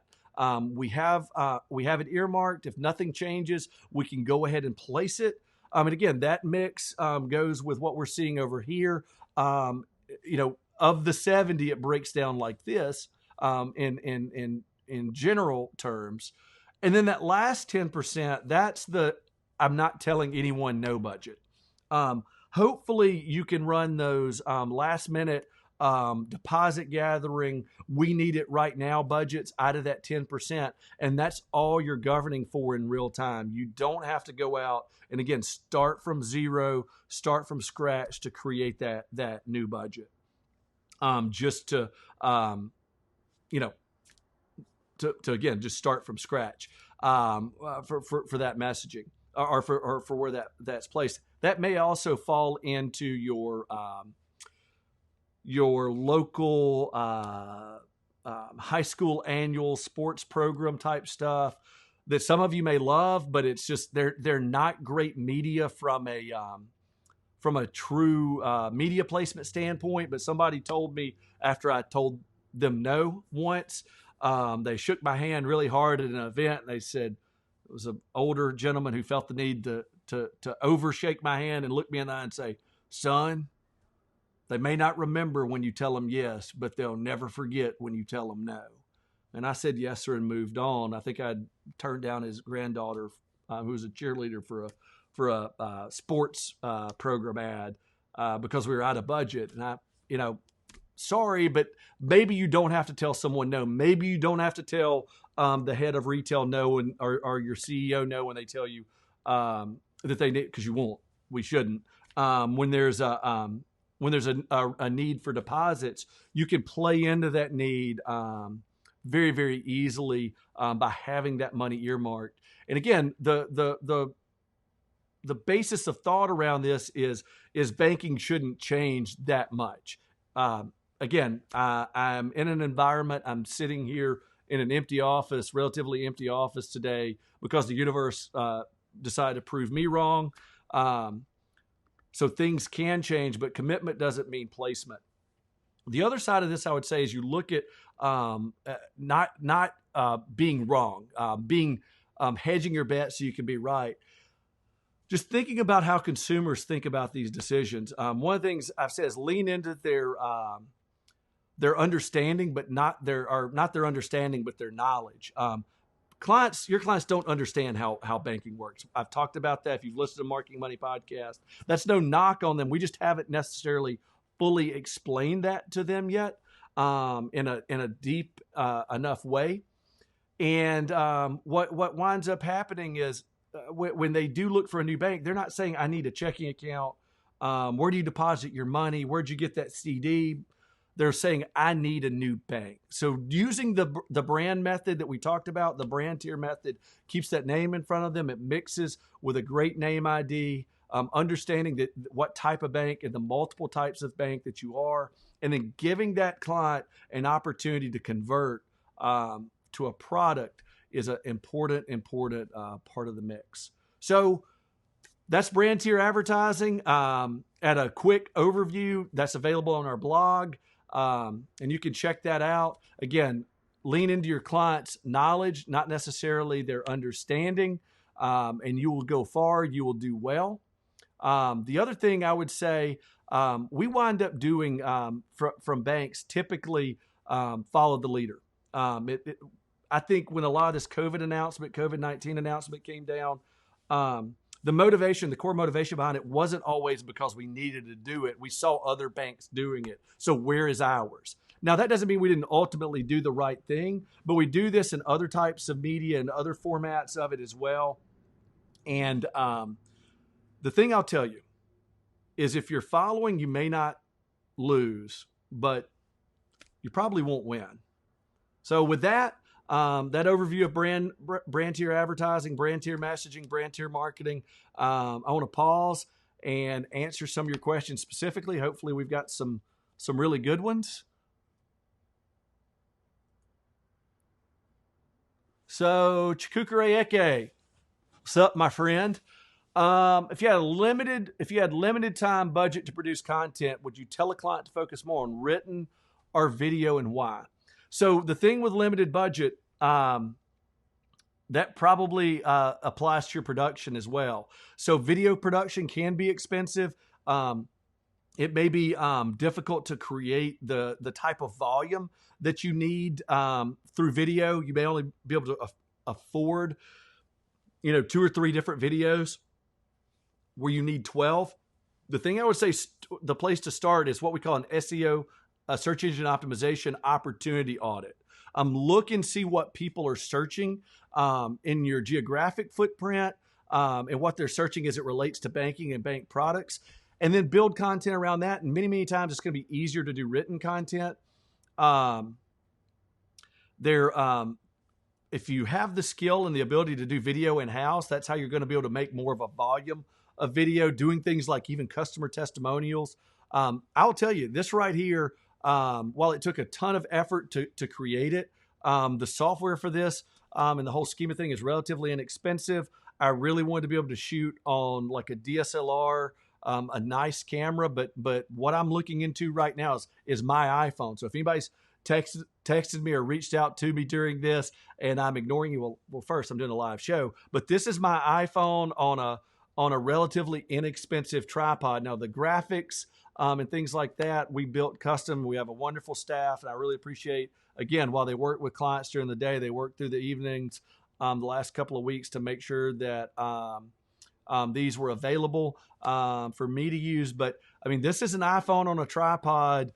We have it earmarked. If nothing changes, we can go ahead and place it. And again, that mix goes with what we're seeing over here. Of the 70, it breaks down like this in general terms. And then that last 10%, that's the I'm not telling anyone no budget. Hopefully you can run those last minute deposit gathering, we need it right now budgets out of that 10%. And that's all you're governing for in real time. You don't have to go out and again, start from zero, start from scratch to create that new budget. Just to again, just start from scratch for that messaging or for where that's placed. That may also fall into your local high school annual sports program type stuff that some of you may love, but it's just they're not great media from a true media placement standpoint. But somebody told me after I told them no once, they shook my hand really hard at an event. And they said, it was an older gentleman who felt the need to overshake my hand and look me in the eye and say, son, they may not remember when you tell them yes, but they'll never forget when you tell them no. And I said yes, sir, and moved on. I think I'd turned down his granddaughter, who was a cheerleader for a sports program ad because we were out of budget. And sorry, but maybe you don't have to tell someone no. Maybe you don't have to tell the head of retail no, or your CEO no when they tell you that they need, because you won't. We shouldn't. When there's a need for deposits, you can play into that need very, very easily by having that money earmarked. And again, the basis of thought around this is banking shouldn't change that much. Again, I'm in an environment. I'm sitting here in an empty office, relatively empty office today, because the universe decided to prove me wrong. So things can change, but commitment doesn't mean placement. The other side of this, I would say, is you look at not being wrong, being hedging your bet so you can be right. Just thinking about how consumers think about these decisions. One of the things I've said is lean into their understanding, but not their understanding, but their knowledge. Your clients don't understand how banking works. I've talked about that. If you've listened to Marketing Money podcast, that's no knock on them. We just haven't necessarily fully explained that to them yet in a deep enough way. And what winds up happening is when they do look for a new bank, they're not saying, I need a checking account. Where do you deposit your money? Where'd you get that CD? They're saying, I need a new bank. So using the brand method that we talked about, the brand tier method, keeps that name in front of them. It mixes with a great name ID, understanding that what type of bank and the multiple types of bank that you are, and then giving that client an opportunity to convert to a product is an important part of the mix. So that's brand tier advertising. At a quick overview, that's available on our blog. And you can check that out. Again, lean into your client's knowledge, not necessarily their understanding, and you will go far. You will do well. The other thing I would say, we wind up doing from banks typically follow the leader. I think when a lot of this COVID-19 announcement came down, the core motivation behind it wasn't always because we needed to do it. We saw other banks doing it. So where is ours? Now, that doesn't mean we didn't ultimately do the right thing, but we do this in other types of media and other formats of it as well. And the thing I'll tell you is if you're following, you may not lose, but you probably won't win. So with that overview of brand tier advertising, brand tier messaging, brand tier marketing, I want to pause and answer some of your questions specifically. Hopefully we've got some really good ones. So Chikukure Eke, what's up, my friend? If you had limited time budget to produce content, would you tell a client to focus more on written or video, and why? So the thing with limited budget, that probably applies to your production as well. So video production can be expensive. It may be difficult to create the type of volume that you need through video. You may only be able to afford, 2 or 3 different videos where you need 12. The thing I would say, the place to start is what we call an SEO, a search engine optimization opportunity audit. Look and see what people are searching in your geographic footprint and what they're searching as it relates to banking and bank products, and then build content around that. And many, many times it's going to be easier to do written content. If you have the skill and the ability to do video in-house, that's how you're going to be able to make more of a volume of video, doing things like even customer testimonials. I'll tell you, this right here, while it took a ton of effort to create it, the software for this and the whole scheme of thing is relatively inexpensive. I really wanted to be able to shoot on like a DSLR, a nice camera, but what I'm looking into right now is my iPhone. So if anybody's texted me or reached out to me during this and I'm ignoring you, well, first I'm doing a live show, but this is my iPhone on a relatively inexpensive tripod. Now the graphics and things like that, we built custom. We have a wonderful staff, and I really appreciate, again, while they work with clients during the day, they work through the evenings the last couple of weeks to make sure that these were available for me to use. But I mean, this is an iPhone on a tripod,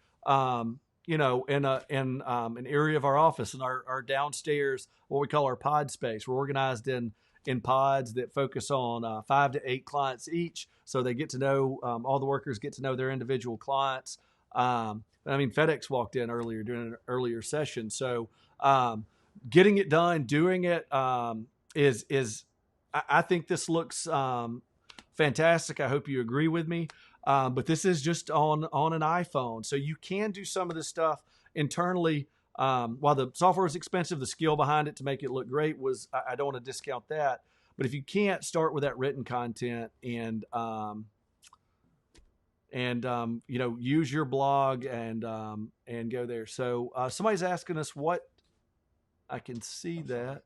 in an area of our office, in our downstairs, what we call our pod space. We're organized in pods that focus on 5 to 8 clients each. So they get to know, all the workers get to know their individual clients. FedEx walked in earlier during an earlier session. So getting it done, doing it is I think this looks fantastic. I hope you agree with me. But this is just on an iPhone, so you can do some of this stuff internally. While the software is expensive, the skill behind it to make it look great was, I don't want to discount that. But if you can't, start with that written content and use your blog and go there. So somebody's asking us what I can see that.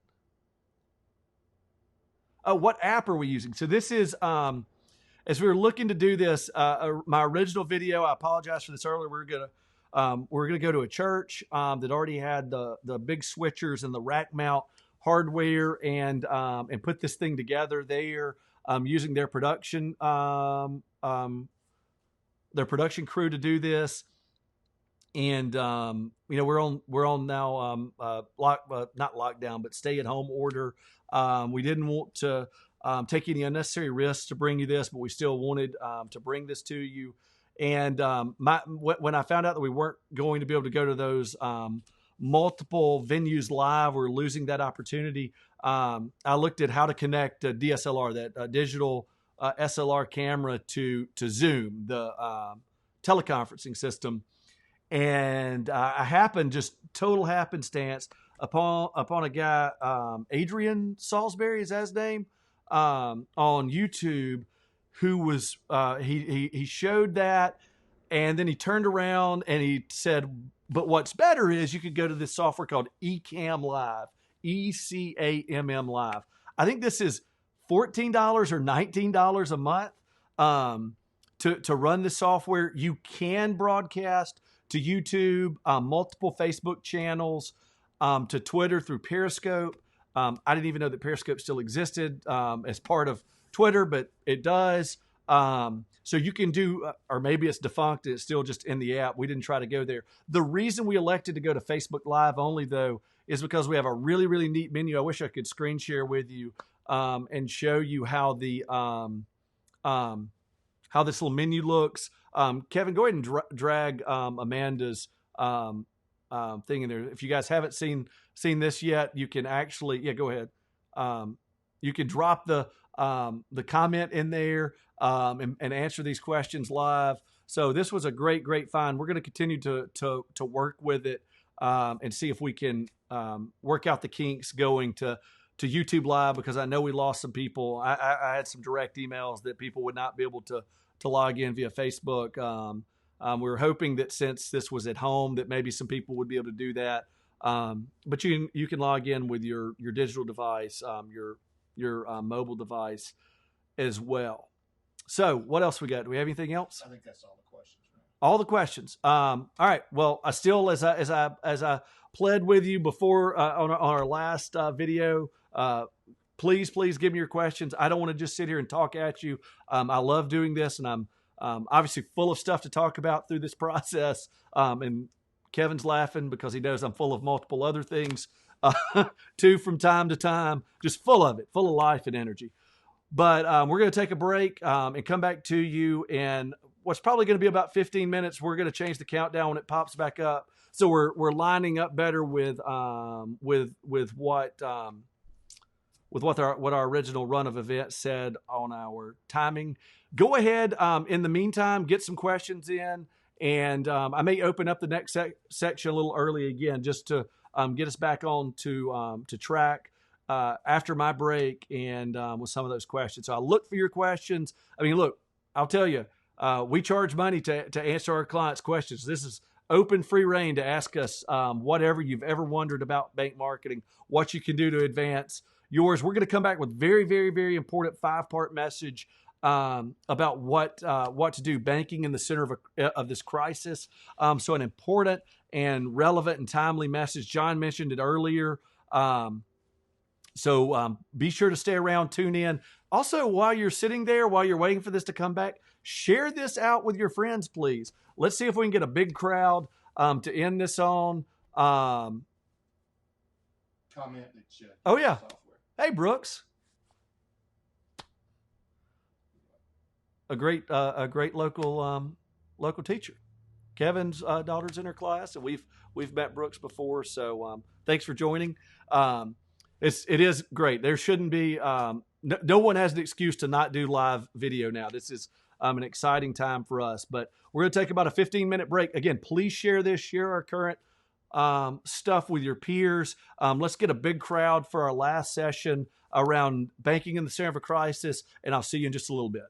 Oh, what app are we using? So this is as we were looking to do this, my original video. I apologize for this earlier. We're gonna go to a church that already had the big switchers and the rack mount hardware and put this thing together there using their production crew to do this. And we're on now not lockdown, but stay at home order. We didn't want to take any unnecessary risks to bring you this, but we still wanted to bring this to you. And when I found out that we weren't going to be able to go to those multiple venues live, we're losing that opportunity. I looked at how to connect a DSLR, that digital SLR camera to Zoom, the teleconferencing system. And I happened, just total happenstance, upon a guy, Adrian Salisbury is that his name, on YouTube, who was he showed that, and then he turned around and he said, but what's better is you could go to this software called Ecamm Live, ECAMM Live. I think this is $14 or $19 a month to run the software. You can broadcast to YouTube, multiple Facebook channels, to Twitter through Periscope. I didn't even know that Periscope still existed as part of Twitter, but it does. So you can do, or maybe it's defunct, it's still just in the app. We didn't try to go there. The reason we elected to go to Facebook Live only, though, is because we have a really, really neat menu. I wish I could screen share with you and show you how the how this little menu looks. Kevin, go ahead and drag Amanda's thing in there. If you guys haven't seen this yet, you can actually, go ahead. You can drop the comment in there and answer these questions live. So this was a great find. We're going to continue to work with it and see if we can work out the kinks going to YouTube Live, because I know we lost some people. I had some direct emails that people would not be able to log in via Facebook. We were hoping that since this was at home, that maybe some people would be able to do that. But you can log in with your digital device, your mobile device as well. So what else we got? Do we have anything else? I think that's all the questions. Right? All the questions. All right. Well, I still, as I pled with you before on our last video, please give me your questions. I don't want to just sit here and talk at you. I love doing this, and I'm obviously full of stuff to talk about through this process. And Kevin's laughing because he knows I'm full of multiple other things too from time to time, just full of life and energy. But we're going to take a break and come back to you in what's probably going to be about 15 minutes. We're going to change the countdown when it pops back up. So we're lining up better with what our original run of events said on our timing. Go ahead. In the meantime, get some questions in, and I may open up the next section a little early again, just to get us back on to track after my break and with some of those questions. So I'll look for your questions. I mean, look, I'll tell you, we charge money to answer our clients' questions. This is open, free reign to ask us whatever you've ever wondered about bank marketing, what you can do to advance yours. We're going to come back with very, very, very important 5-part message about what to do, banking in the center of this crisis. So an important and relevant and timely message. John mentioned it earlier. So be sure to stay around, tune in. Also, while you're sitting there, while you're waiting for this to come back, share this out with your friends, please. Let's see if we can get a big crowd to end this on. Comment that Oh, yeah. software. Hey, Brooks. A great local teacher. Kevin's daughter's in her class, and we've met Brooks before. So thanks for joining. It is great. There shouldn't be no one has an excuse to not do live video now. This is an exciting time for us. But we're going to take about a 15-minute break. Again, please share this, share our current stuff with your peers. Let's get a big crowd for our last session around banking in the center of a crisis, and I'll see you in just a little bit.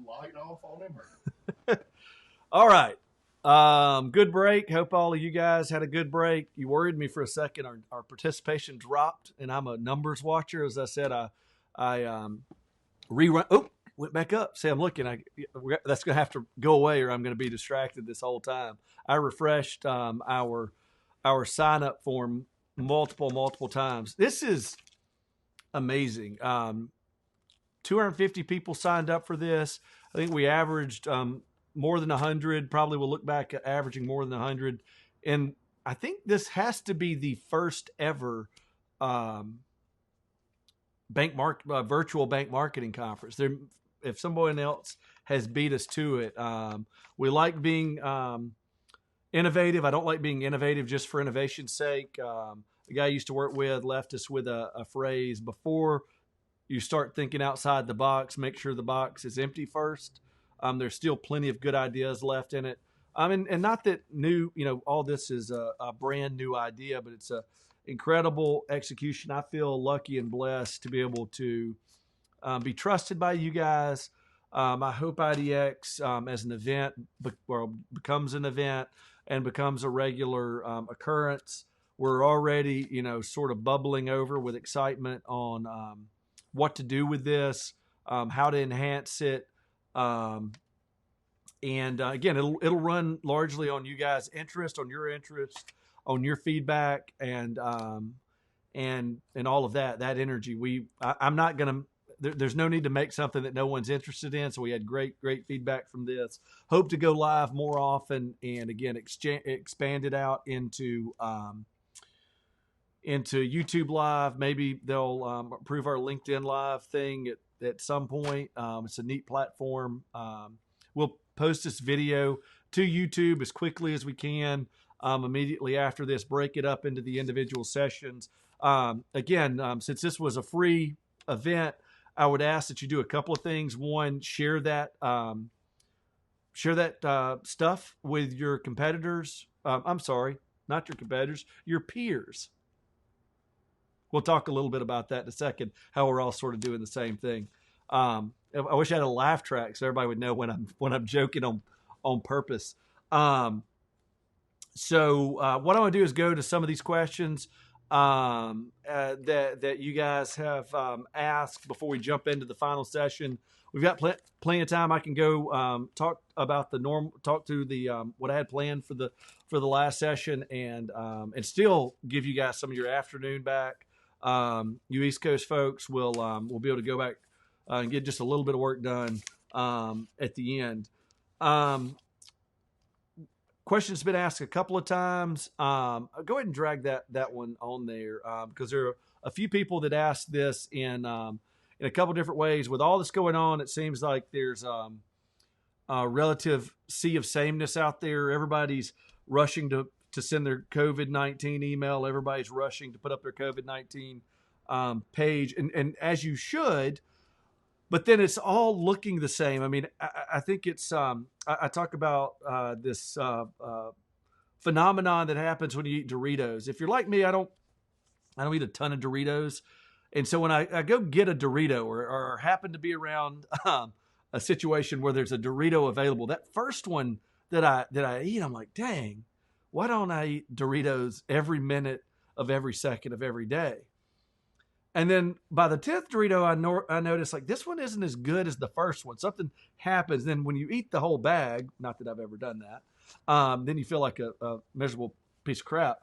light off on him? Or? All right. Good break. Hope all of you guys had a good break. You worried me for a second. Our participation dropped, and I'm a numbers watcher. As I said, I rerun. Oh, went back up. See, I'm looking. That's going to have to go away, or I'm going to be distracted this whole time. I refreshed our sign up form multiple times. This is amazing. 250 people signed up for this. I think we averaged more than 100. Probably we'll look back at averaging more than 100. And I think this has to be the first ever virtual bank marketing conference. If someone else has beat us to it, we like being innovative. I don't like being innovative just for innovation's sake. The guy I used to work with left us with a phrase: before you start thinking outside the box, make sure the box is empty first. There's still plenty of good ideas left in it. And not that new, all this is a brand new idea, but it's a incredible execution. I feel lucky and blessed to be able to be trusted by you guys. I hope idX as an event becomes an event and becomes a regular occurrence. We're already, sort of bubbling over with excitement on what to do with this, how to enhance it. And again, it'll run largely on you guys' interest, on your feedback, and all of that energy. I'm not going to. There's no need to make something that no one's interested in. So we had great feedback from this. Hope to go live more often, and again expand it out into YouTube Live. Maybe they'll approve our LinkedIn Live thing at some point. It's a neat platform. We'll post this video to YouTube as quickly as we can. Immediately after this, break it up into the individual sessions. Again, since this was a free event, I would ask that you do a couple of things. One, share that stuff with your competitors. I'm sorry, not your competitors, your peers. We'll talk a little bit about that in a second, how we're all sort of doing the same thing. I wish I had a laugh track so everybody would know when I'm joking on purpose. So what I want to do is go to some of these questions that you guys have asked before we jump into the final session. We've got plenty of time. I can go talk through the what I had planned for the last session, and still give you guys some of your afternoon back. You East Coast folks will be able to go back and get just a little bit of work done at the end. Question's been asked a couple of times. I'll go ahead and drag that one on there because there are a few people that asked this in a couple different ways. With all this going on, it seems like there's a relative sea of sameness out there. Everybody's rushing to send their COVID-19 email. Everybody's rushing to put up their COVID-19 page, and as you should. But then it's all looking the same. I mean, I think it's I talk about this phenomenon that happens when you eat Doritos. If you're like me, I don't eat a ton of Doritos, and so when I go get a Dorito or happen to be around a situation where there's a Dorito available, that first one that I eat, I'm like, dang, why don't I eat Doritos every minute of every second of every day? And then by the 10th Dorito, I noticed like this one isn't as good as the first one. Something happens. Then when you eat the whole bag, not that I've ever done that, then you feel like a miserable piece of crap.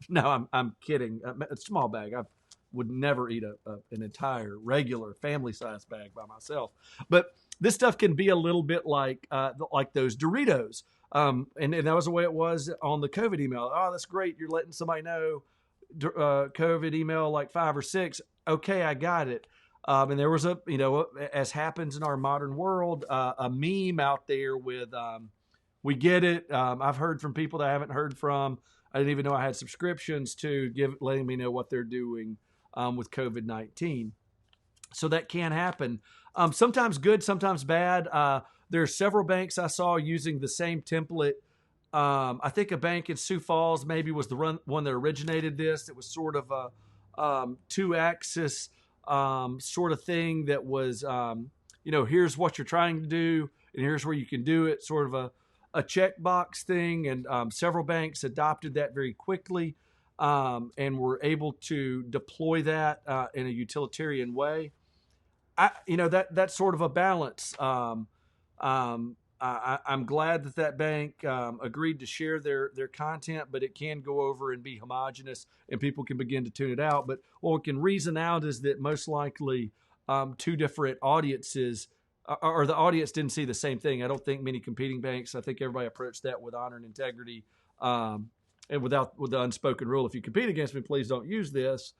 No, I'm kidding. A small bag. I would never eat an entire regular family-sized bag by myself. But this stuff can be a little bit like those Doritos. And that was the way it was on the COVID email. Oh, that's great. You're letting somebody know. COVID email like 5 or 6. Okay, I got it. And there was as happens in our modern world, a meme out there with, we get it. I've heard from people that I haven't heard from. I didn't even know I had subscriptions to letting me know what they're doing with COVID-19. So that can happen. Sometimes good, sometimes bad. There are several banks I saw using the same template. I think a bank in Sioux Falls maybe was the one that originated this. It was sort of a 2-axis sort of thing that was here's what you're trying to do, and here's where you can do it, sort of a checkbox thing. And several banks adopted that very quickly and were able to deploy that in a utilitarian way. That's sort of a balance. I'm glad that bank agreed to share their content, but it can go over and be homogenous, and people can begin to tune it out. But what we can reason out is that most likely two different audiences, or the audience didn't see the same thing. I don't think many competing banks. I think everybody approached that with honor and integrity, and with the unspoken rule: if you compete against me, please don't use this.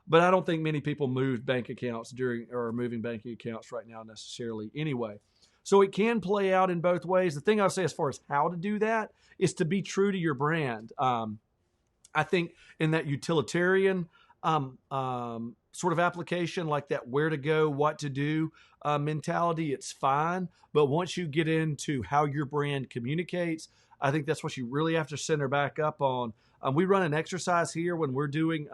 But I don't think many people moved bank accounts or are moving banking accounts right now necessarily anyway. So it can play out in both ways. The thing I'll say as far as how to do that is to be true to your brand. I think in that utilitarian sort of application, like that where to go, what to do mentality, it's fine. But once you get into how your brand communicates, I think that's what you really have to center back up on. We run an exercise here when we're doing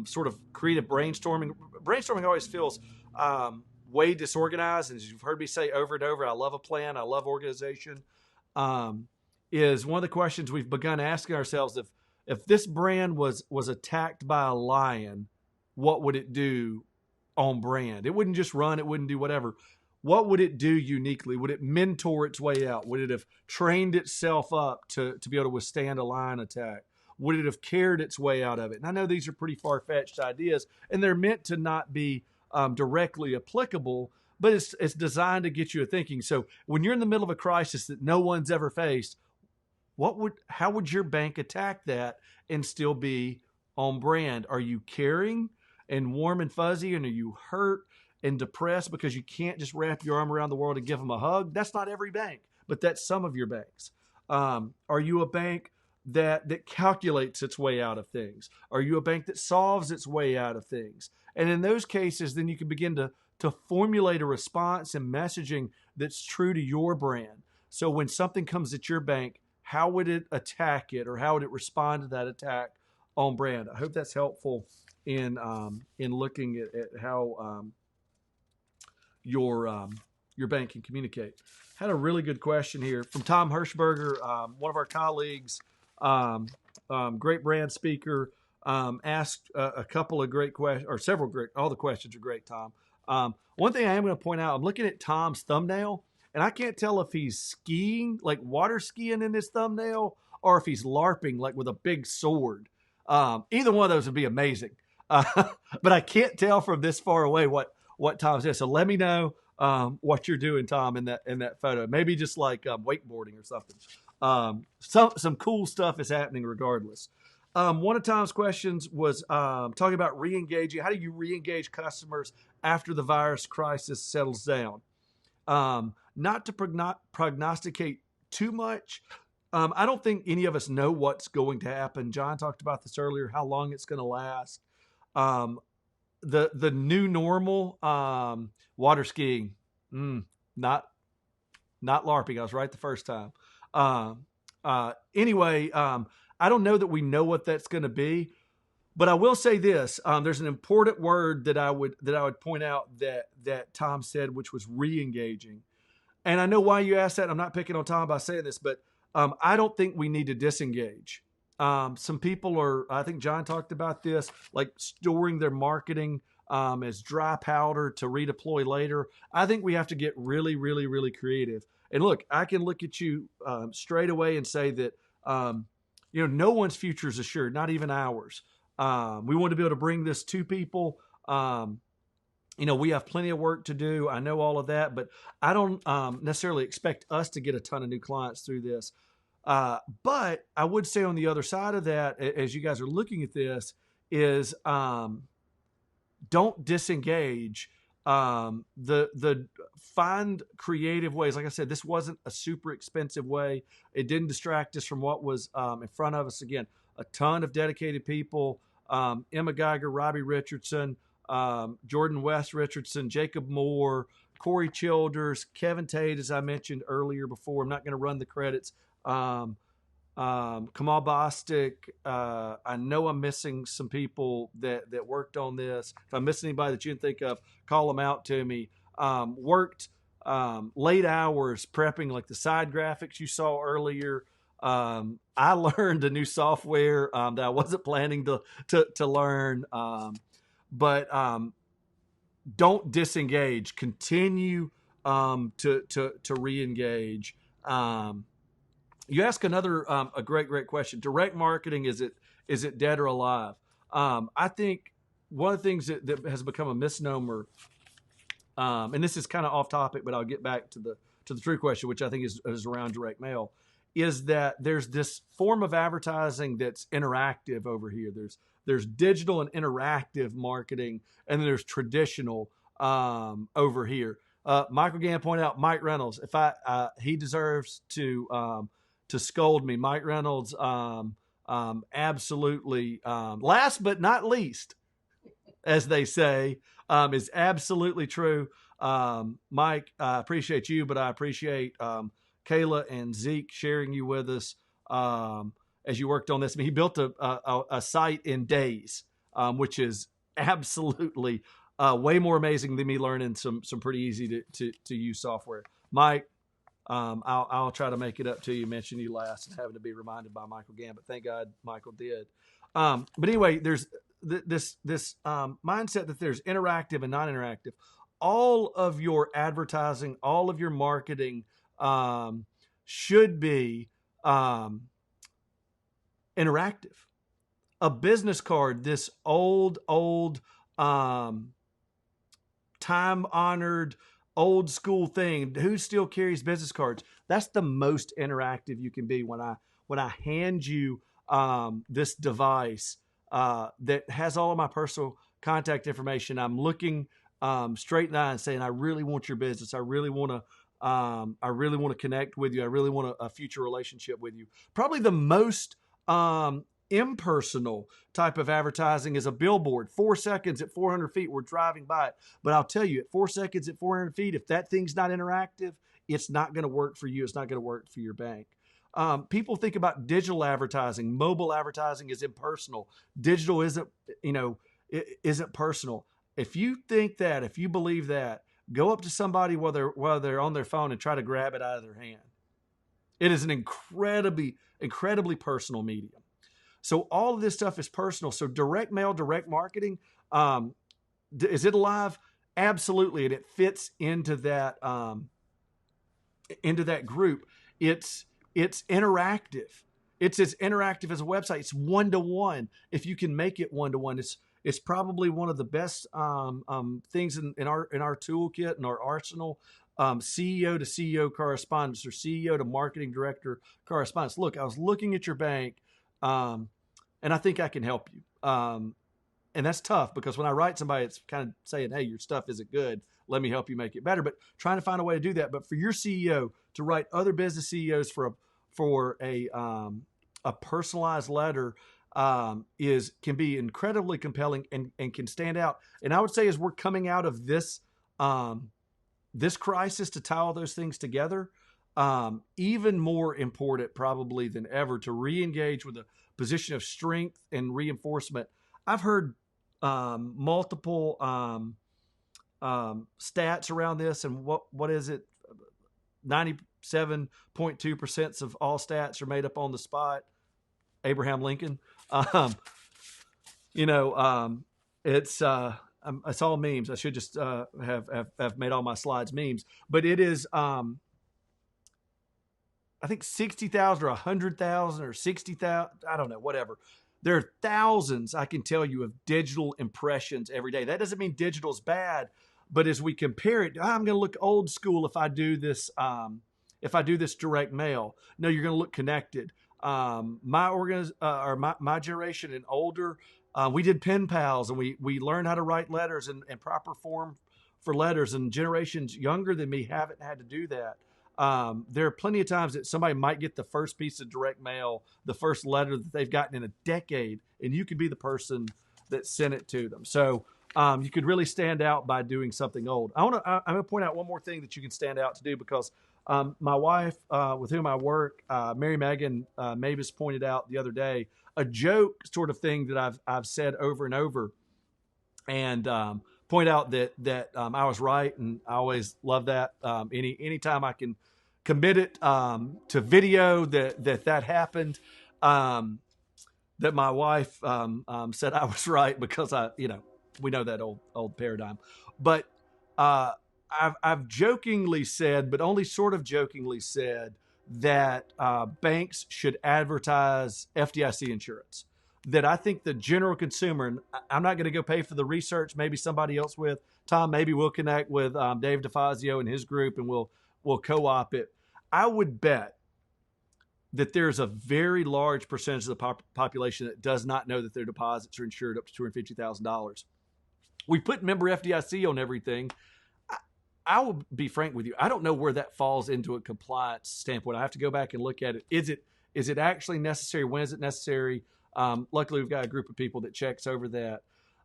sort of creative brainstorming. Brainstorming always feels way disorganized. And as you've heard me say over and over, I love a plan. I love organization. Is one of the questions we've begun asking ourselves: if this brand was attacked by a lion, what would it do on brand? It wouldn't just run. It wouldn't do whatever. What would it do uniquely? Would it mentor its way out? Would it have trained itself up to be able to withstand a lion attack? Would it have carried its way out of it? And I know these are pretty far-fetched ideas, and they're meant to not be directly applicable, but it's designed to get you thinking. So when you're in the middle of a crisis that no one's ever faced, how would your bank attack that and still be on brand? Are you caring and warm and fuzzy, and are you hurt and depressed because you can't just wrap your arm around the world and give them a hug? That's not every bank, but that's some of your banks. Are you a bank that calculates its way out of things? Are you a bank that solves its way out of things? And in those cases, then you can begin to formulate a response and messaging that's true to your brand. So when something comes at your bank, how would it attack it, or how would it respond to that attack on brand? I hope that's helpful in looking at how your bank can communicate. Had a really good question here from Tom Hirschberger, one of our colleagues, great brand speaker, asked a couple of great questions, or several great. All the questions are great, Tom. One thing I am going to point out: I'm looking at Tom's thumbnail, and I can't tell if he's skiing, like water skiing in his thumbnail, or if he's LARPing, like with a big sword. Either one of those would be amazing. But I can't tell from this far away what Tom's doing. So let me know what you're doing, Tom, in that photo. Maybe just like wakeboarding or something. Some cool stuff is happening regardless. One of Tom's questions was talking about re-engaging. How do you re-engage customers after the virus crisis settles down? Not to prognosticate too much. I don't think any of us know what's going to happen. John talked about this earlier, how long it's going to last. The new normal, water skiing, not LARPing. I was right the first time. Anyway, I don't know that we know what that's going to be, but I will say this: there's an important word that I would point out that Tom said, which was re-engaging. And I know why you asked that. I'm not picking on Tom by saying this, but I don't think we need to disengage. Some people are, I think John talked about this, like storing their marketing as dry powder to redeploy later. I think we have to get really, really, really creative. And look, I can look at you straight away and say that, no one's future is assured, not even ours. We want to be able to bring this to people. We have plenty of work to do. I know all of that, but I don't necessarily expect us to get a ton of new clients through this. But I would say on the other side of that, as you guys are looking at this, is don't disengage. The find creative ways. Like I said, this wasn't a super expensive way. It didn't distract us from what was in front of us. Again, a ton of dedicated people. Emma Geiger, Robbie Richardson, Jordan West Richardson, Jacob Moore, Corey Childers, Kevin Tate, as I mentioned earlier before. I'm not going to run the credits. Kamal Bostic. I know I'm missing some people that worked on this. If I miss anybody that you can think of, call them out to me. worked late hours prepping like the side graphics you saw earlier. I learned a new software that I wasn't planning to learn, but don't disengage. Continue to re-engage. You ask another a great question. Direct marketing, is it dead or alive? I think one of the things that has become a misnomer, and this is kind of off topic, but I'll get back to the true question, which I think is around direct mail, is that there's this form of advertising that's interactive over here. There's digital and interactive marketing, and then there's traditional over here. Michael Gann pointed out Mike Reynolds. If he deserves to scold me. Mike Reynolds, absolutely. Last but not least, as they say, is absolutely true. Mike, I appreciate you, but I appreciate Kayla and Zeke sharing you with us as you worked on this. I mean, he built a site in days, which is absolutely way more amazing than me learning some pretty easy to use software. Mike, I'll try to make it up to you, mention you last, and having to be reminded by Michael Gann, but thank God Michael did. But anyway, there's this mindset that there's interactive and non-interactive. All of your advertising, all of your marketing should be interactive. A business card, this old time-honored, old school thing. Who still carries business cards? That's the most interactive you can be when I hand you this device that has all of my personal contact information. I'm looking straight in the eye and saying, I really want your business. I really want to connect with you. I really want a future relationship with you. Probably the most impersonal type of advertising is a billboard. 4 seconds at 400 feet, we're driving by it. But I'll tell you, at 4 seconds at 400 feet, if that thing's not interactive, it's not going to work for you. It's not going to work for your bank. People think about digital advertising. Mobile advertising is impersonal. Digital isn't personal. If you think that, if you believe that, go up to somebody while they're on their phone and try to grab it out of their hand. It is an incredibly personal medium. So all of this stuff is personal. So direct mail, direct marketing, is it alive? Absolutely, and it fits into that group. It's interactive. It's as interactive as a website. It's one-to-one. If you can make it one-to-one, it's probably one of the best things in our toolkit and our arsenal. CEO to CEO correspondence or CEO to marketing director correspondence. Look, I was looking at your bank, and I think I can help you. And that's tough because when I write somebody, it's kind of saying, hey, your stuff isn't good. Let me help you make it better. But trying to find a way to do that. But for your CEO to write other business CEOs for a personalized letter can be incredibly compelling and can stand out. And I would say as we're coming out of this crisis, to tie all those things together, even more important probably than ever to re-engage with a position of strength and reinforcement. I've heard multiple stats around this, and what is it? 97.2% of all stats are made up on the spot. Abraham Lincoln. It's all memes. I should just have made all my slides memes. But it is, I think 60,000 or 100,000 or 60,000. I don't know, whatever. There are thousands, I can tell you, of digital impressions every day. That doesn't mean digital is bad, but as we compare it, I'm going to look old school if I do this. If I do this direct mail, no, you're going to look connected. My generation and older, we did pen pals, and we learned how to write letters and proper form for letters. And generations younger than me haven't had to do that. There are plenty of times that somebody might get the first piece of direct mail, the first letter that they've gotten in a decade, and you could be the person that sent it to them. So you could really stand out by doing something old. I'm going to point out one more thing that you can stand out to do, because my wife, with whom I work, Mary Megan Mabus, pointed out the other day a joke sort of thing that I've said over and over, and point out that I was right, and I always love that. Anytime I can commit it to video that happened, that my wife said I was right, because we know that old paradigm. But I've jokingly said, but only sort of jokingly said, that banks should advertise FDIC insurance. That I think the general consumer, and I'm not going to go pay for the research, maybe somebody else with Tom, maybe we'll connect with Dave DeFazio and his group, and we'll co-op it. I would bet that there's a very large percentage of the population that does not know that their deposits are insured up to $250,000. We put member FDIC on everything. I will be frank with you. I don't know where that falls into a compliance standpoint. I have to go back and look at it. Is it actually necessary? When is it necessary? Luckily, we've got a group of people that checks over that.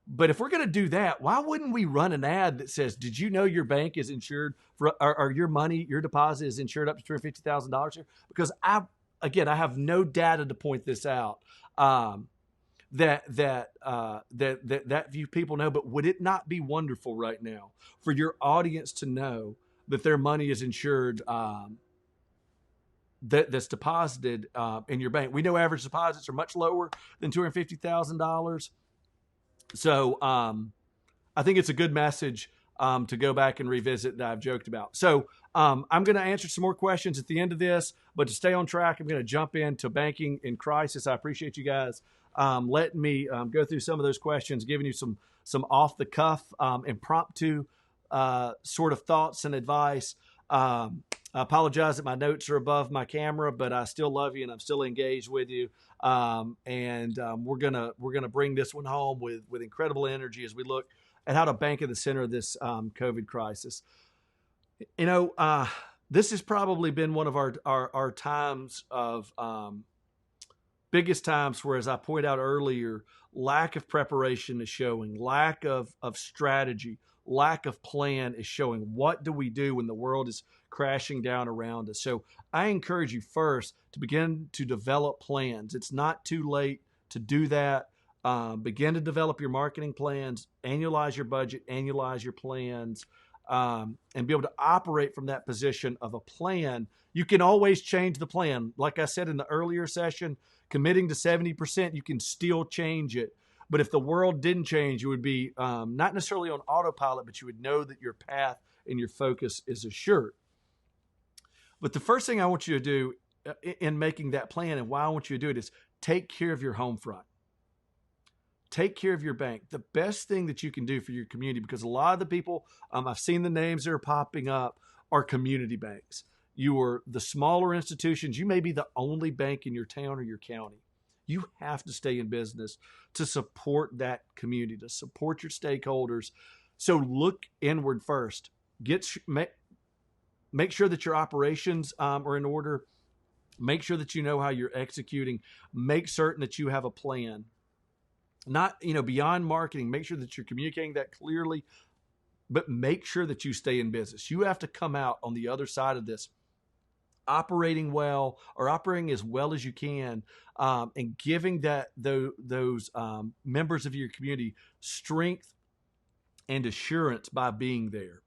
But if we're going to do that, why wouldn't we run an ad that says, did you know your bank is insured for, or your money, your deposit is insured up to $250,000 here? Because I have no data to point this out. That few people know. But would it not be wonderful right now for your audience to know that their money is insured, that's deposited in your bank? We know average deposits are much lower than $250,000. So I think it's a good message to go back and revisit that I've joked about. So I'm going to answer some more questions at the end of this, but to stay on track, I'm going to jump into banking in crisis. I appreciate you guys letting me go through some of those questions, giving you some off the cuff, impromptu sort of thoughts and advice. I apologize that my notes are above my camera, but I still love you and I'm still engaged with you. We're gonna bring this one home with incredible energy as we look at how to bank at the center of this COVID crisis. This has probably been one of our times of biggest times where, as I pointed out earlier, lack of preparation is showing, lack of strategy, lack of plan is showing. What do we do when the world is crashing down around us? So I encourage you first to begin to develop plans. It's not too late to do that. Begin to develop your marketing plans, annualize your budget, annualize your plans, and be able to operate from that position of a plan. You can always change the plan. Like I said in the earlier session, committing to 70%, you can still change it. But if the world didn't change, you would be not necessarily on autopilot, but you would know that your path and your focus is assured. But the first thing I want you to do in making that plan, and why I want you to do it, is take care of your home front. Take care of your bank. The best thing that you can do for your community, because a lot of the people, I've seen the names that are popping up, are community banks. You are the smaller institutions. You may be the only bank in your town or your county. You have to stay in business to support that community, to support your stakeholders. So look inward first. Make sure that your operations are in order. Make sure that you know how you're executing. Make certain that you have a plan. Not, beyond marketing, make sure that you're communicating that clearly, but make sure that you stay in business. You have to come out on the other side of this operating well, or operating as well as you can, and giving those members of your community strength and assurance by being there.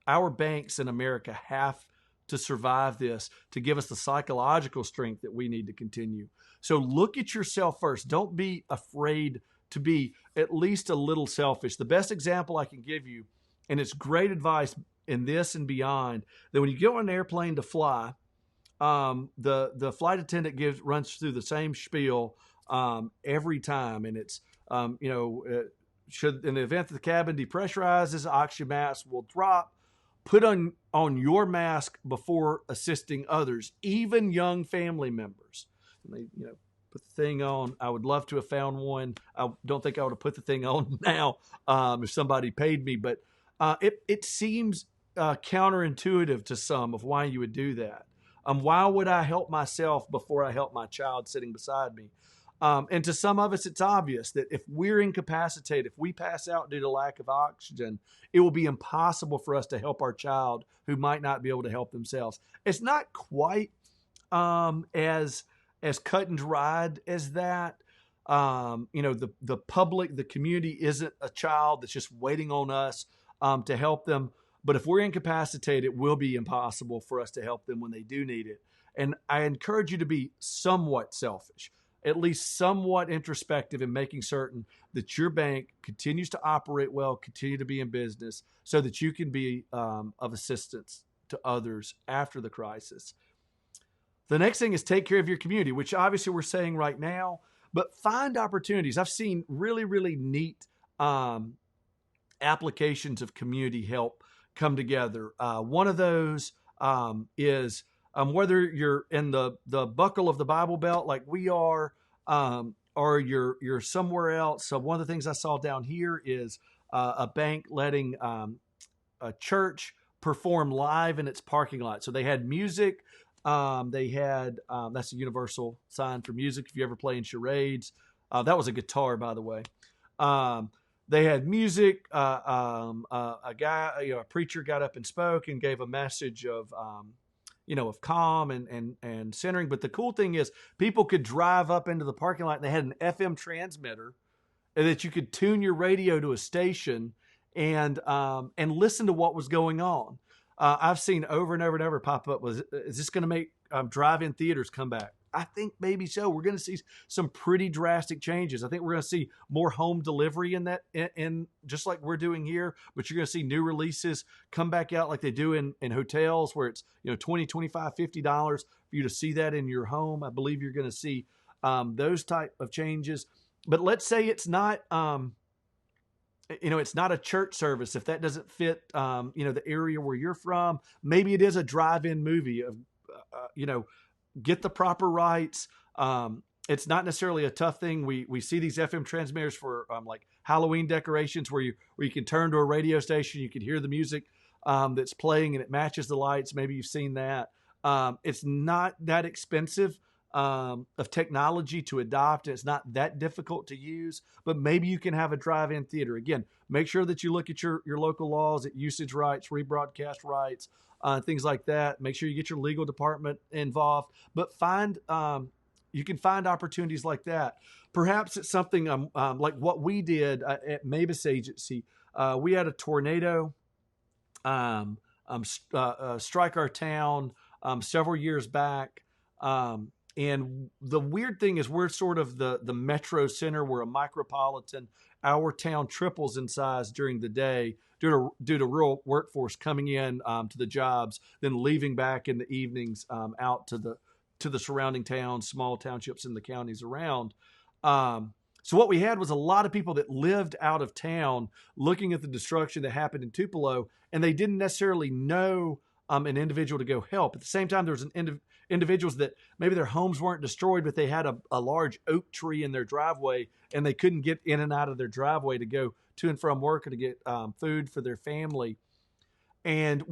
Our banks in America have to survive this, to give us the psychological strength that we need to continue. So look at yourself first. Don't be afraid to be at least a little selfish. The best example I can give you, and it's great advice in this and beyond, that when you get on an airplane to fly, the flight attendant runs through the same spiel every time, and it's should, in the event that the cabin depressurizes, oxygen mask will drop. Put on your mask before assisting others, even young family members. And they, put the thing on. I would love to have found one. I don't think I would have put the thing on now if somebody paid me, but it seems counterintuitive to some of why you would do that. Why would I help myself before I help my child sitting beside me? And to some of us, it's obvious that if we're incapacitated, if we pass out due to lack of oxygen, it will be impossible for us to help our child who might not be able to help themselves. It's not quite as cut and dried as that, the public, the community isn't a child that's just waiting on us to help them. But if we're incapacitated, it will be impossible for us to help them when they do need it. And I encourage you to be somewhat selfish, at least somewhat introspective in making certain that your bank continues to operate well, continue to be in business, so that you can be of assistance to others after the crisis. The next thing is take care of your community, which obviously we're saying right now, but find opportunities. I've seen really, really neat applications of community help come together. One of those is whether you're in the buckle of the Bible Belt like we are, or you're somewhere else. So one of the things I saw down here is a bank letting a church perform live in its parking lot. So they had music. They had that's a universal sign for music. If you ever play in charades, that was a guitar, by the way. They had music. A guy, a preacher, got up and spoke and gave a message of of calm and centering. But the cool thing is, people could drive up into the parking lot and they had an FM transmitter, and that you could tune your radio to a station and listen to what was going on. I've seen over and over and over pop up, is this going to make drive-in theaters come back? I think maybe so. We're going to see some pretty drastic changes. I think we're going to see more home delivery in that, in just like we're doing here, but you're going to see new releases come back out like they do in hotels, where it's $20, $25, $50 for you to see that in your home. I believe you're going to see those type of changes. But let's say it's not it's not a church service. If that doesn't fit, the area where you're from, maybe it is a drive-in movie of, get the proper rights. It's not necessarily a tough thing. We see these FM transmitters for like Halloween decorations where you can turn to a radio station, you can hear the music that's playing and it matches the lights. Maybe you've seen that. It's not that expensive of technology to adopt. It's not that difficult to use, but maybe you can have a drive-in theater. Again, make sure that you look at your local laws at usage rights, rebroadcast rights, things like that. Make sure you get your legal department involved, but you can find opportunities like that. Perhaps it's something like what we did at Mabus Agency. We had a tornado strike our town several years back. And the weird thing is, we're sort of the metro center. We're a micropolitan. Our town triples in size during the day due to rural workforce coming in to the jobs, then leaving back in the evenings out to the surrounding towns, small townships in the counties around. So what we had was a lot of people that lived out of town looking at the destruction that happened in Tupelo, and they didn't necessarily know an individual to go help. At the same time, there was individuals that maybe their homes weren't destroyed, but they had a large oak tree in their driveway, and they couldn't get in and out of their driveway to go to and from work or to get food for their family. And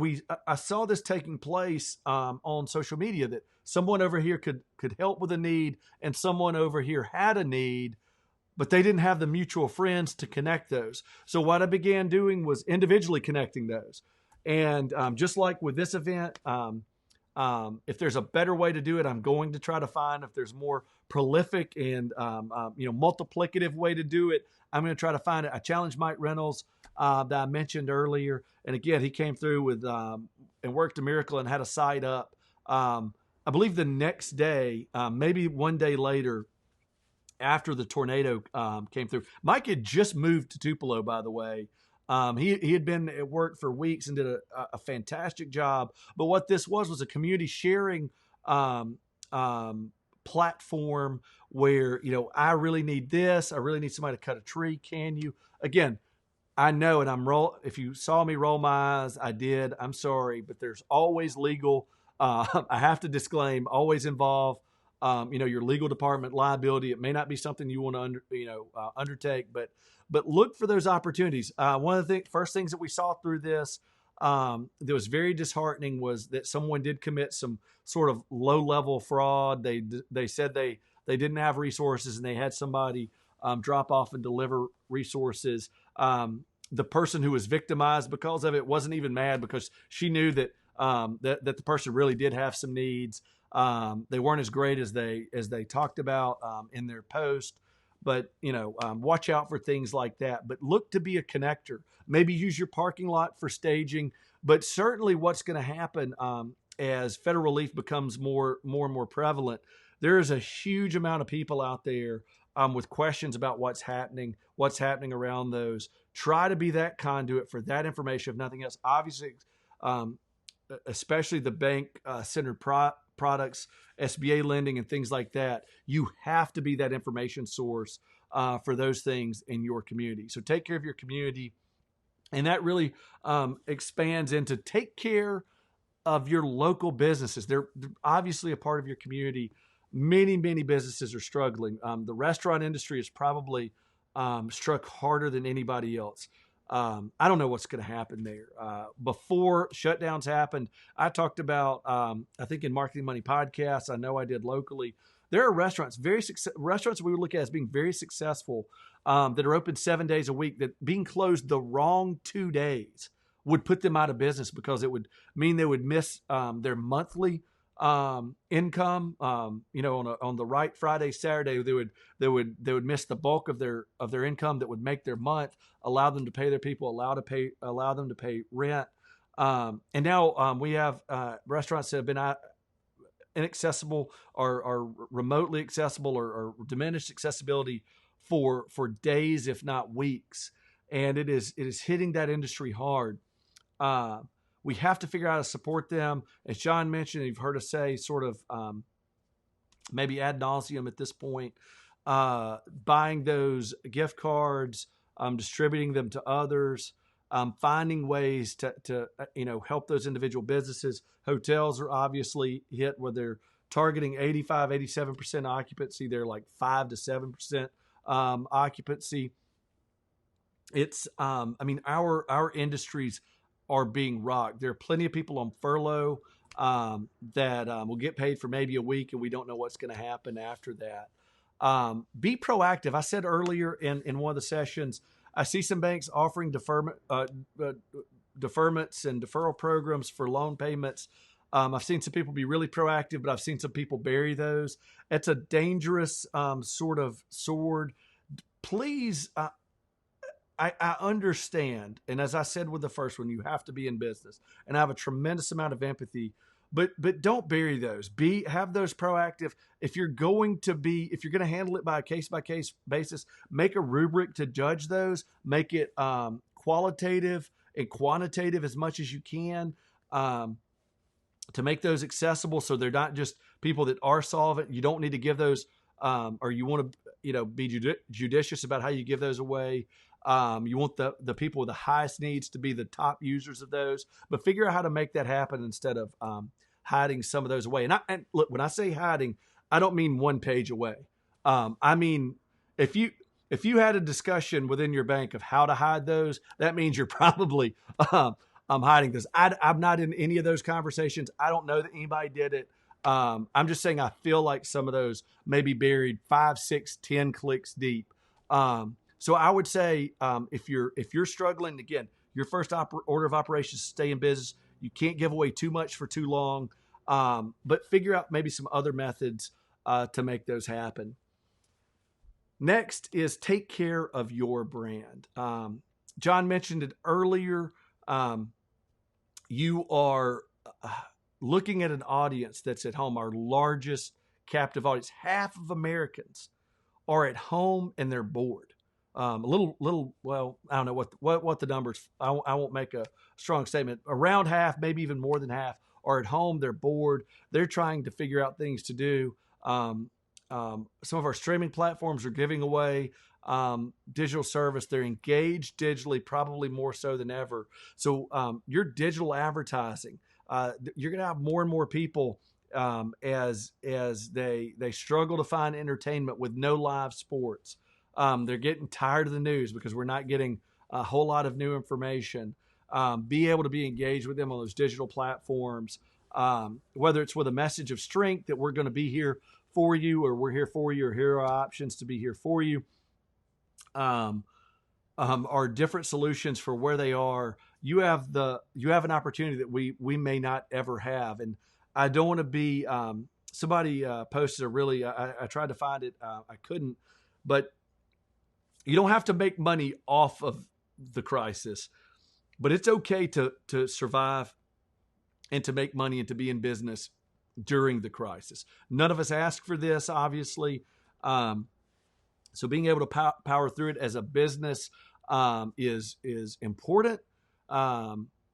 I saw this taking place on social media, that someone over here could help with a need, and someone over here had a need, but they didn't have the mutual friends to connect those. So what I began doing was individually connecting those. And just like with this event, if there's a better way to do it, I'm going to try to find. If there's more prolific and multiplicative way to do it, I'm going to try to find it. I challenged Mike Reynolds that I mentioned earlier, and again, he came through with and worked a miracle and had a site up. I believe the next day, maybe one day later, after the tornado came through. Mike had just moved to Tupelo, by the way. He had been at work for weeks and did a fantastic job. But what this was a community sharing platform where, I really need this. I really need somebody to cut a tree. Can you? Again, I know, and if you saw me roll my eyes, I did. I'm sorry, but there's always legal. I have to disclaim, always involve your legal department liability. It may not be something you want to undertake, but look for those opportunities. One of the first things that we saw through this that was very disheartening was that someone did commit some sort of low-level fraud. They said they didn't have resources, and they had somebody drop off and deliver resources. The person who was victimized because of it wasn't even mad, because she knew that the person really did have some needs. They weren't as great as they talked about in their post. but watch out for things like that. But look to be a connector. Maybe use your parking lot for staging. But certainly, what's going to happen as federal relief becomes more and more prevalent, there is a huge amount of people out there with questions about what's happening around those. Try to be that conduit for that information, if nothing else. Obviously, especially the bank-centered products, SBA lending, and things like that. You have to be that information source for those things in your community. So take care of your community. And that really expands into take care of your local businesses. They're obviously a part of your community. Many businesses are struggling. The restaurant industry is probably struck harder than anybody else. I don't know what's going to happen there. Before shutdowns happened, I talked about, I think in Marketing Money podcasts, I know I did locally, there are restaurants, restaurants we would look at as being very successful, that are open 7 days a week, that being closed the wrong 2 days would put them out of business, because it would mean they would miss their monthly income. On the right Friday, Saturday, they would miss the bulk of their income that would make their month, allow them to pay their people, allow them to pay rent. And now we have restaurants that have been inaccessible or remotely accessible or diminished accessibility for days, if not weeks. And it is hitting that industry hard. We have to figure out how to support them. As John mentioned, you've heard us say sort of maybe ad nauseum at this point, buying those gift cards, distributing them to others, finding ways to help those individual businesses. Hotels are obviously hit where they're targeting 85, 87% occupancy. They're like 5 to 7% occupancy. It's, our industries are being rocked. There are plenty of people on furlough that will get paid for maybe a week, and we don't know what's going to happen after that. Be proactive. I said earlier in one of the sessions, I see some banks offering deferments and deferral programs for loan payments. I've seen some people be really proactive, but I've seen some people bury those. It's a dangerous sort of sword. Please, I understand. And as I said with the first one, you have to be in business, and I have a tremendous amount of empathy, but don't bury those. Have those proactive. If you're going to handle it by a case basis, make a rubric to judge those, make it qualitative and quantitative as much as you can, to make those accessible. So they're not just people that are solvent. You don't need to give those, or you want to, be judicious about how you give those away. You want the people with the highest needs to be the top users of those, but figure out how to make that happen instead of hiding some of those away. And look, when I say hiding, I don't mean one page away. I mean, if you had a discussion within your bank of how to hide those, that means you're probably hiding this. I'm not in any of those conversations. I don't know that anybody did it. I'm just saying I feel like some of those may be buried 5, 6, 10 clicks deep. So I would say if you're struggling, again, your first order of operations is stay in business. You can't give away too much for too long, but figure out maybe some other methods to make those happen. Next is take care of your brand. John mentioned it earlier. You are looking at an audience that's at home, our largest captive audience. Half of Americans are at home and they're bored. Well, I don't know what the numbers, I won't make a strong statement. Around half, maybe even more than half, are at home. They're bored. They're trying to figure out things to do. Some of our streaming platforms are giving away digital service. They're engaged digitally, probably more so than ever. So your digital advertising, you're going to have more and more people as they struggle to find entertainment with no live sports. They're getting tired of the news because we're not getting a whole lot of new information. Be able to be engaged with them on those digital platforms, whether it's with a message of strength that we're going to be here for you, or we're here for you, or here are options to be here for you, are different solutions for where they are. You have an opportunity that we may not ever have. And I don't want to be, somebody posted a really, I tried to find it. I couldn't, but You don't have to make money off of the crisis, but it's okay to survive and to make money and to be in business during the crisis. None of us asked for this, obviously. So being able to power through it as a business is important.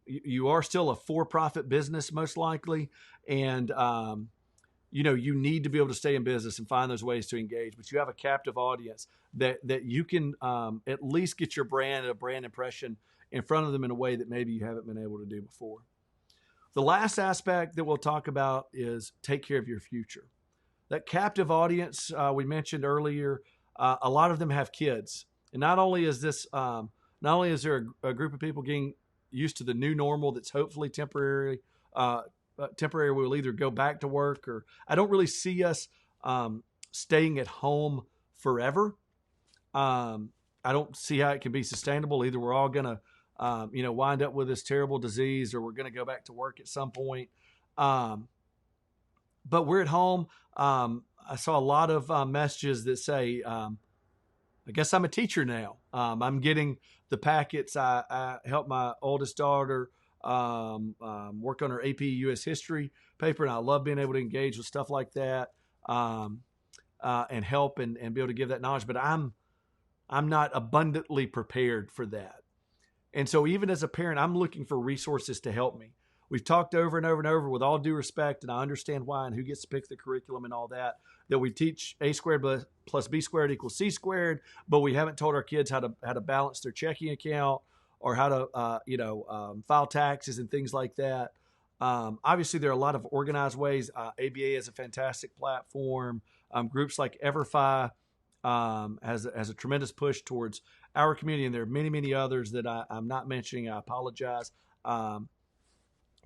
You are still a for-profit business, most likely, and you need to be able to stay in business and find those ways to engage. But you have a captive audience that you can at least get your brand and a brand impression in front of them in a way that maybe you haven't been able to do before. The last aspect that we'll talk about is take care of your future. That captive audience we mentioned earlier, a lot of them have kids, and not only is there a group of people getting used to the new normal that's hopefully temporary. We'll either go back to work, or I don't really see us staying at home forever. I don't see how it can be sustainable. Either we're all going to wind up with this terrible disease, or we're going to go back to work at some point. But we're at home. I saw a lot of messages that say, I guess I'm a teacher now. I'm getting the packets. I help my oldest daughter work on her AP U.S. history paper, and I love being able to engage with stuff like that and help and be able to give that knowledge. But I'm not abundantly prepared for that. And so even as a parent, I'm looking for resources to help me. We've talked over and over and over, with all due respect, and I understand why and who gets to pick the curriculum and all that we teach A squared plus B squared equals C squared, but we haven't told our kids how to balance their checking account or how to file taxes and things like that. Obviously, there are a lot of organized ways. ABA is a fantastic platform. Groups like EverFi has a tremendous push towards our community, and there are many, many others that I'm not mentioning. I apologize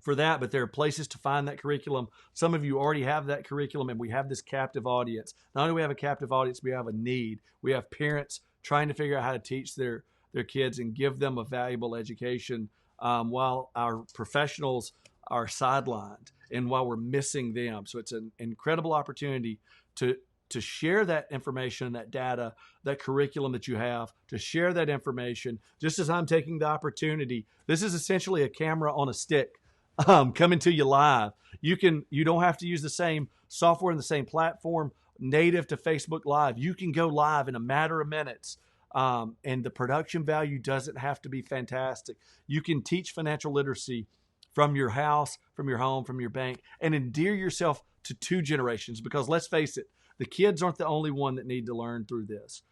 for that, but there are places to find that curriculum. Some of you already have that curriculum, and we have this captive audience. Not only do we have a captive audience, we have a need. We have parents trying to figure out how to teach their kids and give them a valuable education while our professionals are sidelined and while we're missing them. So it's an incredible opportunity to share that information, that data, that curriculum that you have, to share that information, just as I'm taking the opportunity. This is essentially a camera on a stick coming to you live. You don't have to use the same software and the same platform native to Facebook Live. You can go live in a matter of minutes. And the production value doesn't have to be fantastic. You can teach financial literacy from your house, from your home, from your bank, and endear yourself to 2 generations, because let's face it, the kids aren't the only one that need to learn through this.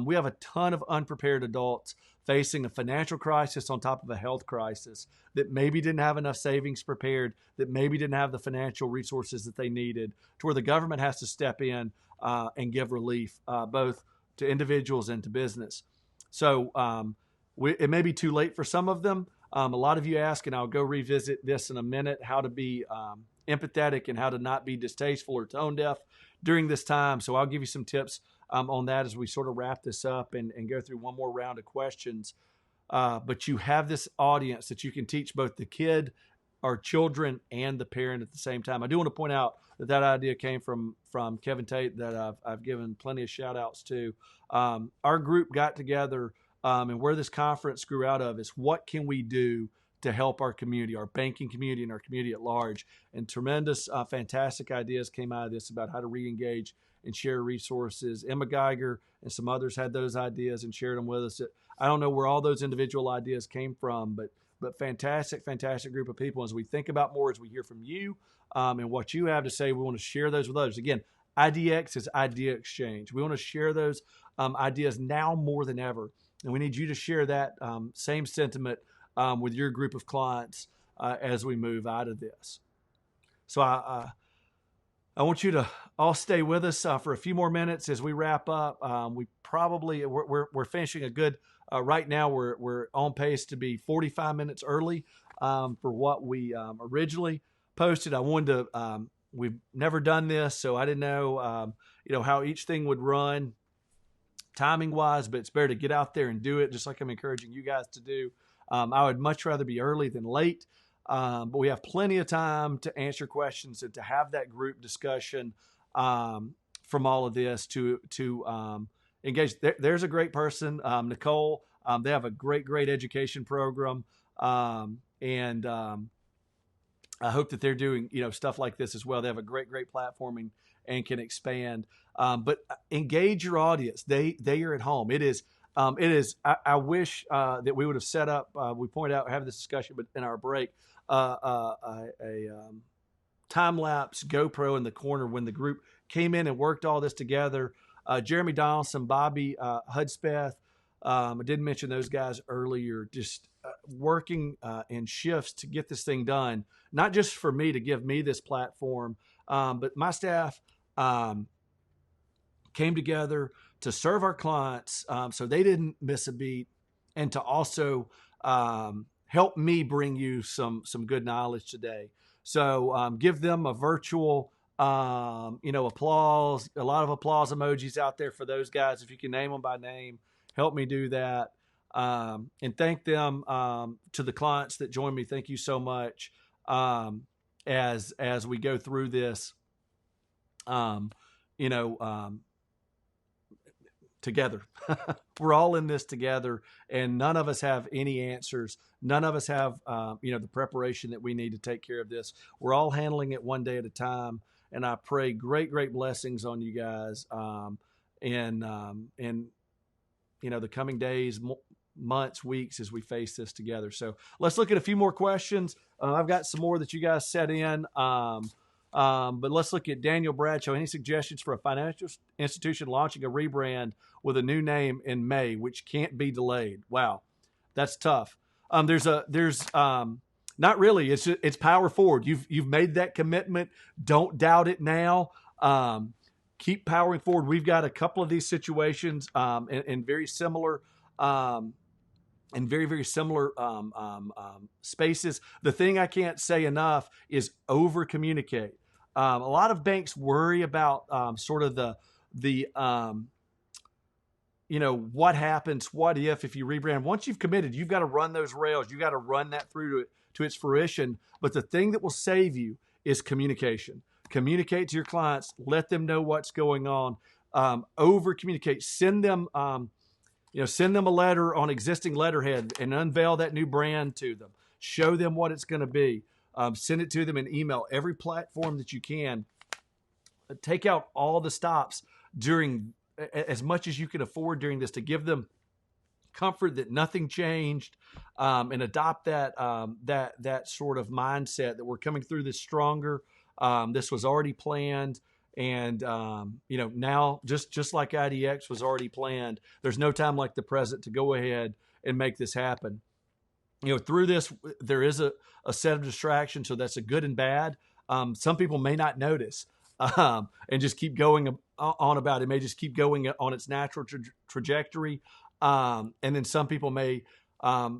We have a ton of unprepared adults facing a financial crisis on top of a health crisis that maybe didn't have enough savings prepared, that maybe didn't have the financial resources that they needed, to where the government has to step in and give relief, both to individuals and to business. So it may be too late for some of them. A lot of you ask, and I'll go revisit this in a minute, how to be empathetic and how to not be distasteful or tone deaf during this time. So I'll give you some tips on that as we sort of wrap this up and go through one more round of questions. But you have this audience that you can teach both the kid or children and the parent at the same time. I do want to point out that idea came from Kevin Tate, that I've given plenty of shout outs to. Our group got together, and where this conference grew out of is, what can we do to help our community, our banking community, and our community at large? And tremendous, fantastic ideas came out of this about how to re-engage and share resources. Emma Geiger and some others had those ideas and shared them with us. I don't know where all those individual ideas came from, but fantastic group of people. As we think about more, as we hear from you and what you have to say, we want to share those with others. Again, idX is idea exchange. We want to share those ideas now more than ever. And we need you to share that same sentiment with your group of clients as we move out of this. So I want you to all stay with us for a few more minutes as we wrap up. We're finishing a good. Right now, we're on pace to be 45 minutes early for what we originally posted. I wanted to. We've never done this, so I didn't know how each thing would run timing wise. But it's better to get out there and do it, just like I'm encouraging you guys to do. I would much rather be early than late. But we have plenty of time to answer questions and to have that group discussion from all of this to engage. There's a great person, Nicole. They have a great education program, and I hope that they're doing stuff like this as well. They have a great platforming and can expand. But engage your audience. They are at home. It is. I wish that we would have set up. We pointed out having this discussion, but in our break, a time lapse GoPro in the corner when the group came in and worked all this together. Jeremy Donaldson, Bobby Hudspeth. I didn't mention those guys earlier. Just working in shifts to get this thing done. Not just for me to give me this platform, but my staff came together to serve our clients, so they didn't miss a beat, and to also help me bring you some good knowledge today. So give them a virtual, applause. A lot of applause emojis out there for those guys. If you can name them by name, help me do that. And thank them to the clients that join me. Thank you so much as we go through this. Together. We're all in this together, and none of us have any answers. None of us have, the preparation that we need to take care of this. We're all handling it one day at a time, and I pray great blessings on you guys in the coming days, months, weeks as we face this together. So let's look at a few more questions. I've got some more that you guys set in. But let's look at Daniel Bradshaw. Any suggestions for a financial institution launching a rebrand with a new name in May, which can't be delayed? Wow, that's tough. There's not really. It's power forward. You've made that commitment. Don't doubt it now. Keep powering forward. We've got a couple of these situations in very similar. In very similar spaces. The thing I can't say enough is over communicate. A lot of banks worry about sort of the what happens, what if you rebrand. Once you've committed, you've got to run those rails. You got to run that through to its fruition. But the thing that will save you is communication. Communicate to your clients. Let them know what's going on. Over communicate. Send them send them a letter on existing letterhead and unveil that new brand to them. Show them what it's going to be. Send it to them in email, every platform that you can. Take out all the stops during as much as you can afford during this to give them comfort that nothing changed, and adopt that sort of mindset that we're coming through this stronger. This was already planned. And, now just like idX was already planned, there's no time like the present to go ahead and make this happen. Through this, there is a set of distractions. So that's a good and bad. Some people may not notice, and just keep going on about it. It may just keep going on its natural trajectory. And then some people may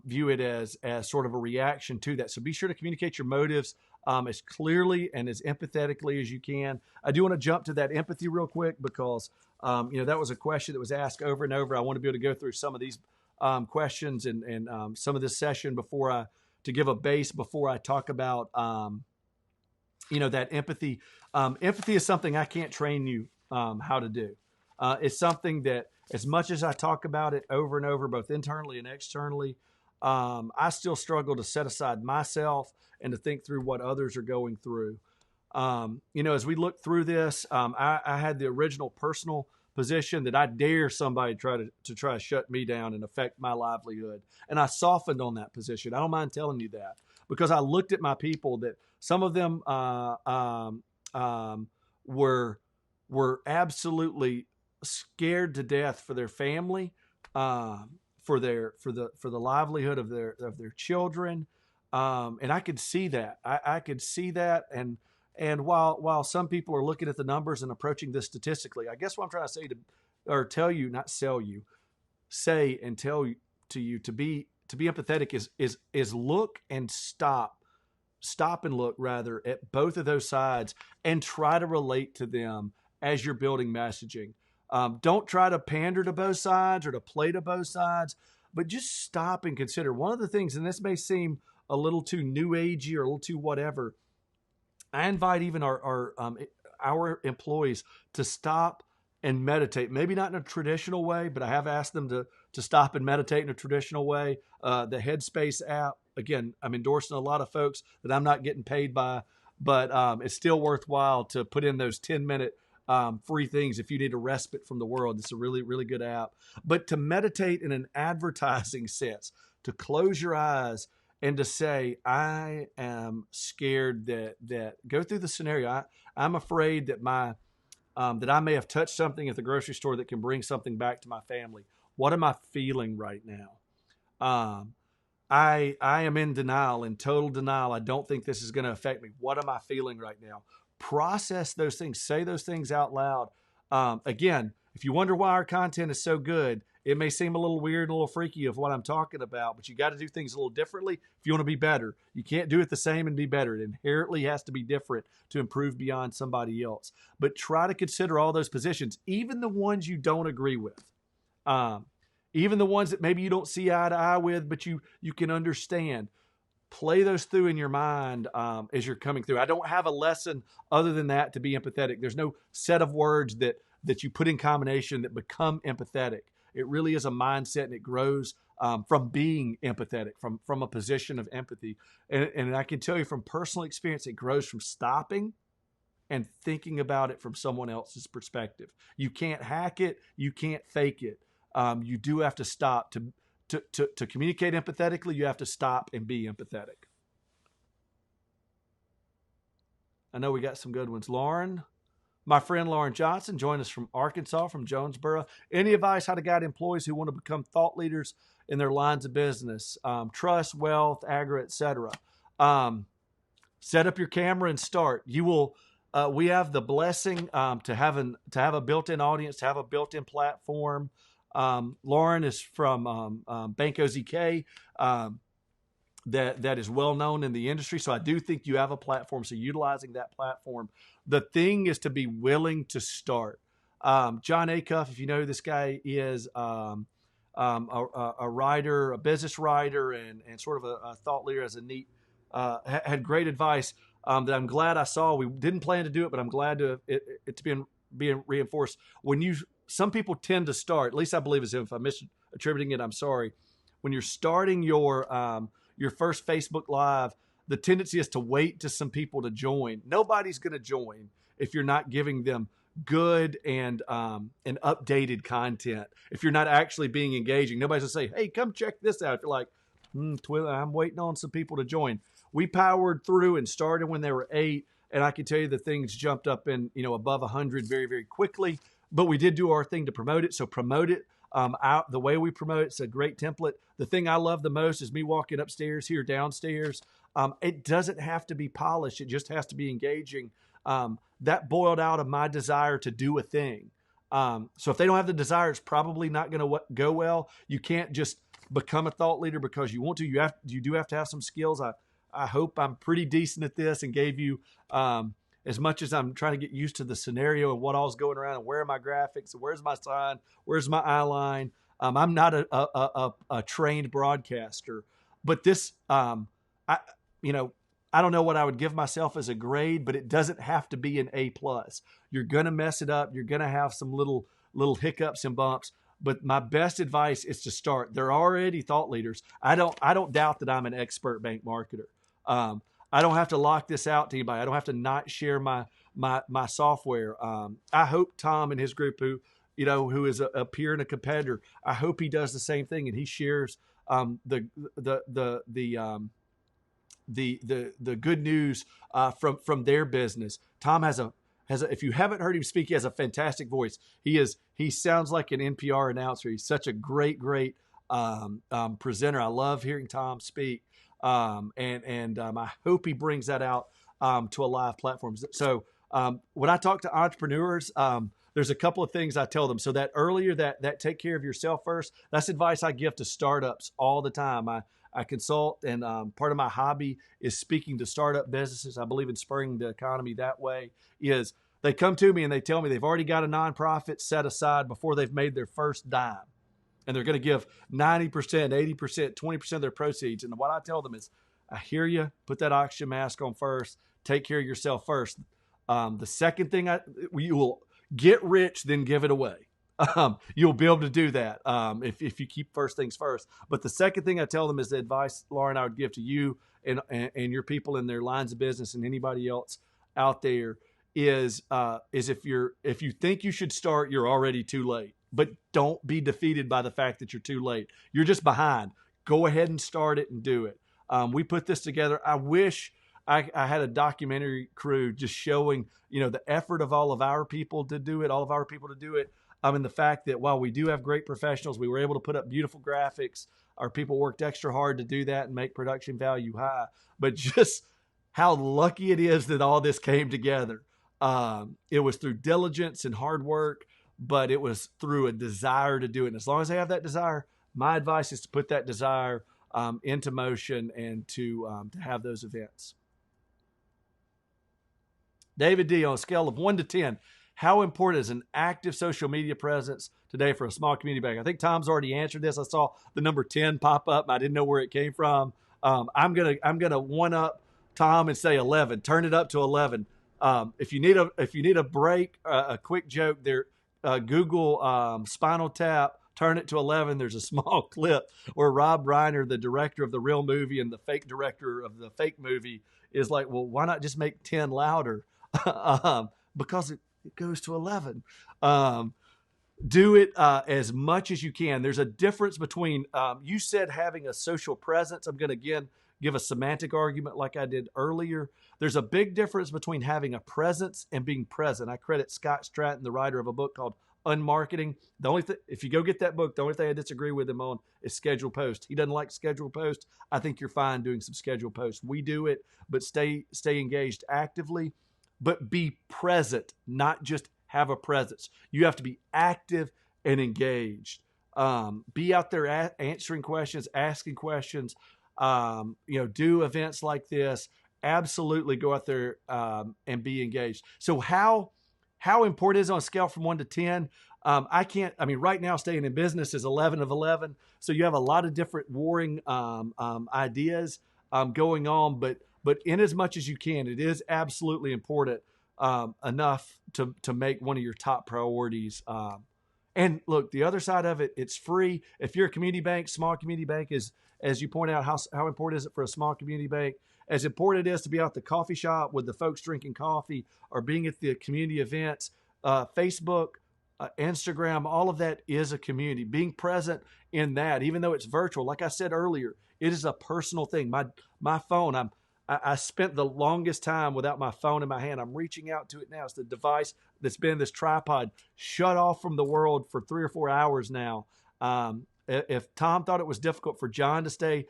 view it as sort of a reaction to that. So be sure to communicate your motives as clearly and as empathetically as you can. I do want to jump to that empathy real quick because, that was a question that was asked over and over. I want to be able to go through some of these questions and some of this session to give a base before I talk about, that empathy. Empathy is something I can't train you how to do. It's something that, as much as I talk about it over and over, both internally and externally, I still struggle to set aside myself and to think through what others are going through. As we look through this, I had the original personal position that I dare somebody to try to shut me down and affect my livelihood. And I softened on that position. I don't mind telling you that, because I looked at my people that some of them were absolutely scared to death for their family, for the livelihood of their children, and I could see that. I could see that, and while some people are looking at the numbers and approaching this statistically, I guess what I'm trying to say tell you, not sell you, say and tell you to be empathetic is look and stop and look rather at both of those sides and try to relate to them as you're building messaging. Don't try to pander to both sides or to play to both sides, but just stop and consider. One of the things, and this may seem a little too new agey or a little too whatever, I invite even our employees to stop and meditate. Maybe not in a traditional way, but I have asked them to stop and meditate in a traditional way. The Headspace app, again, I'm endorsing a lot of folks that I'm not getting paid by, but it's still worthwhile to put in those 10-minute free things if you need a respite from the world. It's a really, really good app. But to meditate in an advertising sense, to close your eyes and to say, I am scared that go through the scenario. I'm afraid that that I may have touched something at the grocery store that can bring something back to my family. What am I feeling right now? I am in denial, in total denial. I don't think this is going to affect me. What am I feeling right now? Process those things. Say those things out loud. Again, if you wonder why our content is so good, it may seem a little weird, a little freaky of what I'm talking about, but you got to do things a little differently if you want to be better. You can't do it the same and be better. It inherently has to be different to improve beyond somebody else. But try to consider all those positions, even the ones you don't agree with. Even the ones that maybe you don't see eye to eye with, but you can understand. Play those through in your mind as you're coming through. I don't have a lesson other than that to be empathetic. There's no set of words that you put in combination that become empathetic. It really is a mindset, and it grows from being empathetic, from a position of empathy. And I can tell you from personal experience, it grows from stopping and thinking about it from someone else's perspective. You can't hack it. You can't fake it. You do have to stop to communicate empathetically. You have to stop and be empathetic. I know we got some good ones. Lauren, my friend Lauren Johnson, joined us from Arkansas, from Jonesboro. Any advice how to guide employees who want to become thought leaders in their lines of business? Trust, wealth, agri, etc. Set up your camera and start. You will. We have the blessing to have a built-in audience, to have a built-in platform. Lauren is from Bank OZK, that is well known in the industry. So I do think you have a platform. So utilizing that platform, the thing is to be willing to start. John Acuff, if you know who this guy is, a writer, a business writer, and sort of a thought leader, as a neat, had great advice that I'm glad I saw. We didn't plan to do it, but I'm glad it's being reinforced. Some people tend to start, at least I believe is him. If I'm misattributing it, I'm sorry. When you're starting your first Facebook Live, the tendency is to wait to some people to join. Nobody's going to join if you're not giving them good and updated content. If you're not actually being engaging, nobody's going to say, hey, come check this out. If you're like, I'm waiting on some people to join. We powered through and started when there were 8, and I can tell you the things jumped up in above 100 very, very quickly. But we did do our thing to promote it. So promote it out the way we promote it. It's a great template. The thing I love the most is me walking upstairs here, downstairs. It doesn't have to be polished. It just has to be engaging. That boiled out of my desire to do a thing. So if they don't have the desire, it's probably not going to go well. You can't just become a thought leader because you want to. You do have to have some skills. I hope I'm pretty decent at this and gave you as much as I'm trying to get used to the scenario and what all's going around and where are my graphics and where's my sign, where's my eye line. I'm not a trained broadcaster, but this, I don't know what I would give myself as a grade, but it doesn't have to be an A+. You're going to mess it up. You're going to have some little hiccups and bumps, but my best advice is to start. They're already thought leaders. I don't doubt that I'm an expert bank marketer. I don't have to lock this out to anybody. I don't have to not share my software. I hope Tom and his group, who is a peer and a competitor, I hope he does the same thing and he shares the good news from their business. Tom has a if you haven't heard him speak, he has a fantastic voice. He sounds like an NPR announcer. He's such a great presenter. I love hearing Tom speak. I hope he brings that out to a live platform. So when I talk to entrepreneurs, there's a couple of things I tell them. So that earlier, that take care of yourself first, that's advice I give to startups all the time. I consult, and part of my hobby is speaking to startup businesses. I believe in spurring the economy that way. Is they come to me and they tell me they've already got a nonprofit set aside before they've made their first dime. And they're going to give 90%, 80%, 20% of their proceeds. And what I tell them is, I hear you. Put that oxygen mask on first. Take care of yourself first. The second thing, you will get rich, then give it away. You'll be able to do that if you keep first things first. But the second thing I tell them is the advice, Lauren, I would give to you and your people in their lines of business and anybody else out there is if you think you should start, you're already too late. But don't be defeated by the fact that you're too late. You're just behind. Go ahead and start it and do it. We put this together. I wish I had a documentary crew just showing, the effort of all of our people to do it. And the fact that while we do have great professionals, we were able to put up beautiful graphics. Our people worked extra hard to do that and make production value high. But just how lucky it is that all this came together. It was through diligence and hard work, but it was through a desire to do it. And as long as they have that desire, my advice is to put that desire into motion and to have those events. David D, on a scale of 1 to 10, how important is an active social media presence today for a small community bank? I think Tom's already answered this. I saw the number 10 pop up. I didn't know where it came from. I'm gonna one up Tom and say 11. Turn it up to 11. If you need a break, a quick joke there. Google Spinal Tap. Turn it to 11. There's a small clip where Rob Reiner, the director of the real movie and the fake director of the fake movie, is like, well, why not just make 10 louder? Because it goes to 11. Do it as much as you can. There's a difference between, you said having a social presence. I'm going to again give a semantic argument like I did earlier. There's a big difference between having a presence and being present. I credit Scott Stratton, the writer of a book called Unmarketing. The only thing, if you go get that book, the only thing I disagree with him on is scheduled post. He doesn't like scheduled post. I think you're fine doing some scheduled posts. We do it, but stay engaged actively. But be present, not just have a presence. You have to be active and engaged. Be out there answering questions, asking questions. Do events like this. Absolutely go out there and be engaged. So how important is it on a scale from 1 to 10? Right now staying in business is 11 of 11. So you have a lot of different warring ideas going on, but in as much as you can, it is absolutely important enough to make one of your top priorities. And look, the other side of it, it's free. If you're a community bank, small community bank is, as you point out, how important is it for a small community bank? As important it is to be out at the coffee shop with the folks drinking coffee or being at the community events, Facebook, Instagram, all of that is a community. Being present in that, even though it's virtual, like I said earlier, it is a personal thing. My phone, I spent the longest time without my phone in my hand. I'm reaching out to it now. It's the device that's been this tripod shut off from the world for 3 or 4 hours now. If Tom thought it was difficult for John to stay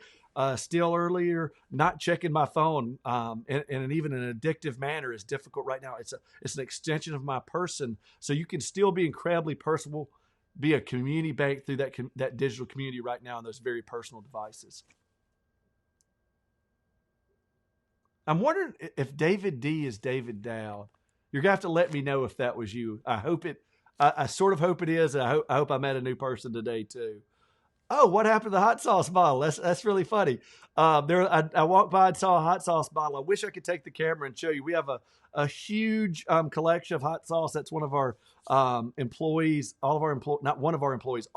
still earlier, not checking my phone in even an addictive manner is difficult right now. It's an extension of my person. So you can still be incredibly personable, be a community bank through that digital community right now on those very personal devices. I'm wondering if David D is David Dowd. You're going to have to let me know if that was you. I sort of hope it is. I hope I met a new person today too. Oh, what happened to the hot sauce bottle? That's really funny. I walked by and saw a hot sauce bottle. I wish I could take the camera and show you. We have a huge collection of hot sauce. That's one of our employees, all of our employees,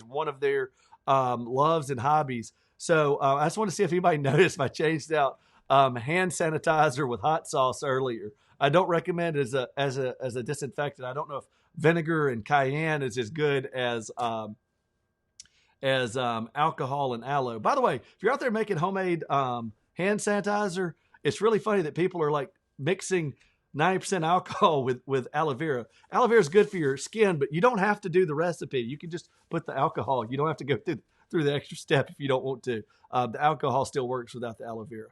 one of their loves and hobbies. So I just want to see if anybody noticed I changed out hand sanitizer with hot sauce earlier. I don't recommend it as a disinfectant. I don't know if vinegar and cayenne is as good as alcohol and aloe. By the way, if you're out there making homemade hand sanitizer, it's really funny that people are like mixing 90% alcohol with aloe vera. Aloe vera is good for your skin, but you don't have to do the recipe. You can just put the alcohol. You don't have to go through the extra step if you don't want to. The alcohol still works without the aloe vera.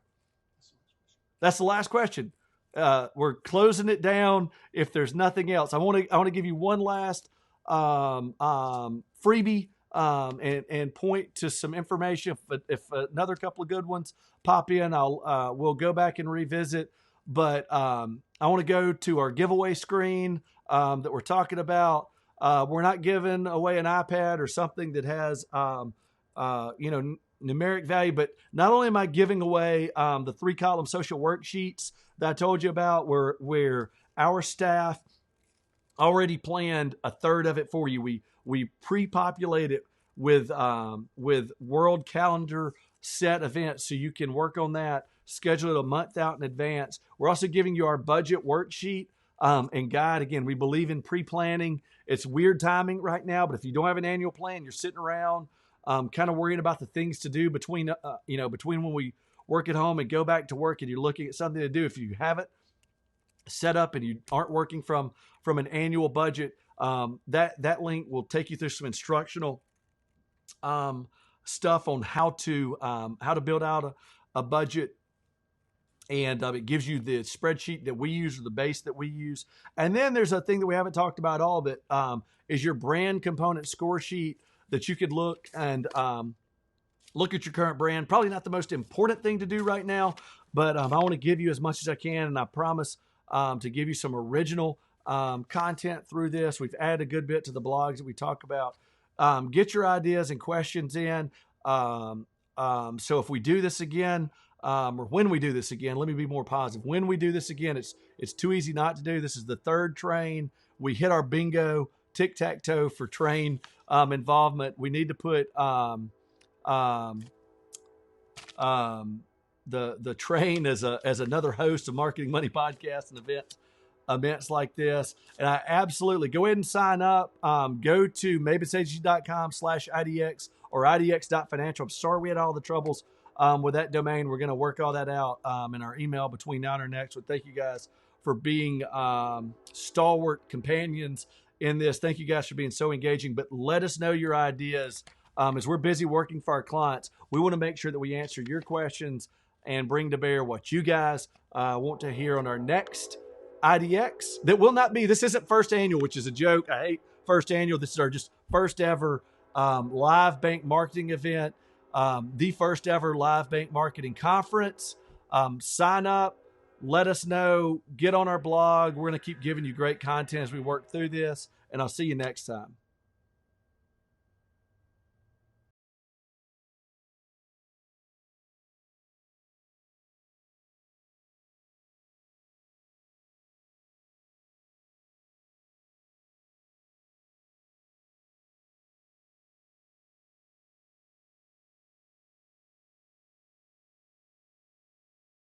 That's the last question. We're closing it down. If there's nothing else, I want to give you one last freebie and point to some information. If another couple of good ones pop in, we'll go back and revisit. But I want to go to our giveaway screen that we're talking about. We're not giving away an iPad or something that has numeric value, but not only am I giving away the 3-column social worksheets that I told you about, where our staff already planned a third of it for you. We pre-populate it with world calendar set events, so you can work on that, schedule it a month out in advance. We're also giving you our budget worksheet and guide. Again, we believe in pre-planning. It's weird timing right now, but if you don't have an annual plan, you're sitting around kind of worrying about the things to do between when we work at home and go back to work, and you're looking at something to do. If you have it set up and you aren't working from an annual budget, that link will take you through some instructional stuff on how to build out a budget. And it gives you the spreadsheet that we use, or the base that we use. And then there's a thing that we haven't talked about all of it, is your brand component score sheet that you could look at your current brand. Probably not the most important thing to do right now, but I want to give you as much as I can. And I promise to give you some original content through this. We've added a good bit to the blogs that we talk about. Get your ideas and questions in. So if we do this again, or when we do this again, let me be more positive. When we do this again, it's too easy not to do. This is the third train. We hit our bingo tic-tac-toe for train involvement. We need to put the train as another host of Marketing Money podcasts and events like this. And I absolutely go ahead and sign up. Go to mabusagency.com/idX or idx.financial. I'm sorry we had all the troubles with that domain. We're going to work all that out in our email between now and our next. But thank you guys for being stalwart companions in this. Thank you guys for being so engaging. But let us know your ideas. As we're busy working for our clients, we want to make sure that we answer your questions and bring to bear what you guys want to hear on our next idX. That will not be, this isn't first annual, which is a joke. I hate first annual. This is our just first ever live bank marketing event, the first ever live bank marketing conference. Sign up, let us know, get on our blog. We're going to keep giving you great content as we work through this, and I'll see you next time.